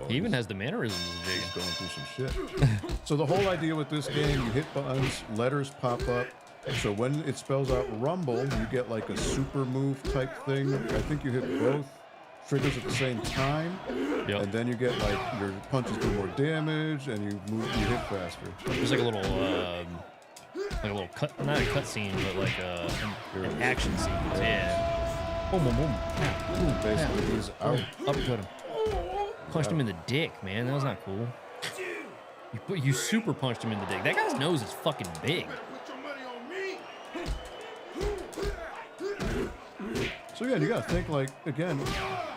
He even has the mannerisms of He's Jake. going through some shit. So the whole idea with this game, you hit buttons, letters pop up. So when it spells out rumble, you get like a super move type thing. I think you hit both triggers at the same time, Yep. and then you get like your punches do more damage, and you hit faster. There's like a little cut, not a cut scene, but like an action sequence. Yeah. Boom, boom, boom. Pow, boom, Basically, pow. he's out. Uppercut him. Punched him in the dick, man. That was not cool. You super punched him in the dick. That guy's nose is fucking big. Put your money on me. So yeah, you gotta think like, again,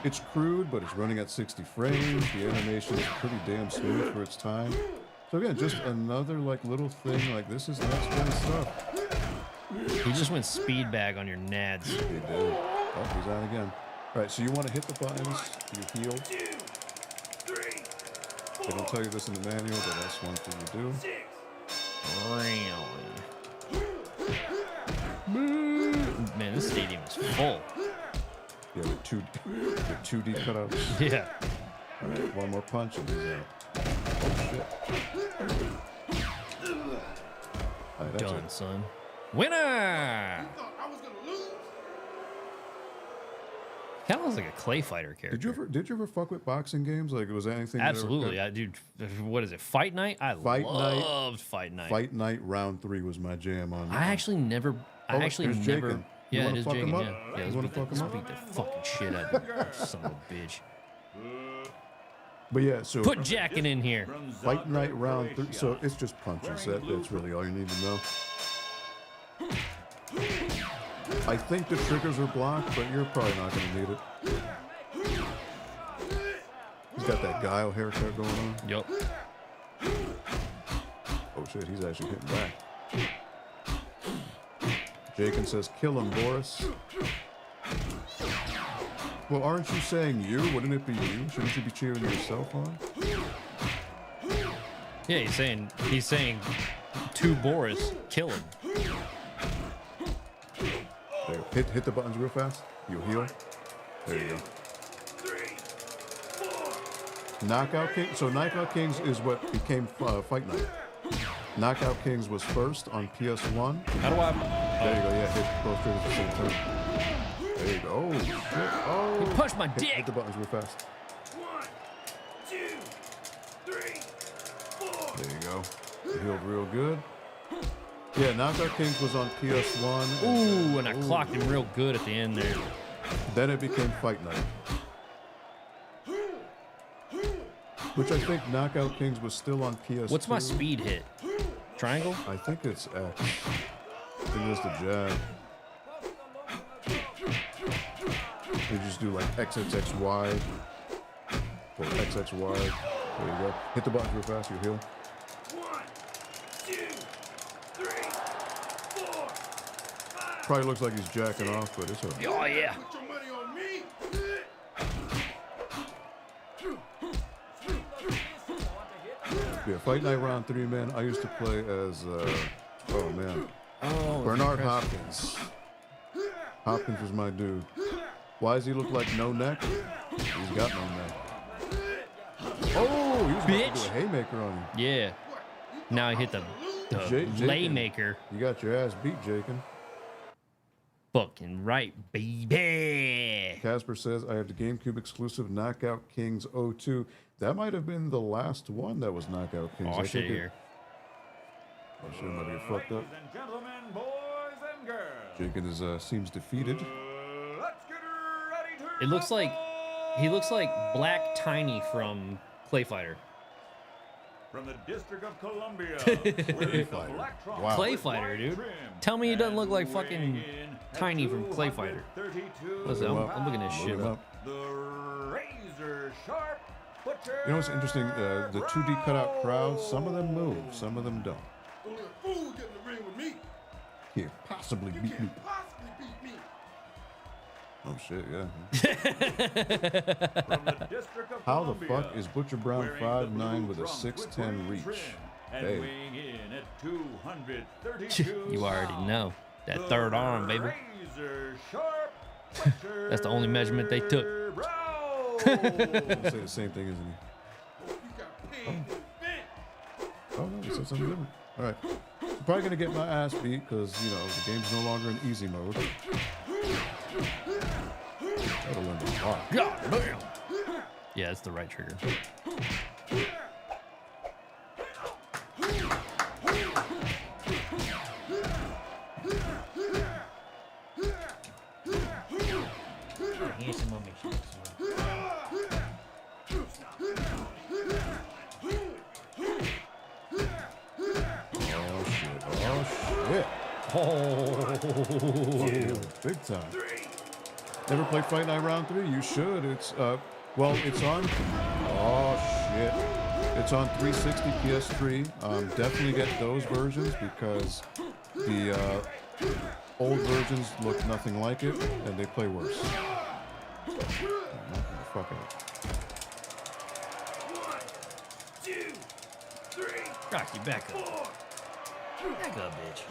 it's crude, but it's running at 60 frames. The animation is pretty damn smooth for its time. So again, just another like little thing, like this is next gen stuff. He just went speed bag on your nads. He did. Oh, he's out again. All right, so you want to hit the buttons, you heal. They don't tell you this in the manual, but that's one thing you do. Really? Man, this stadium is full. Yeah, with 2D cutouts. Yeah. All right, one more punch and he's out. Oh shit. All right, that's Done, it. son. Winner! Thought I was gonna lose. Kind of looks like a Clay Fighter character. Did you ever fuck with boxing games? Like, was there anything? Absolutely, I dude. What is it? Fight Night? I Fight Night. loved Fight Night. Fight Night Round 3 was my jam on. I actually never. I Oh, actually there's never. Jacob. You Yeah, wanna it is fuck Jacob. him up? Yeah, You let's wanna beat fuck him up? the fucking shit out of you, son of a bitch. But yeah, so Put Jacket in here. Fight Night Round 3. So it's just punches. That's really all you need to know. I think the triggers are blocked, but you're probably not going to need it. He's got that Guile haircut going on. Yup. Oh shit, he's actually hitting back. Jakin says, kill him, Boris. Well, aren't you saying you? Wouldn't it be you? Shouldn't you be cheering yourself on? Yeah, he's saying to Boris, kill him. There, hit the buttons real fast. You'll heal. There you go. Knockout King. So Knockout Kings is what became Fight Night. Knockout Kings was first on PS1. How do I? There you go. Yeah, hit both triggers at the same time. There you go. Oh shit. Oh. He punched my Hit dick. the buttons real fast. 1, 2, 3, 4. There you go. You healed real good. Yeah, Knockout Kings was on PS1. Ooh, and I clocked him real good at the end there. Then it became Fight Night. Which I think Knockout Kings was still on PS2. What's my speed hit? Triangle? I think it's X. I think it's the jab. You just do like XXXY or XXY. There you go. Hit the buttons real fast, you heal. 1, 2, 3, 4, 5. Probably looks like he's jacking off, but it's okay. Oh yeah. Put your money on me. Yeah, Fight Night Round 3, man. I used to play as, oh man, Oh, Bernard Hopkins. Hopkins was my dude. Why does he look like no neck? He's got no neck. Oh, he was about to do a Bitch. haymaker on you. Yeah. Now I hit the Jakin. laymaker. You got your ass beat, Jakin. Fucking right, baby. Casper says, I have the GameCube exclusive Knockout Kings 02. That might have been the last one that was Knockout Kings. Oh I shit think here. Oh shit, I'm gonna get fucked up. Ladies and gentlemen, boys and girls, Jakin is, seems defeated. let's get ready to It looks like rumble! he looks like Black Tiny from Clay Fighter. From the District of Columbia, Clay Fighter. Wow. Clay Fighter, dude. Tell me he doesn't look like fucking Tiny from Clay Fighter. Listen, I'm looking this shit Look him up. up. The razor sharp butcher. You know what's interesting? The 2D cutout crowd, some of them move, some of them don't. Only a fool get in the ring with me. Can't possibly You beat me. can't possibly beat me. Oh shit, yeah. From the District of How the Columbia, fuck is Butcher Brown wearing the 5'9" with blue a trunks 6'10" with reach? trim and Hey. weighing in at 232 You already pounds, know. That the third arm, baby. razor sharp butcher That's the only measurement they took. Brown. He'll say the same thing, isn't That's something different. All right. I'm probably gonna get my ass beat because you know the game's no longer in easy mode. That'll learn a lot. God damn. Yeah, it's the right trigger. Here's some more missions. Oh, big time. Never played Fight Night Round 3? You should. It's, well, it's on, oh shit. It's on 360 PS3. Definitely get those versions because the old versions look nothing like it and they play worse. Fuck it. 1, 2, 3, Rocky, back up. 4. Back up, bitch.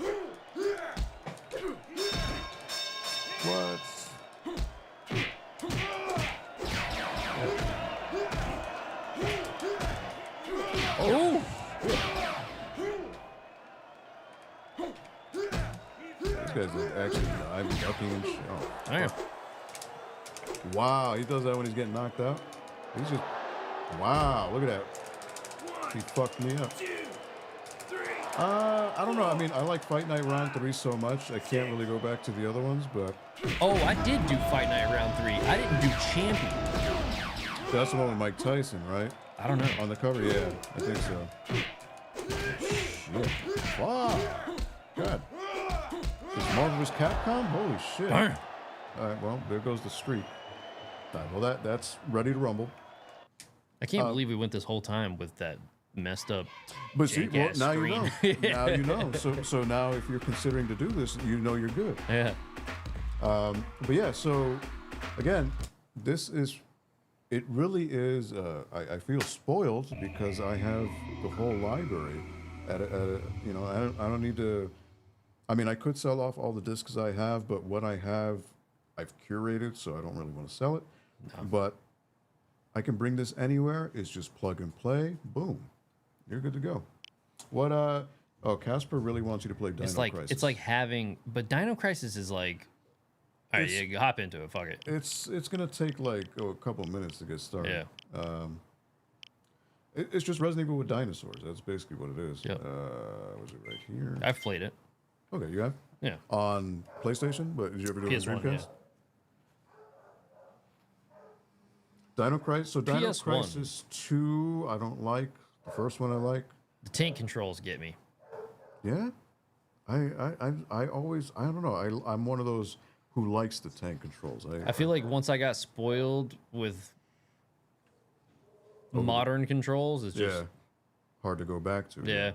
What? Oh! This guy's actually diving, ducking and shit. Oh, Damn. wow, he does that when he's getting knocked out. He's just, wow, look at that. He fucked me up. 2, 3. I don't know. I mean, I like Fight Night Round 3 so much. I can't really go back to the other ones, but Oh, I did do Fight Night Round 3. I didn't do Champion. that's the one with Mike Tyson, right? I don't know. On the cover, yeah, I think so. Shit. Wow. God. Is Marvel vs. Capcom? Holy shit. Darn. All right, well, there goes the streak. All right, well, that's ready to rumble. I can't believe we went this whole time with that messed up. But see, well, jank-ass now you know. screen. Now you know. So now if you're considering to do this, you know you're good. Yeah. But yeah, so again, this is, it really is, I feel spoiled because I have the whole library you know, I don't need to, I mean, I could sell off all the discs I have, but what I have, I've curated, so I don't really want to sell it. No. But I can bring this anywhere. It's just plug and play. Boom. You're good to go. What, oh, Casper really wants you to play Dino Crisis. It's like having, but Dino Crisis is like, all right, you hop into it, fuck it. It's gonna take like a couple minutes to get started. Yeah. It's just Resident Evil with dinosaurs. That's basically what it is. Yep. Was it right here? I've played it. Okay, you have? Yeah. On PlayStation, but did you ever do it on PS1, Dreamcast? Dino Crisis. So Dino PS1. Crisis 2, I don't like. The first one I like. The tank controls get me. Yeah. I always, I don't know. I'm one of those who likes the tank controls. I feel like once I got spoiled with modern controls, it's just hard to go back to. yeah.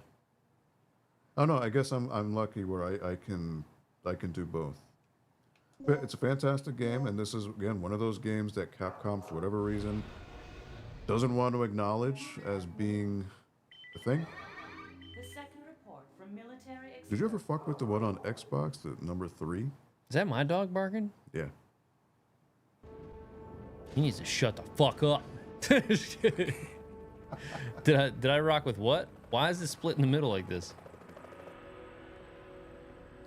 Oh no, I guess I'm lucky where I can do both. But it's a fantastic game, and this is again one of those games that Capcom, for whatever reason, doesn't want to acknowledge as being a thing. The second report from military. Did you ever fuck with the one on Xbox, the number 3? Is that my dog barking? Yeah. He needs to shut the fuck up. Did I rock with what? Why is this split in the middle like this?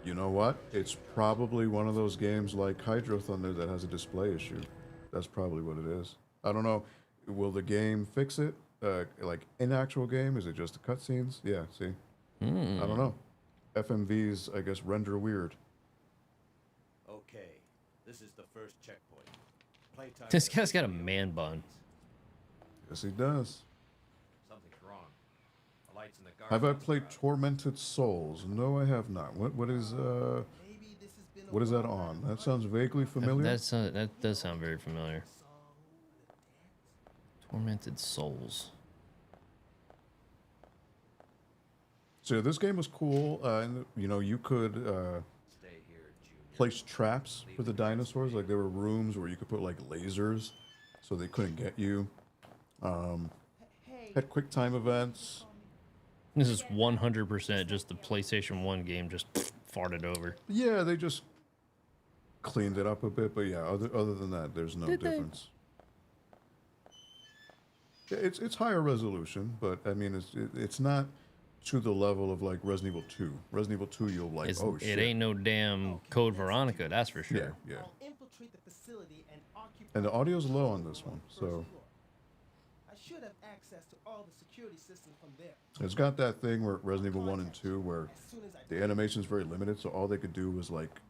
You know what? It's probably one of those games like Hydro Thunder that has a display issue. That's probably what it is. I don't know. Will the game fix it? Like in actual game? Is it just the cutscenes? Yeah, see? I don't know. FMVs, I guess, render weird. Okay, this is the first checkpoint. Playtime. This guy's got a man bun. Yes, he does. Something's wrong. The lights in the garden. Have I played Tormented Souls? No, I have not. What is that on? That sounds vaguely familiar. That does sound very familiar. Tormented Souls. So this game was cool, and you know you could Stay here, Junior. place traps for the dinosaurs. Like there were rooms where you could put like lasers, so they couldn't get you. Had quick time events. This is 100% just the PlayStation 1 game just farted over. Yeah, they just cleaned it up a bit, but yeah, other than that, there's no difference. It's higher resolution, but I mean it's not to the level of like Resident Evil 2. Resident Evil 2, you'll like, oh shit. It ain't no damn Code Veronica, that's for sure. Yeah. And the audio's low on this one, so I should have access to all the security systems from there. it's got that thing where Resident Evil 1 and 2 where the animation's very limited, so all they could do was like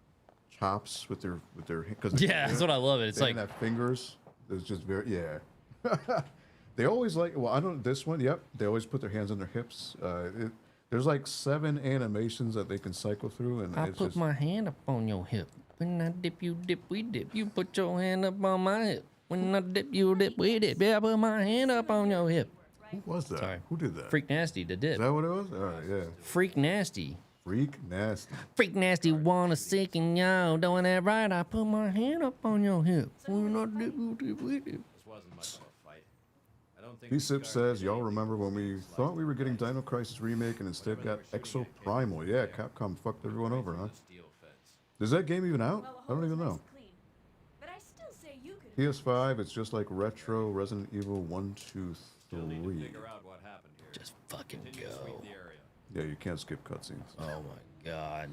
chops with their because Yeah, that's what I love it. It's they like didn't have fingers. It's just very They always like this one. Yep, they always put their hands on their hips. There's like 7 animations that they can cycle through, and I it's put just my hand up on your hip. When I dip, you dip, we dip. You put your hand up on my hip. When I dip, you dip, we dip. Yeah, I put my hand up on your hip. who was that? Sorry. Who did that? Freak Nasty, the dip. Is that what it was? All right, yeah. Freak Nasty. Freak nasty. Freak Nasty wanna sick and yo. Doing that right, I put my hand up on your hip. When I dip, you dip, we dip. This wasn't much of a fight. I don't think P-Sip says, y'all remember when we thought we were getting Dino Crisis Remake and instead got Exo Primal? Yeah, Capcom fucked everyone over, huh? Is that game even out? I don't even know. But I still say you could. PS5, it's just like retro Resident Evil 1, 2, 3. Just fucking go. Yeah, you can't skip cutscenes. Oh my god.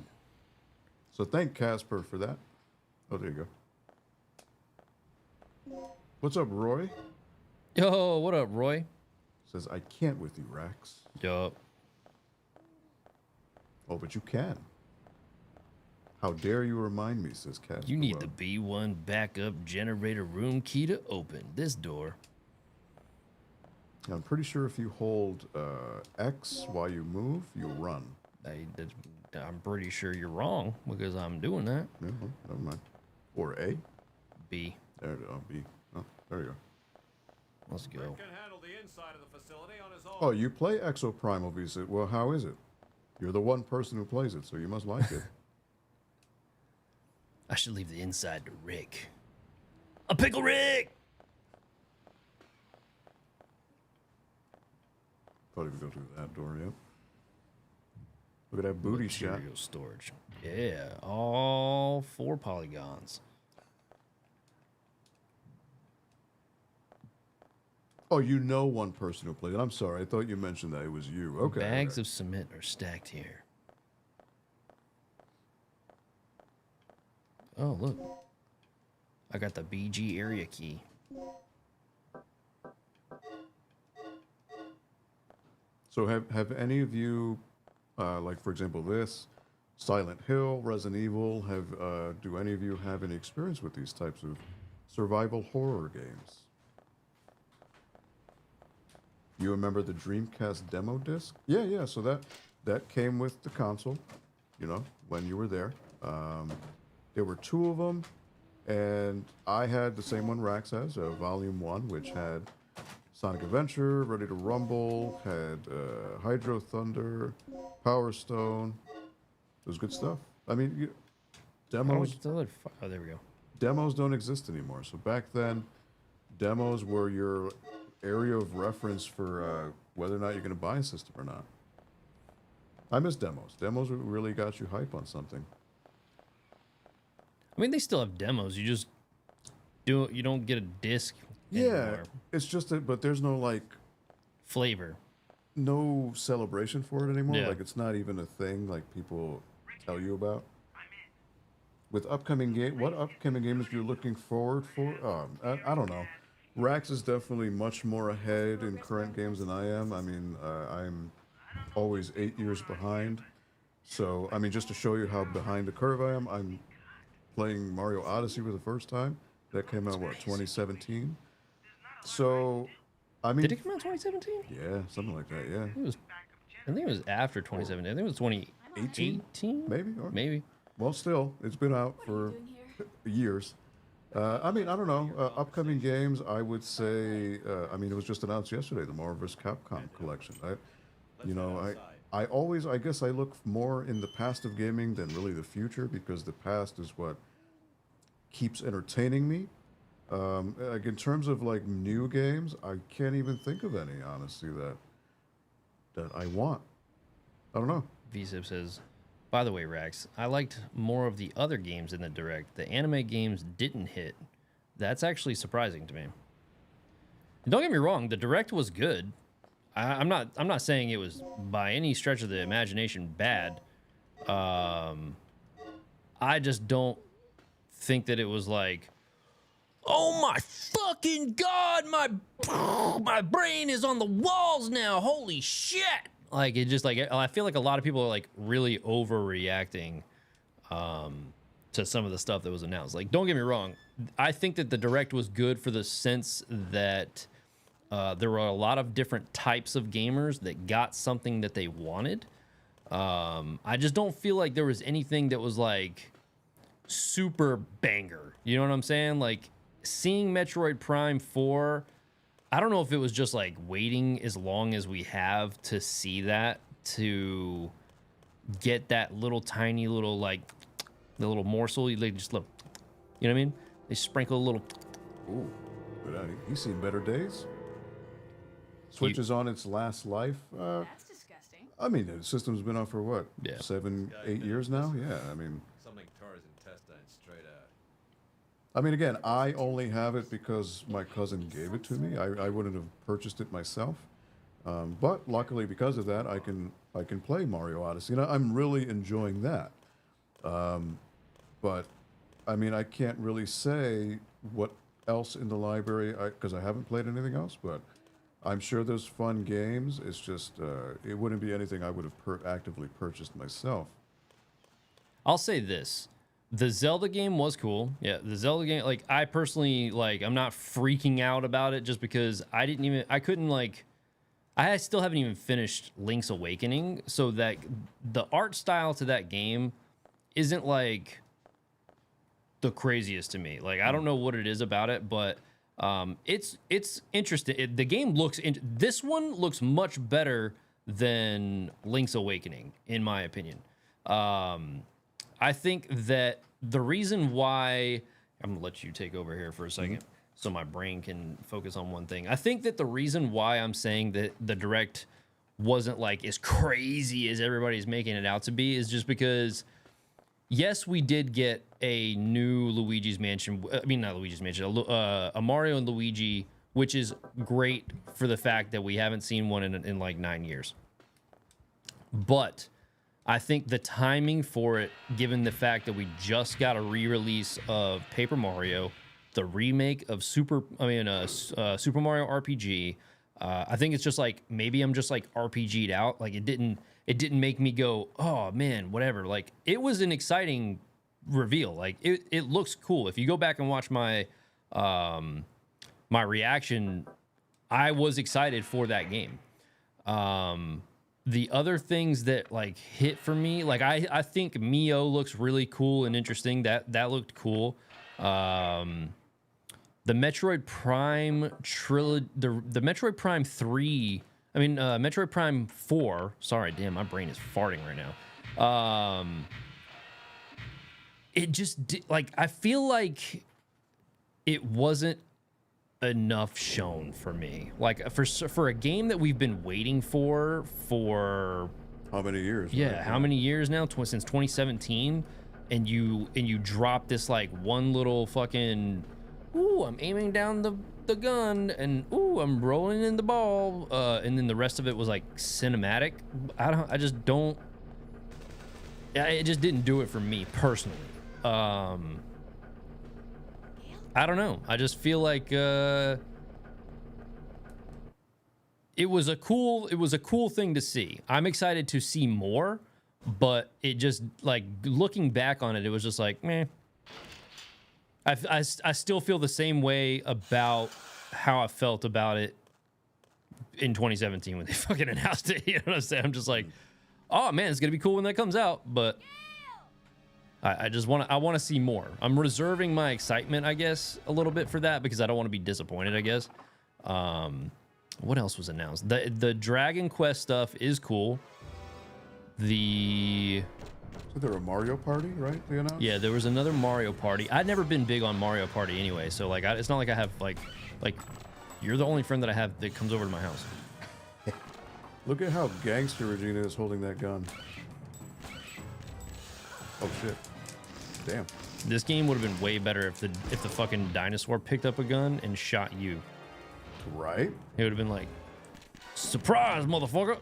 So thank Casper for that. Oh, there you go. What's up, Roy? Yo, what up, Roy? Says, I can't with you, Rax. Yo. Oh, but you can. How dare you remind me, says Casper. You need the B1 backup generator room key to open this door. I'm pretty sure if you hold X while you move, you'll run. I'm pretty sure you're wrong because I'm doing that. Yeah, well, never mind. Or A? B. There it is. Oh, B. Oh, there you go. Let's go. Can handle the inside of the facility on his own. Oh, you play Exo Primal, Visa. Well, how is it? You're the one person who plays it, so you must like it. I should leave the inside to Rick. A pickle Rick! Thought he would go through that door, yep. Look at that booty shot. Material storage. Yeah, all 4 polygons. Oh, you know one person who played it. I'm sorry. I thought you mentioned that it was you. Okay. Bags of cement are stacked here. Oh, look. I got the BG area key. So have any of you, like for example this, Silent Hill, Resident Evil, do any of you have any experience with these types of survival horror games? You remember the Dreamcast demo disc? Yeah. So that came with the console, you know, when you were there. There were 2 of them, and I had the same one Rax has, Volume 1, which had Sonic Adventure, Ready to Rumble, had Hydro Thunder, Power Stone. It was good stuff. I mean, demos. Oh, there we go. Demos don't exist anymore. So back then, demos were your area of reference for whether or not you're going to buy a system or not. I miss demos. Demos really got you hype on something. I mean, they still have demos. You just you don't get a disc. Yeah, anymore. it's just that, but there's no like flavor, no celebration for it anymore. Yeah. Like it's not even a thing like people tell you about. With upcoming what upcoming games you're looking forward for? I don't know. Rax is definitely much more ahead in current games than I am. I mean, I'm always 8 years behind. So, I mean, just to show you how behind the curve I am, I'm playing Mario Odyssey for the first time. That came out, what, 2017? So, I mean... Did it come out in 2017? Yeah, something like that, yeah. I think it was after 2017. I think it was 2018? Maybe? Maybe. Well, still, it's been out for years. I mean, I don't know. Upcoming games, I would say, I mean, it was just announced yesterday, the Marvel vs. Capcom collection. I guess I look more in the past of gaming than really the future, because the past is what keeps entertaining me. Like in terms of like new games, I can't even think of any, honestly, that I want. I don't know. VZip says, by the way, Rax, I liked more of the other games in the Direct. The anime games didn't hit. That's actually surprising to me. And don't get me wrong, the Direct was good. I'm not saying it was by any stretch of the imagination bad. I just don't think that it was like, oh my fucking god, my brain is on the walls now. Holy shit! Like it just like I feel like a lot of people are like really overreacting to some of the stuff that was announced. Like, don't get me wrong, I think that the direct was good for the sense that there were a lot of different types of gamers that got something that they wanted. I just don't feel like there was anything that was like super banger. You know what I'm saying? Like seeing Metroid Prime 4, I don't know if it was just like waiting as long as we have to see that to get that little tiny little like the little morsel. They just look, you know what I mean? They sprinkle a little. Ooh, but he's seen better days. Switch is on its last life. That's disgusting. I mean, the system's been out for what? Yeah. 7, 8 years now? Yeah, I mean. Something tore his intestines straight out. I mean, again, I only have it because my cousin gave it to me. I wouldn't have purchased it myself. But luckily, because of that, I can play Mario Odyssey. And I'm really enjoying that. But, I mean, I can't really say what else in the library, because I haven't played anything else, but I'm sure there's fun games. It's just, it wouldn't be anything I would have actively purchased myself. I'll say this. The Zelda game was cool. Yeah, the Zelda game, like, I personally, like, I'm not freaking out about it just because I still haven't even finished Link's Awakening, so that the art style to that game isn't, like, the craziest to me. Like, I don't know what it is about it, but it's interesting. The game looks, this one looks much better than Link's Awakening, in my opinion. I think that the reason why, I'm gonna let you take over here for a second so my brain can focus on one thing. I think that the reason why I'm saying that the direct wasn't like as crazy as everybody's making it out to be is just because, yes, we did get a new Luigi's Mansion. I mean, not Luigi's Mansion, a Mario and Luigi, which is great for the fact that we haven't seen one in like 9 years. But I think the timing for it, given the fact that we just got a re-release of Paper Mario, the remake of Super Mario RPG, I think it's just like, maybe I'm just like RPG'd out. Like it didn't make me go, oh man, whatever. Like it was an exciting reveal. Like it looks cool. If you go back and watch my my reaction, I was excited for that game. The other things that like hit for me, like I think Mio looks really cool and interesting. That looked cool. The Metroid Prime trilogy, the Metroid Prime 3, I mean Metroid Prime 4. Sorry, damn, my brain is farting right now. It just like, I feel like it wasn't enough shown for me. Like for a game that we've been waiting for how many years? Yeah, right? how many years now? Since 2017, and you drop this like one little fucking, ooh, I'm aiming down the gun, and ooh, I'm rolling in the ball, and then the rest of it was like cinematic. I just don't. It just didn't do it for me personally. I don't know. I just feel like it was a cool thing to see. I'm excited to see more, but it just, like, looking back on it, it was just like, meh. I still feel the same way about how I felt about it in 2017 when they fucking announced it. You know what I'm saying? I'm just like, oh man, it's gonna be cool when that comes out, but I just want to see more. I'm reserving my excitement, I guess, a little bit for that because I don't want to be disappointed, I guess. What else was announced? The Dragon Quest stuff is cool. So there a Mario Party, right? They announced? Yeah, there was another Mario Party. I'd never been big on Mario Party anyway, so like it's not like I have like you're the only friend that I have that comes over to my house. Look at how gangster Regina is holding that gun. Oh shit. Damn. This game would have been way better if the fucking dinosaur picked up a gun and shot you. Right? It would have been like Surprise, motherfucker!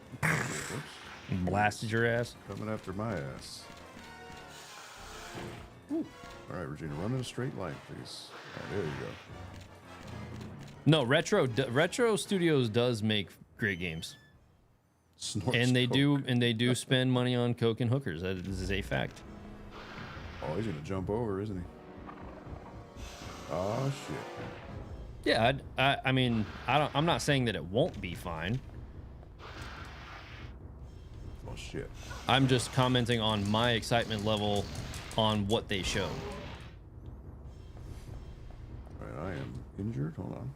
Blasted your ass. Coming after my ass. Woo. All right, Regina, run in a straight line, please. There you go. No, Retro Studios does make great games. Snorts And they coke. do spend money on coke and hookers. That is a fact. Oh, he's gonna jump over, isn't he? Oh shit. Yeah, I mean, I'm not saying that it won't be fine. Oh shit. I'm just commenting on my excitement level on what they showed. All right, I am injured. Hold on.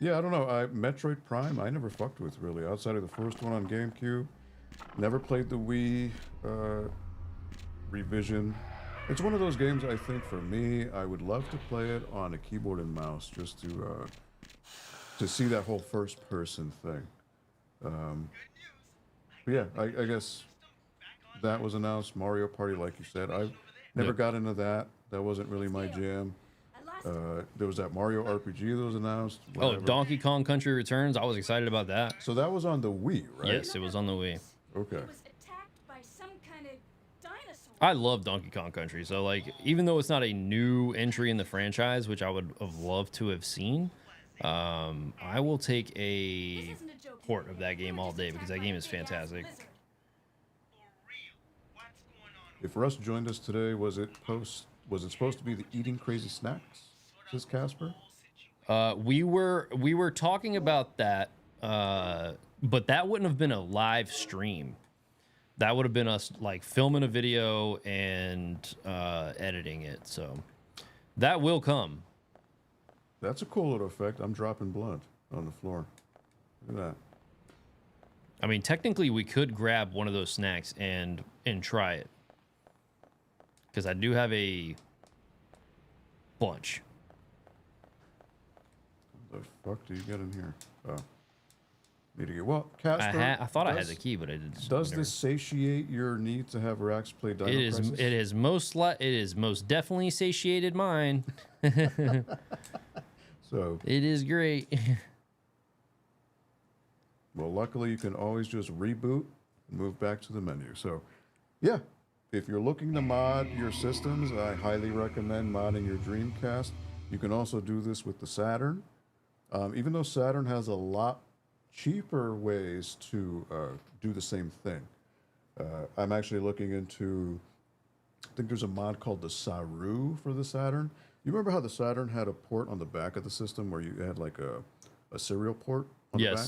Yeah, I don't know. Metroid Prime, I never fucked with really. Outside of the first one on GameCube, never played the Wii revision. It's one of those games. I think for me, I would love to play it on a keyboard and mouse just to see that whole first-person thing. But yeah, I guess that was announced. Mario Party, like you said, I never got into that. That wasn't really my jam. There was that Mario RPG that was announced. Oh, Donkey Kong Country Returns. I was excited about that. So that was on the Wii, right? Yes, it was on the Wii. Okay. He was attacked by some kind of dinosaur. I love Donkey Kong Country. So, like, even though it's not a new entry in the franchise, which I would have loved to have seen, I will take a port of that game all day because that game is fantastic. If Russ joined us today, was it supposed to be the eating crazy snacks? Says Casper. We were talking about that, but that wouldn't have been a live stream. That would have been us like filming a video and editing it. So that will come. That's a cool little effect. I'm dropping blood on the floor. Look at that. I mean, technically, we could grab one of those snacks and try it, because I do have a bunch. What the fuck do you get in here? Oh, need to get Casper. I thought I had the key, but I didn't. Does this satiate your need to have Rax play Dino Crisis? It is most definitely satiated mine. So it is great. Well, luckily you can always just reboot and move back to the menu. So, yeah, if you're looking to mod your systems, I highly recommend modding your Dreamcast. You can also do this with the Saturn. Even though Saturn has a lot cheaper ways to do the same thing. I'm actually looking into, I think there's a mod called the Saru for the Saturn. You remember how the Saturn had a port on the back of the system where you had like a serial port on the back?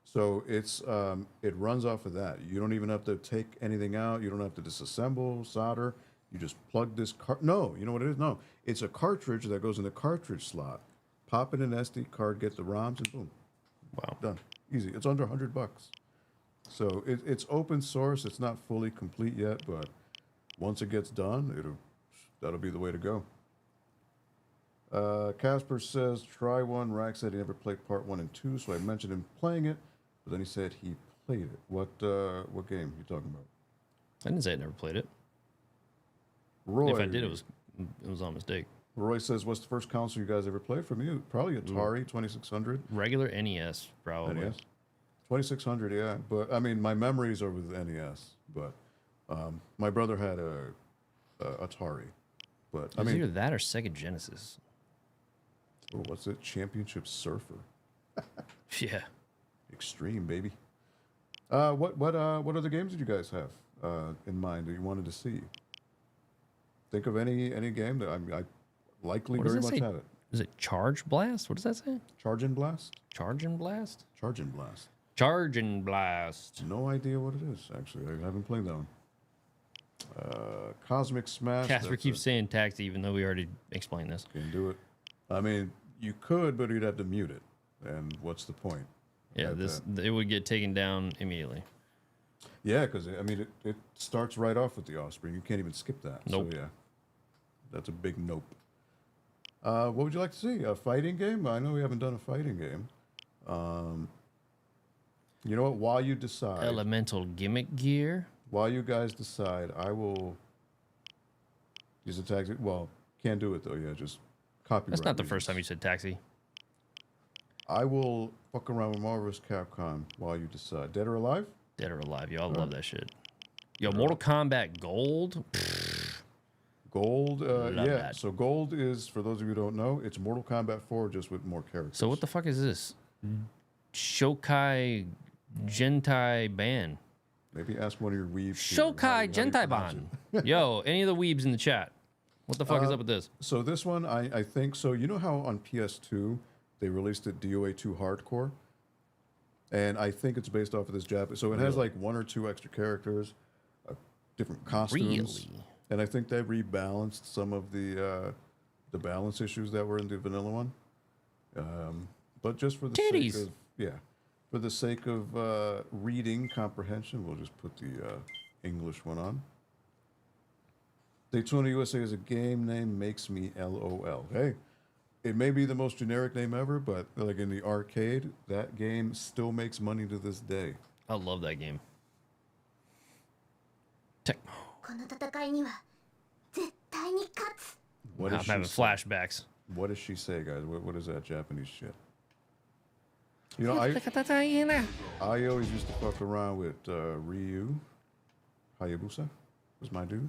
So it runs off of that. You don't even have to take anything out. You don't have to disassemble, solder. You just plug this No, you know what it is? No, it's a cartridge that goes in the cartridge slot. Pop in an SD card, get the ROMs, and boom. Wow. Done. Easy. It's under $100. So it's open source. It's not fully complete yet, but once it gets done, that'll be the way to go. Casper says, try one. Rack said he never played part 1 and 2, so I mentioned him playing it, but then he said he played it. What game are you talking about? I didn't say I never played it. Roy, if I did, it was on mistake. Roy says, what's the first console you guys ever played? For me, probably Atari 2600. Regular NES, probably. NES? 2600, yeah. But, I mean, my memories are with NES, but my brother had a Atari. But, I mean, either that or Sega Genesis. Oh, what's it? Championship Surfer. Yeah. Extreme, baby. What other games did you guys have in mind that you wanted to see? Think of any game that I likely very much have it. Is it Charge Blast? What does that say? Charge and Blast? Charge and Blast? Charge and Blast. Charge and Blast. No idea what it is, actually. I haven't played that one. Cosmic Smash. Casper keeps saying taxi, even though we already explained this. Can do it. I mean, you could, but you'd have to mute it. And what's the point? Yeah, it would get taken down immediately. Yeah, because, I mean, it starts right off with the Offspring. You can't even skip that. Nope. So, yeah. That's a big nope. What would you like to see? A fighting game? I know we haven't done a fighting game. You know what? While you decide... Elemental Gimmick Gear? While you guys decide, I will use a taxi. Well, can't do it, though. Yeah, just copyright. That's not the first time you said taxi. I will fuck around with Marvel's Capcom while you decide. Dead or Alive? Dead or Alive. Yo, I love that shit. Yo, Mortal Kombat Gold. Gold, yeah. that. So Gold is, for those of you who don't know, it's Mortal Kombat 4 just with more characters. So what the fuck is this? Shokai Gentai Ban. Maybe ask one of your weebs. Shokai Gentai Ban. Yo, any of the weebs in the chat? What the fuck is up with this? So this one, I think, so you know how on PS2 they released it DOA 2 Hardcore? And I think it's based off of this Japanese. So it has like 1 or 2 extra characters, different costumes. Really? And I think they rebalanced some of the balance issues that were in the vanilla one. But just for the Titties. sake of, yeah, for the sake of reading comprehension, we'll just put the English one on. Daytona USA is a game name, makes me LOL. Hey, it may be the most generic name ever, but like in the arcade, that game still makes money to this day. I love that game. Tecmo. What I'm does she having say? flashbacks. What does she say, guys? What is that Japanese shit? You know, I always used to fuck around with Ryu Hayabusa. Was my dude.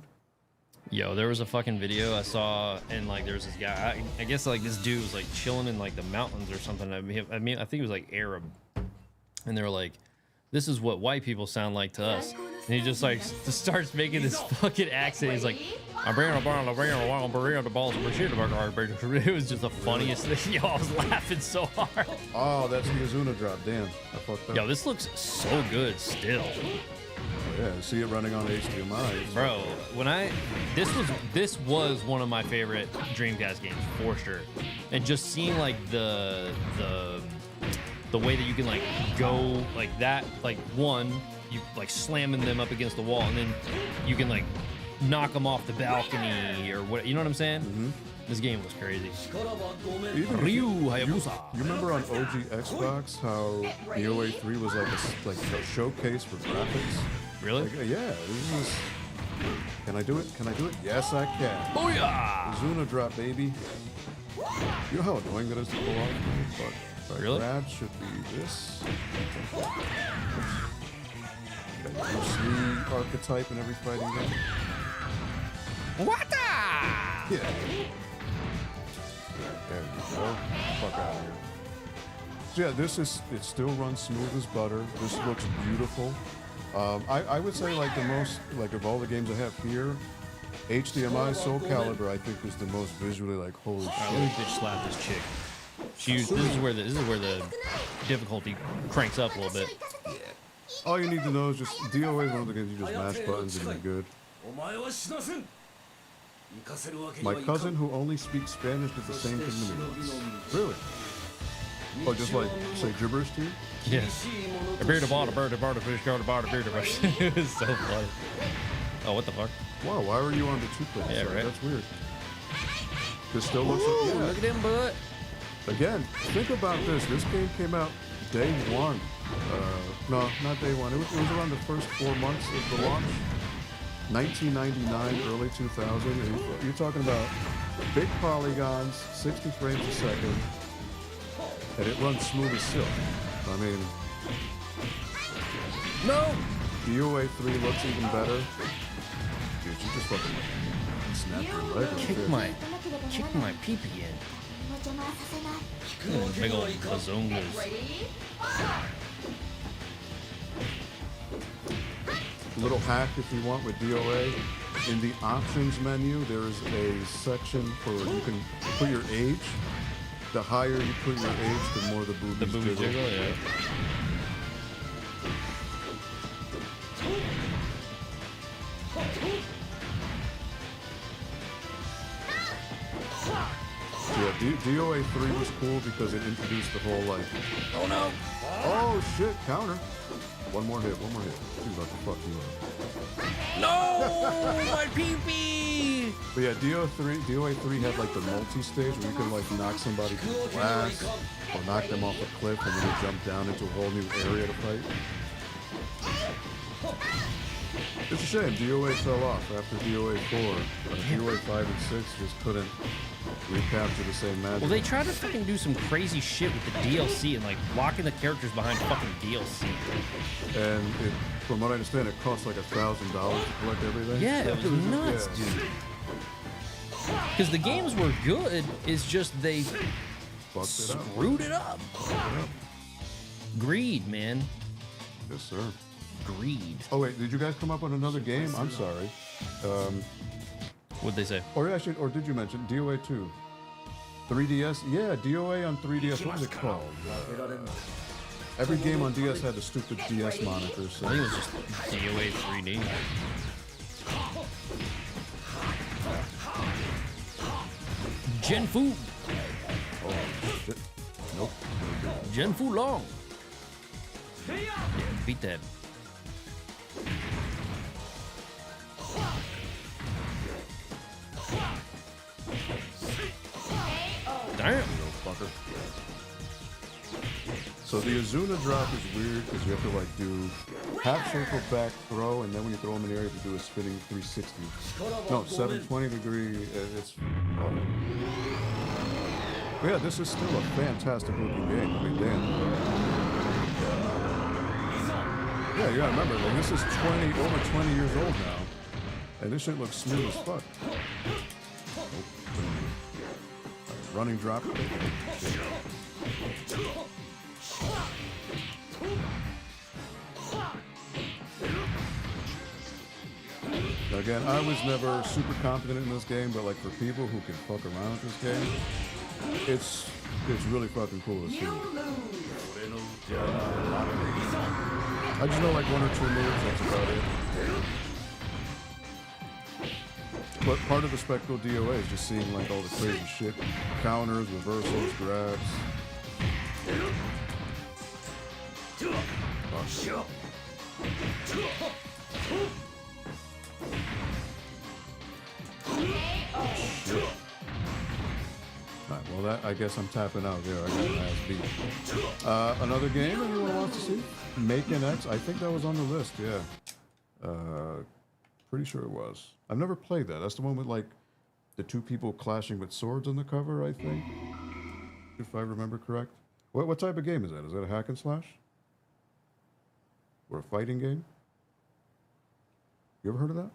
Yo, there was a fucking video I saw, and like there was this guy. I guess like this dude was like chilling in like the mountains or something. I mean, I think he was like Arab, and they were like, "This is what white people sound like to us." And he just like starts making this fucking accent. He's like, "I'm bringing the balls." It was just the funniest thing. Yo, I was laughing so hard. Oh, that's Mizuna drop. Damn, I fucked up. Yo, this looks so good still. Yeah, see it running on HDMI. Bro, this was one of my favorite Dreamcast games for sure. And just seeing like the way that you can like go like that, like one, you like slamming them up against the wall, and then you can like knock them off the balcony or what, you know what I'm saying? Mm-hmm. This game was crazy. Ryu Hayabusa. You remember on OG Xbox how DOA 3 was like a showcase for graphics? Really? Like, yeah. This is. Can I do it? Can I do it? Yes, I can. Oh yeah! Zuna drop, baby. You know how annoying that is to pull off? But really? Grab should be this. Okay, Bruce Lee archetype in every fighting game. What the? Yeah. There we go. Fuck out of here. So yeah, it still runs smooth as butter. This looks beautiful. I would say like the most, like of all the games I have here, HDMI Soul Calibur I think is the most visually like holy shit. Let me bitch slap this chick. This is where the difficulty cranks up a little bit. All you need to know is just DOA is one of the games you just mash buttons and you're good. My cousin who only speaks Spanish did the same thing to me. Really? Oh, just like say gibberish to you? Yeah. A beard, a ball, a bird, a bird, a fish, a bird, a beard, a brush. It was so funny. Oh, what the fuck? Wow, why were you on the 2-player Yeah, side? right. That's weird. This still looks like, yeah. Look at him, butt. Again, think about this. This game came out day one. No, not day one. It was around the first 4 months of the launch. 1999, early 2000. And you're talking about big polygons, 60 frames a second, and it runs smooth as silk. I mean, No! DOA 3 looks even better. Dude, you just fucking snapped your leg. Kick my pee-pee in. Big old bazongas. Little hack if you want with DOA. In the options menu, there is a section for you can put your age. The higher you put your age, the more the boobies jiggle. Yeah. Yeah, DOA 3 was cool because it introduced the whole like, Oh no! oh shit, counter. One more hit. He's about to fuck you up. No! My pee-pee! But yeah, DOA 3 had like the multi-stage where you can like knock somebody through glass or knock them off a cliff and then you jump down into a whole new area to fight. It's a shame. DOA fell off after DOA 4. DOA 5 and 6 just couldn't recapture the same magic. Well, they tried to fucking do some crazy shit with the DLC and like locking the characters behind fucking DLC. And it, from what I understand, it costs like $1,000 to collect everything. Yeah, it was nuts, yeah. dude. Because the games were good, it's just they screwed it up. Greed, man. Yes, sir. Greed. Oh wait, did you guys come up with another game? I'm sorry. What'd they say? Or actually, or did you mention DOA 2? 3DS? Yeah, DOA on 3DS. What was it called? Every game on DS had the stupid DS moniker. So. I think it was just DOA 3D. Gen Fu. Oh shit. Nope. Gen Fu Long. Yeah, beat that. Damn. Fucker. So the Azuna drop is weird because you have to like do half circle back throw, and then when you throw them in the air, you do a spinning 360. No, 720 degree. It's. But yeah, this is still a fantastic looking game. I mean, damn. Yeah, you gotta remember, like, this is over 20 years old now, and this shit looks smooth as fuck. Running drop. Again, I was never super confident in this game, but like for people who can fuck around with this game, it's really fucking cool to see. I just know like 1 or 2 moves, that's about it. But part of the Spectral DOA is just seeing like all the crazy shit. Counters, reversals, grabs. Oh, shit. Alright, well that, I guess I'm tapping out there. I got an ass beat. Another game anyone wants to see? Make an X? I think that was on the list, yeah. Pretty sure it was. I've never played that. That's the one with like the 2 people clashing with swords on the cover, I think. If I remember correct. What type of game is that? Is that a hack and slash? Or a fighting game? You ever heard of that?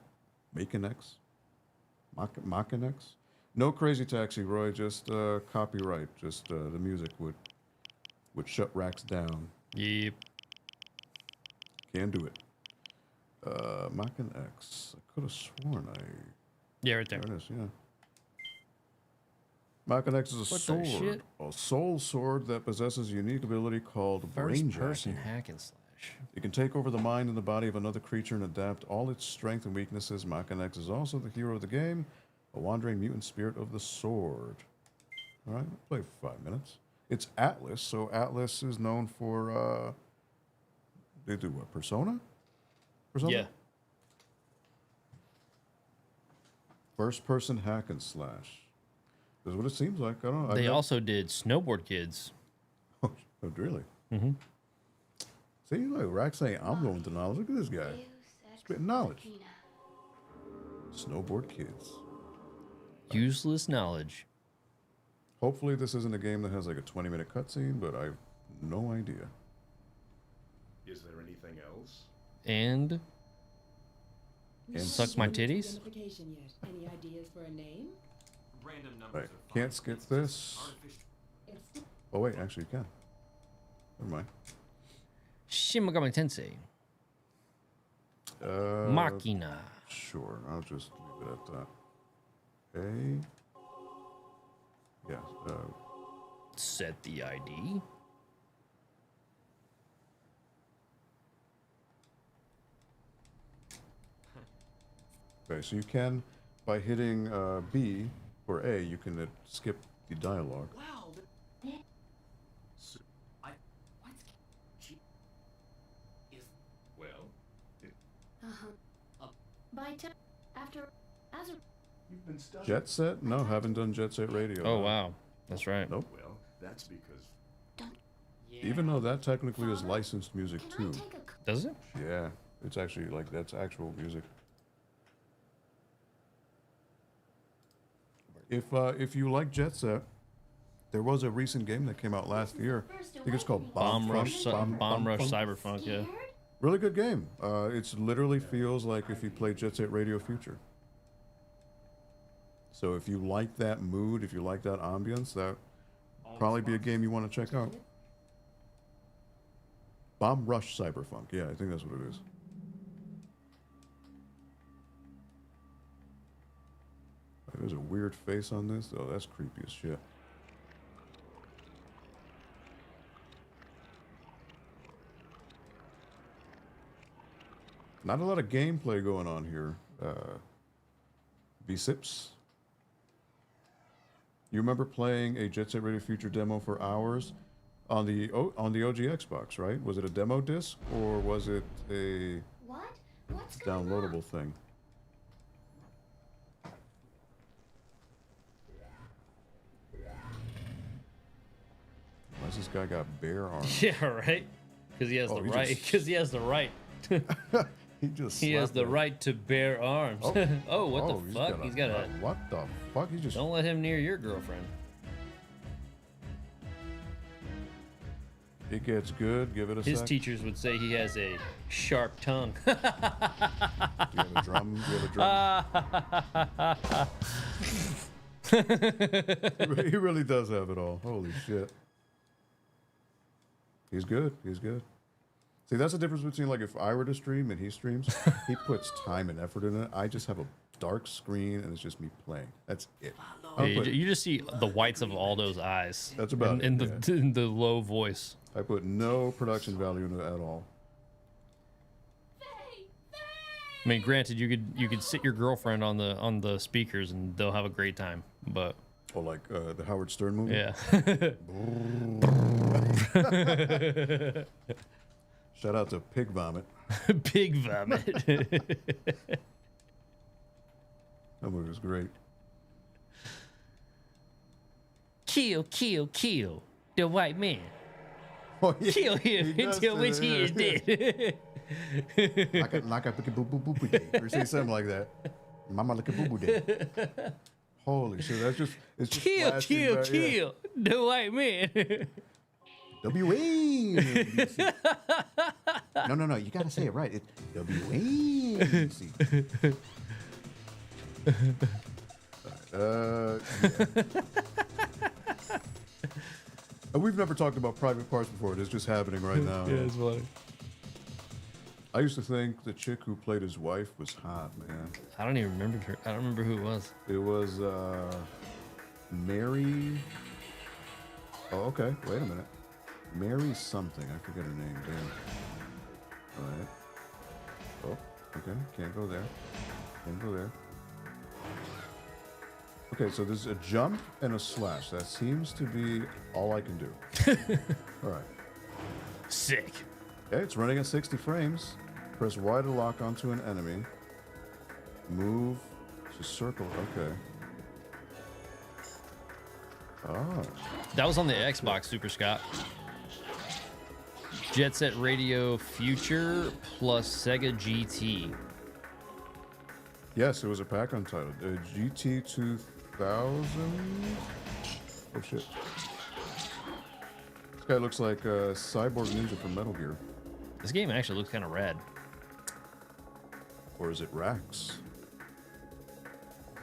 Make an X? Mock an X? No Crazy Taxi, Roy. Just copyright. Just the music would shut racks down. Yep. Can't do it. Mach and X. I could have sworn Yeah, right there. There it is, yeah. Mach and X is a sword. A soul sword that possesses a unique ability called brain First-person hack and slash. It can take over the mind and the body of another creature and adapt all its strength and weaknesses. Mach and X is also the hero of the game, a wandering mutant spirit of the sword. All right, I'll play for 5 minutes. It's Atlas, so Atlas is known for, they do what, Persona? Yeah. First-person hack and slash. That's what it seems like. I don't know. They also did Snowboard Kids. Oh, really? Mm-hmm. See, like, Rax saying, I'm going to knowledge. Look at this guy. Spitting knowledge. Snowboard Kids. Useless knowledge. Hopefully this isn't a game that has like a 20-minute cutscene, but I have no idea. Is there anything else? And suck my titties? Any ideas for a name? Random numbers. Right, can't skip this. Oh wait, actually you can. Never mind. Shin Megami Tensei. Machina. Sure, I'll just leave it at that. Okay. Yeah. Set the ID. Okay, so you can, by hitting B or A, you can skip the dialogue. Wow. You've been studying. Jet Set? No, haven't done Jet Set Radio. Oh, wow. That's right. Nope. Well, that's because... Even though that technically is licensed music too. Does it? Yeah. It's actually like that's actual music. If you like Jet Set, there was a recent game that came out last year. I think it's called Bomb Rush Funk. Cyberfunk, yeah. Really good game. It's literally feels like if you play Jet Set Radio Future. So if you like that mood, if you like that ambience, that probably be a game you want to check out. Bomb Rush Cyberfunk. Yeah, I think that's what it is. There's a weird face on this. Oh, that's creepy as shit. Not a lot of gameplay going on here. V-Sips. You remember playing a Jet Set Radio Future demo for hours on the OG Xbox, right? Was it a demo disc or was it a downloadable thing? Why's this guy got bare arms? Yeah, right. Because he has the right. Because he has the right. He has the right to bear arms. Oh, what the fuck? He's got a. What the fuck? He just. Don't let him near your girlfriend. It gets good. Give it a His sec. teachers would say he has a sharp tongue. Do you have a drum? Do you have a drum? He really does have it all. Holy shit. He's good. He's good. See, that's the difference between like if I were to stream and he streams, he puts time and effort in it. I just have a dark screen and it's just me playing. That's it. Yeah, you just see the whites of Aldo's eyes. That's about in it. In the low voice. I put no production value into it at all. I mean, granted, you could sit your girlfriend on the speakers and they'll have a great time, but. Oh, like the Howard Stern movie? Yeah. Shout out to Pig Vomit. Pig Vomit. That movie was great. Kill, kill, kill the white man. Oh, yeah. Kill him until which he is dead. Knock up boo boo boo boo day. Or say something like that. Mama like a boo boo day. Holy shit, that's just it's just kill the white man. W-A-N-C. No, you gotta say it right. It's W-A-N-C. Yeah. We've never talked about private parts before. It's just happening right now. Yeah, it's funny. I used to think the chick who played his wife was hot, man. I don't even remember her. I don't remember who it was. It was Mary. Oh, okay. Wait a minute. Mary something. I forget her name. Damn. All right. Oh, okay. Can't go there. Can't go there. Okay, so there's a jump and a slash. That seems to be all I can do. All right. Sick. Okay, it's running at 60 frames. Press Y to lock onto an enemy. Move to circle. Okay. Oh. That was on the Xbox, Super Scott. Jet Set Radio Future plus Sega GT. Yes, it was a pack untitled. GT 2000. Oh shit. This guy looks like a cyborg ninja from Metal Gear. This game actually looks kind of rad. Or is it Rax?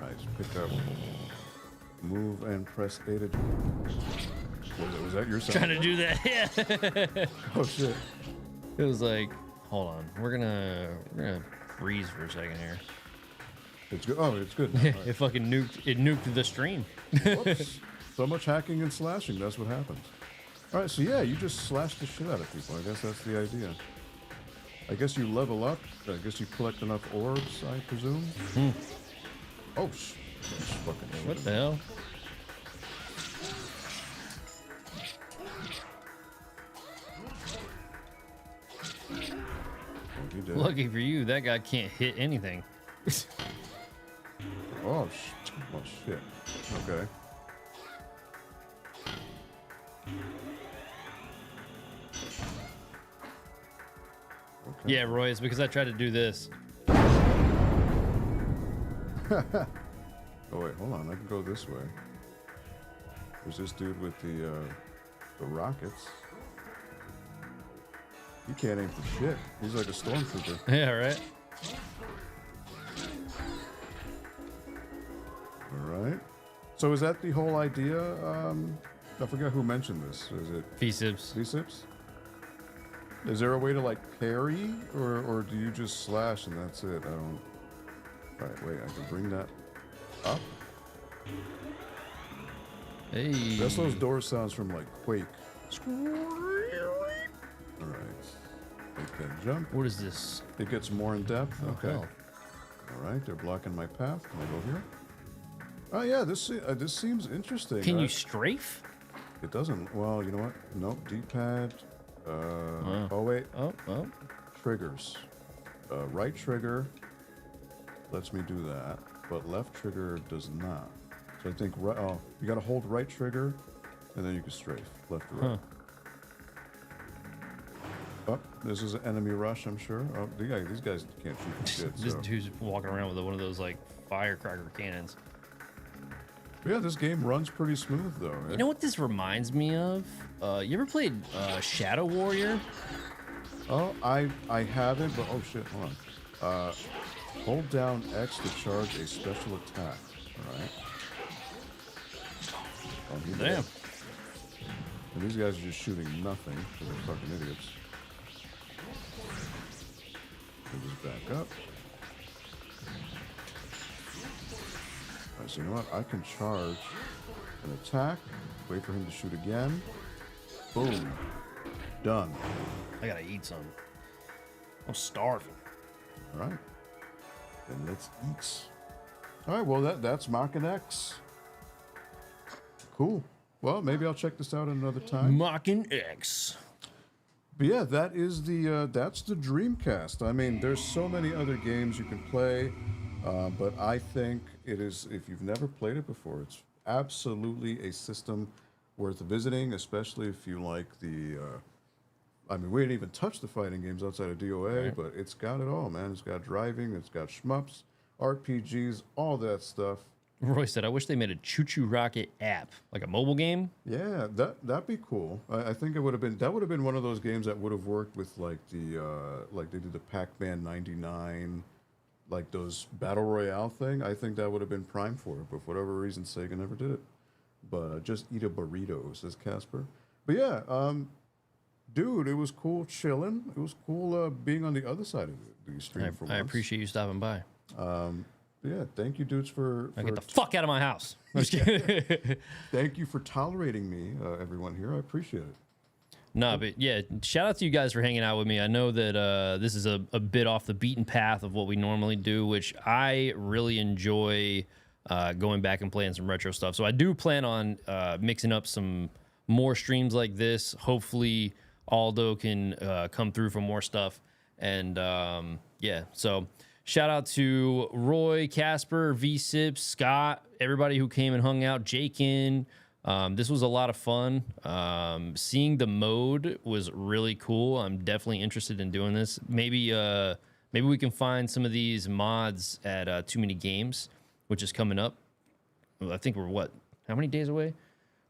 Nice. Pick up. Move and press A to. Was that your sound? Trying to do that, yeah. Oh shit. It was like, hold on, we're gonna freeze for a second here. It's good. Oh, it's good. It fucking nuked the stream. Whoops. So much hacking and slashing. That's what happens. All right. So yeah, you just slash the shit out of people. I guess that's the idea. I guess you level up. I guess you collect enough orbs. I presume. Hmm. Oh, fucking. What the hell? Lucky for you, that guy can't hit anything. Oh shit. Okay. Yeah, Roy, it's because I tried to do this. Oh wait, hold on. I can go this way. There's this dude with the rockets. He can't aim for shit. He's like a stormtrooper. Yeah, right. All right. So is that the whole idea? I forget who mentioned this. Is it V-Sips? V-Sips? Is there a way to like parry, or do you just slash and that's it? I don't. All right, wait. I can bring that up. Hey. That's those door sounds from like Quake. All right. Make that jump. What is this? It gets more in depth. Oh, Okay. hell. All right, they're blocking my path. Can I go here? Oh yeah, this seems interesting. Can you strafe? It doesn't. Well, you know what? Nope. D-pad. Oh wait. Oh. Triggers. Right trigger lets me do that, but left trigger does not. So I think right. Oh, you got to hold right trigger, and then you can strafe left to right. Oh, this is an enemy rush, I'm sure. Oh, these guys can't shoot for shit. This So. dude's walking around with one of those like firecracker cannons. Yeah, this game runs pretty smooth though. You know what this reminds me of? You ever played Shadow Warrior? Oh, I haven't, but oh shit, hold on. Hold down X to charge a special attack. All right. Oh, he Damn. did. And these guys are just shooting nothing because they're fucking idiots. We'll just back up. Alright, so you know what? I can charge an attack, wait for him to shoot again. Boom. Done. I gotta eat some. I'm starving. Alright. Then let's eat. Alright, well that's Mach X. Cool. Well, maybe I'll check this out another time. Mach X. But yeah, that is that's the Dreamcast. I mean, there's so many other games you can play, but I think it is, if you've never played it before, it's absolutely a system worth visiting, especially if you like the. I mean, we didn't even touch the fighting games outside of DOA, Right. but it's got it all, man. It's got driving, it's got shmups, RPGs, all that stuff. Roy said, "I wish they made a Choo Choo Rocket app, like a mobile game." Yeah, that'd be cool. I think it would have been one of those games that would have worked with like the like they did the Pac-Man '99, like those battle royale thing. I think that would have been prime for it, but for whatever reason, Sega never did it. But just eat a burrito, says Casper. But yeah, dude, it was cool chilling. It was cool being on the other side of the stream for once. I appreciate you stopping by. Yeah, thank you, dudes, for Get the fuck out of my house. I'm just kidding. Thank you for tolerating me, everyone here. I appreciate it. No, but yeah, shout out to you guys for hanging out with me. I know that this is a bit off the beaten path of what we normally do, which I really enjoy going back and playing some retro stuff. So I do plan on mixing up some more streams like this. Hopefully Aldo can come through for more stuff. And yeah, so shout out to Roy, Casper, V-Sips, Scott, everybody who came and hung out, Jakin. This was a lot of fun. Seeing the mode was really cool. I'm definitely interested in doing this. Maybe we can find some of these mods at Too Many Games, which is coming up. Well, I think we're how many days away?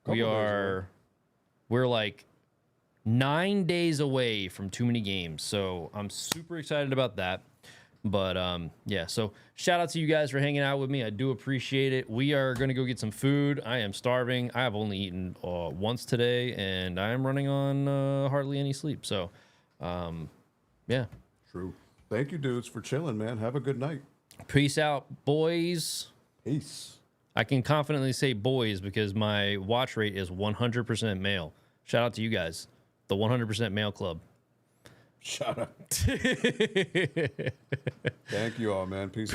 We're like 9 days away from Too Many Games. So I'm super excited about that. But yeah, so shout out to you guys for hanging out with me. I do appreciate it. We are going to go get some food. I am starving. I have only eaten once today, and I am running on hardly any sleep. So, yeah. True. Thank you, dudes, for chilling, man. Have a good night. Peace out, boys. Peace. I can confidently say boys because my watch rate is 100% male. Shout out to you guys, the 100% male club. Shut up. Thank you all, man. Peace out.